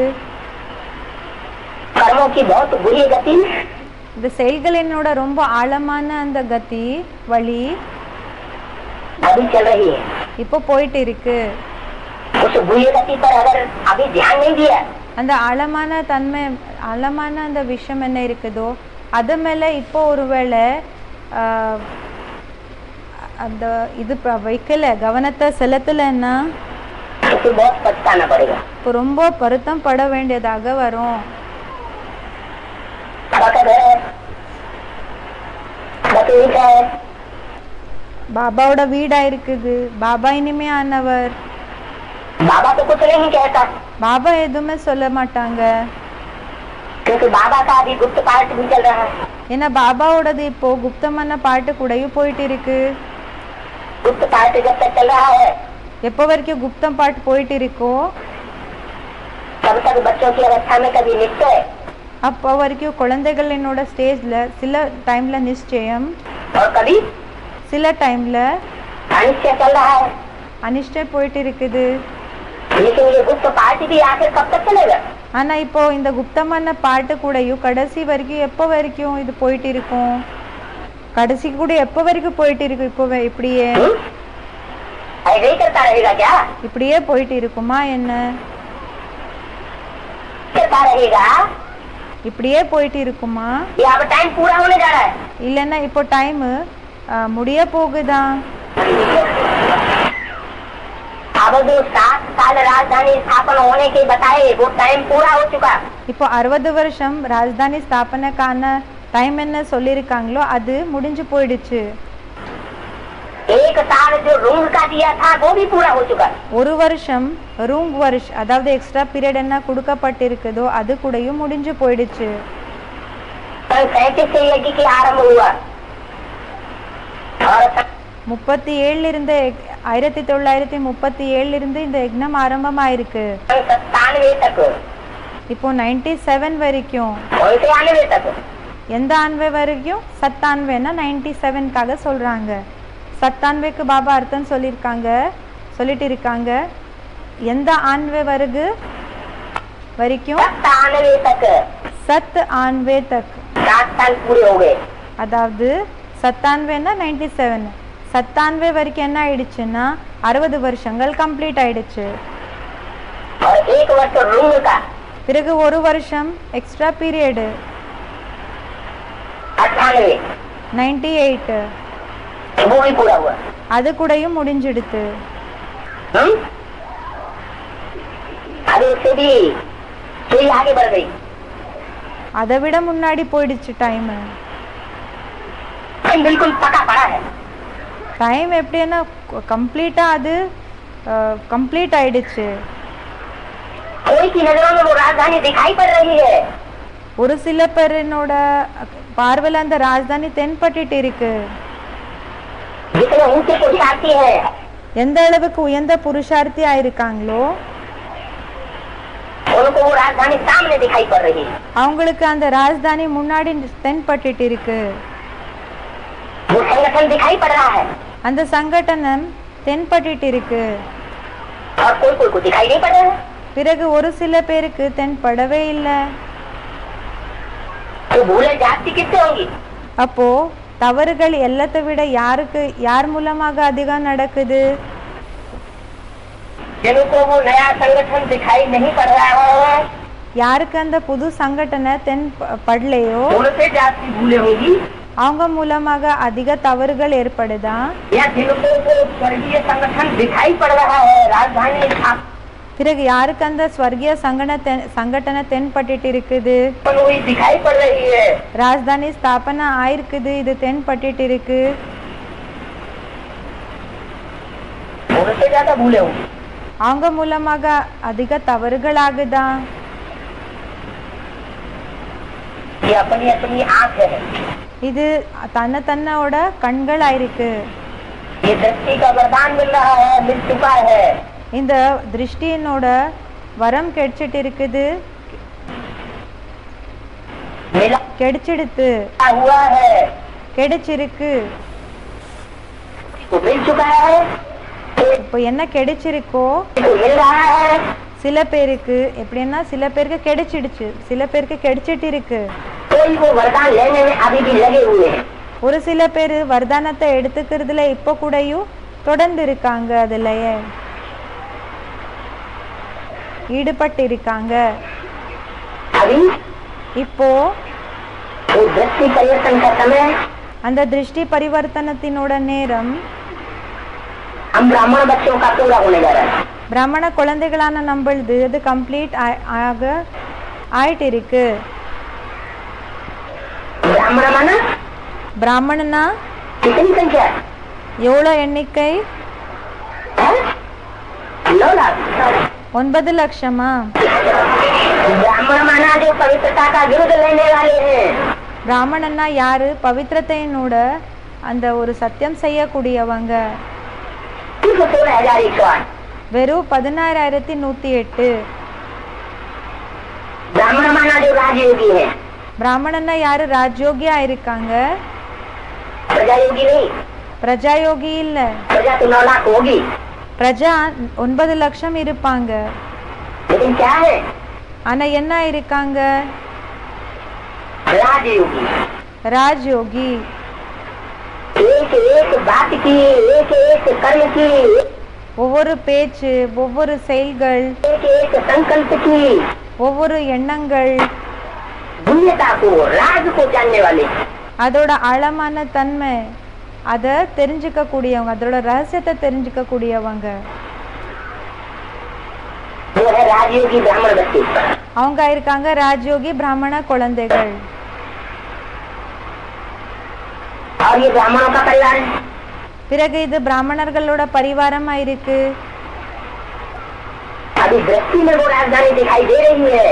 कर्मों की बहुत बुरी गति இந்த செயல்களினோட ரொம்ப ஆழமான அந்த கதி வழி अभी चल रही है। இப்போ போயிட்டு இருக்கு. उस बुरी गति पर अगर अभी ध्यान नहीं दिया, அந்த ஆழமான தன்மை, ஆழமான அந்த விஷயம் என்ன இருக்குதோ அது மேல இப்போ ஒருவேளை அந்த இது வைக்கல, கவனத்தை செலுத்தலைன்னா उसे बहुत पछताना पड़ेगा। இப்போ ரொம்ப வருத்தம் பட வேண்டியதாக வரும். பாபாவோட வீடா இருக்குது. பாபா இனிமே ஆனவர். बाबा तो कुछ नहीं कहता, பாபா எதுவுமே சொல்ல மாட்டாங்க. क्योंकि बाबा का अभी गुप्त पाठ भी चल रहा है। ஏன்னா பாபாவோடது இப்போ குப்தமான பாட்டு கூடயும் போயிட்டு இருக்கு. गुप्त पाठ जब तक चल रहा है, எப்போ வரைக்கும் குப்தம் பாட்டு போயிட்டு இருக்கோ तब तक बच्चों की अवस्था में कभी निश्चय அப்போ வரைக்கும் குழந்தைகளினோட ஸ்டேஜ்ல சில டைம்ல நிச்சயம், और कभी சில டைம்ல अनिश्चय चल रहा है। அனிஷ்டம் போயிட்டு இருக்குது. लेकिन ये गुप्त पाठ भी आखिर कब तक चलेगा? ஆனா இப்போ இந்த குப்தமான பாட்டு கூடயும் கடைசி வரைக்கும் எப்போ வரைக்கும் இது போயிட்டு இருக்கும்? கடைசி கூட எப்போ வரைக்கும் போயிட்டு இருக்கு? இப்போ இப்படியே ऐसे ही करता रहेगा क्या? இப்படியே போயிட்டு இருக்குமா என்ன? करता रहेगा இப்படியே போயிட்டு இருக்குமா? ये अब टाइम पूरा होने जा रहा है। இல்லைன்னா இப்போ டைம் முடிய போகுதா? अब जो 7 साल राजधानी स्थापना होने के बताए वो टाइम पूरा हो चुका। இப்போ 60 வருஷம் ராஜதானி ஸ்தாபனைக்கான டைம் என்ன சொல்லியிருக்காங்களோ அது முடிஞ்சு போயிடுச்சு. 1 साल जो रूंग का दिया था वो भी पूरा हो चुका। ஒரு வருஷம் ரூங் வருஷ், அதாவது எக்ஸ்ட்ரா பீரியட் என்ன கொடுக்கப்பட்டிருக்குதோ அது கூடயும் முடிஞ்சு போயிடுச்சு. 37 से यज्ञ की आरंभ हुआ और 37 இருந்து 1937 இருந்து இந்த யக்ஞம் ஆரம்பமாயிருக்கு. 97 तक, இப்போ 97 வரைக்கும். कौन से 98 तक? எந்த ஆன்வே வரைக்கும்? 97னா 97க்காக சொல்றாங்க. 97க்கு பாபா அர்த்தம் சொல்லிட்டு இருக்காங்க. எந்த ஆன்வே வருகு வரைக்கும்? 97 तक, 7 ஆன்வே தக். 7 साल पूरे हो गए। அதாவது 97னா 97, 97 வரைக்கும் என்ன ஆயிடுச்சுன்னா 60 வருஷங்கள் கம்ப்ளீட் ஆயிடுச்சு. और 1 वर्ष रूंग का, பிறகு ஒரு வருஷம் எக்ஸ்ட்ரா பீரியடு 98, 98 वो भी पूरा हुआ। அது கூடயும் முடிஞ்சிடுத்து. अभी उससे भी थोड़ी आगे बढ़ गई। அதை விட முன்னாடி போயிடுச்சு டைம். बिल्कुल पका पड़ा है। டைம் எப்படின்னா கம்ப்ளீட்டா அது கம்ப்ளீட் ஆயிடுச்சு. कोई की नजरों में वो राजधानी दिखाई पड़ रही है। ஒரு சில பேரினோட பார்வையில அந்த ராஜதானி தென்பட்டுட்டு இருக்கு. जितने ऊंचे पुरुषार्थी है, எந்த அளவுக்கு உயர்ந்த புருஷார்த்தி ஆயிருக்காங்களோ उनको वो राजधानी सामने दिखाई पड़ रही है। அவங்களுக்கு அந்த ராஜதானி முன்னாடி தென்பட்டுட்டு இருக்கு. वो संगठन दिखाई पड़ रहा है அந்த சங்கடனம் தென்பட்டுட்டு இருக்கு. और कोई को दिखाई नहीं पड़ रहा है। பிறகு ஒரு சில பேருக்கு தென்படவே இல்லை. तो भूले जाती किससे होंगी? அப்போ தவறுகள் எல்லாத்தை விட யார் மூலமாக அதிகம் நடக்குது? जिनको वो नया संगठन दिखाई नहीं पड़ रहा है, யாருக்கு அந்த புது சங்கடனை தென்படலையோ उनसे जाती भूले होगी। அவங்க மூலமாக அதிக தவறுகள் ஏற்படுதா? या जिनको वो स्वर्गीय संगठन दिखाई पड़ रहा है, राजधानी பிறகு யாருக்கு அந்த ஸ்வர்கிய சங்கடனை தென்பட்டுட்டு இருக்குது? हुई दिखाई पड़ रही है, ராஜதானி ஸ்தாபனா ஆயிருக்குது, இது தென்பட்டுட்டு இருக்கு. उनसे ज्यादा भूले होंगी। அவங்க மூலமாக அதிக தவறுகள் ஆகுதா? ये अपनी अपनी आँख है, இது தன்னோட கண்கள் ஆயிருக்கு. ये दृष्टि का वरदान मिल रहा है, मिल चुका है। இந்த திருஷ்டியினோட வரம் கிடைச்சிட்டு இருக்குது, मिला கிடைச்சிடுத்து, हुआ है, கிடைச்சிருக்கு. तो मिल चुका है। இப்போ என்ன கிடைச்சிருக்கோ तो मिल रहा है, சில பேருக்கு எப்படின்னா சில பேருக்கு கிடைச்சிடுச்சு, சில பேருக்கு கிடைச்சிட்டு இருக்கு. कोई को वरदान लेने में अभी भी लगे हुए हैं. ஒரு சில பேர் வர்தானத்தை எடுத்துக்கிறதுல இப்போ கூடயும் தொடர்ந்து இருக்காங்க, அதுலயே ஈடுபட்டு இருக்காங்க. अभी இப்போ वो दृष्टि परिवर्तन का समय, அந்த திருஷ்டி பரிவர்த்தனத்தினோட நேரம் हम ब्राह्मण बच्चों का पूरा होने जा रहा है. பிராமண குழந்தைகளான நம்மளது அது கம்ப்ளீட் ஆயிட்டு இருக்கு. ब्राह्मण माना பிராமணனா कितनी संख्या எவ்வளோ எண்ணிக்கை? है? 9 लाख. 9 லட்சமா? ब्राह्मण माना जो पवित्रता का विरुद्ध लेने वाले हैं. பிராமணன்னா யாரு? பவித்திரத்தையினோட அந்த ஒரு சத்தியம் செய்யக்கூடியவங்க. सिर्फ 16,108. வெறும் 16,108. ब्राह्मण माना जो राजयोगी है, பிராமணன்னா யாரு? ராஜயோகியா இருக்காங்க, प्रजायोगी नहीं. பிரஜாயோகி இல்ல. प्रजा तो 9 लाख होगी, பிரஜா 9 லட்சம் இருப்பாங்க. लेकिन क्या है? ஆனா என்ன இருக்காங்க? राजयोगी. ராஜயோகி. एक एक बात की, एक एक कर्म की, ஒவ்வொரு பேச்சு, ஒவ்வொரு செயல்கள், एक एक संकल्प की ஒவ்வொரு எண்ணங்கள், दुनिया को, राज को जानने वाले. அதோட ஆழமான தன்மை அதை தெரிஞ்சுக்க கூடியவங்க, அதோட ரகசியத்தை தெரிஞ்சுக்க கூடியவங்க. वो है राजयोगी ब्राह्मण बच्चे. அவங்க இருக்காங்க ராஜயோகி பிராமண குழந்தைகள். और ये ब्राह्मणों का परिवार है. பிறகு இது பிராமணர்களோட பரிவாரமா இருக்கு. अभी दृष्टि में वो राजधानी दिखाई दे रही है,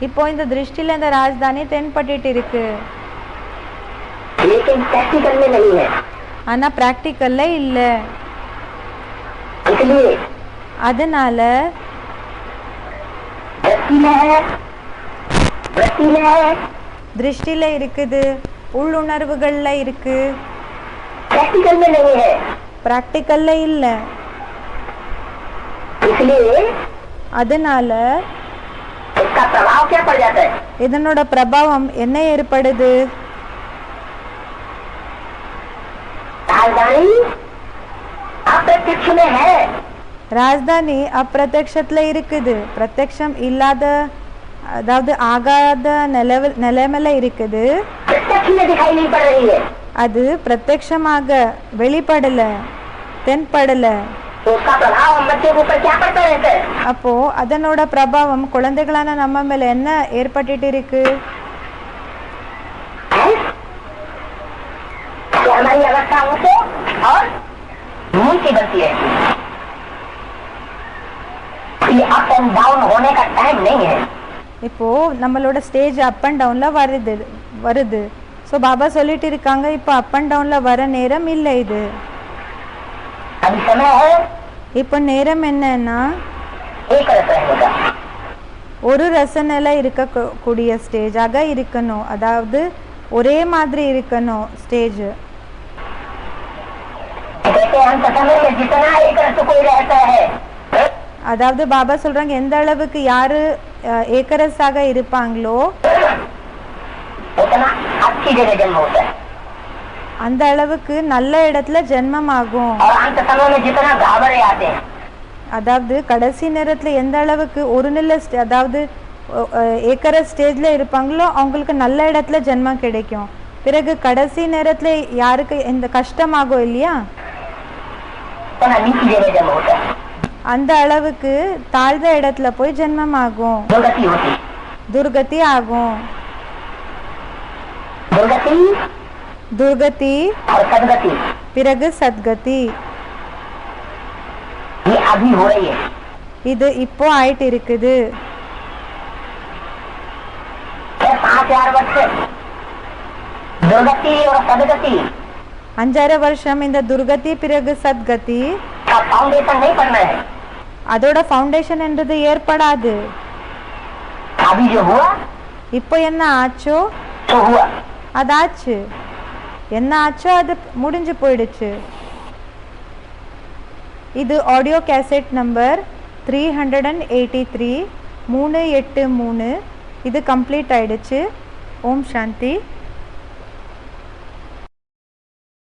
இப்போ இந்த திருஷ்டில இந்த ராஜதானி தென்பட்டுட்டு இருக்கு. लेकिन प्रैक्टिकल में नहीं है. ஆனா பிராக்டிக்கல்ல இல்ல. इसलिए அதனால दृष्टि में है, वृत्ति में है, திருஷ்டில இருக்குது, உள்ளுணர்வுகள்ல இருக்கு, प्रैक्टिकल में नहीं है. பிராக்டிக்கல்ல இல்ல. इसलिए அதனால इसका प्रभाव क्या पड़ जाता है? இதனோட பிரபாவம் என்ன ஏற்படுது? राजधानी अप्रत्यक्ष में है, ராஜதானி அப்பிரத்யக்ஷத்துல இருக்குது, பிரத்யக்ஷம் இல்லாத அதாவது ஆகாத நிலைமையில இருக்குது. प्रत्यक्ष में दिखाई नहीं पड़ रही है. அது பிரத்யக்ஷமாக வெளிப்படல, தென்படல. तो उसका प्रभाव हम बच्चे के ऊपर क्या पड़ता रहता है? அப்போ அதனோட பிரபாவம் குழந்தைகளான நம்ம மேல என்ன ஏற்பட்டுட்டு இருக்கு? तो हमारी अवस्था ऊंचे और नीचे बनती है. ये अप एंड डाउन होने का टाइम नहीं है. இப்போ நம்மளோட ஸ்டேஜ் அப் அண்ட் டவுன்ல வருது. ஸோ பாபா சொல்லிட்டு இருக்காங்க, இப்போ அப் அண்ட் டவுன்ல வர நேரம் இல்லை இது. अभी समय है இப்போ நேரம் என்னன்னா एक रस रहने का. ஒரு ரசனையில இருக்கக்கூடிய ஸ்டேஜாக இருக்கணும், அதாவது ஒரே மாதிரி இருக்கணும் ஸ்டேஜ். कहते हैं अंत समय में जितना एक रस कोई रहता है, அதாவது பாபா சொல்றாங்க எந்த அளவுக்கு யாரு ஏக்கரசாக இருப்பாங்களோ उतना अच्छी जगह जन्म होता है. அந்த அளவுக்கு நல்ல இடத்துல ஜென்மமாகும். और अंत समय में जितना घाबरे आते हैं, அதாவது கடைசி நேரத்துல எந்த அளவுக்கு ஒரு நிலை அதாவது ஏக்கர ஸ்டேஜ்ல இருப்பாங்களோ அவங்களுக்கு நல்ல இடத்துல ஜென்மம் கிடைக்கும். பிறகு கடைசி நேரத்துல யாருக்கு எந்த கஷ்டமாகும் இல்லையா, उतना नीची जगह जन्म होता है. அந்த அளவுக்கு தாழ்ந்த இடத்துல போய் ஜென்மமாகும், दुर्गति होती है. துர்கதி ஆகும். दुर्गति துர்கதி और सदगति பிறகு சத்கதி. ये अभी हो रही है. இது இப்போ ஆயிட்டு இருக்குது. 5,000 वर्ष दुर्गति और सदगति 5,000 வருஷம் இந்த துர்கதி பிறகு சத்கதி का फाउंडेशन नहीं पड़ना है. அதோட ஃபவுண்டேஷன் என்றது ஏற்படாது. अभी जो हुआ இப்போ என்ன ஆச்சோ तो हुआ. அதாச்சு, என்ன ஆச்சோ அது முடிஞ்சு போயிடுச்சு. இது ஆடியோ கேசட் நம்பர் 383 383. இது கம்ப்ளீட் ஆயிடுச்சு. ஓம் சாந்தி.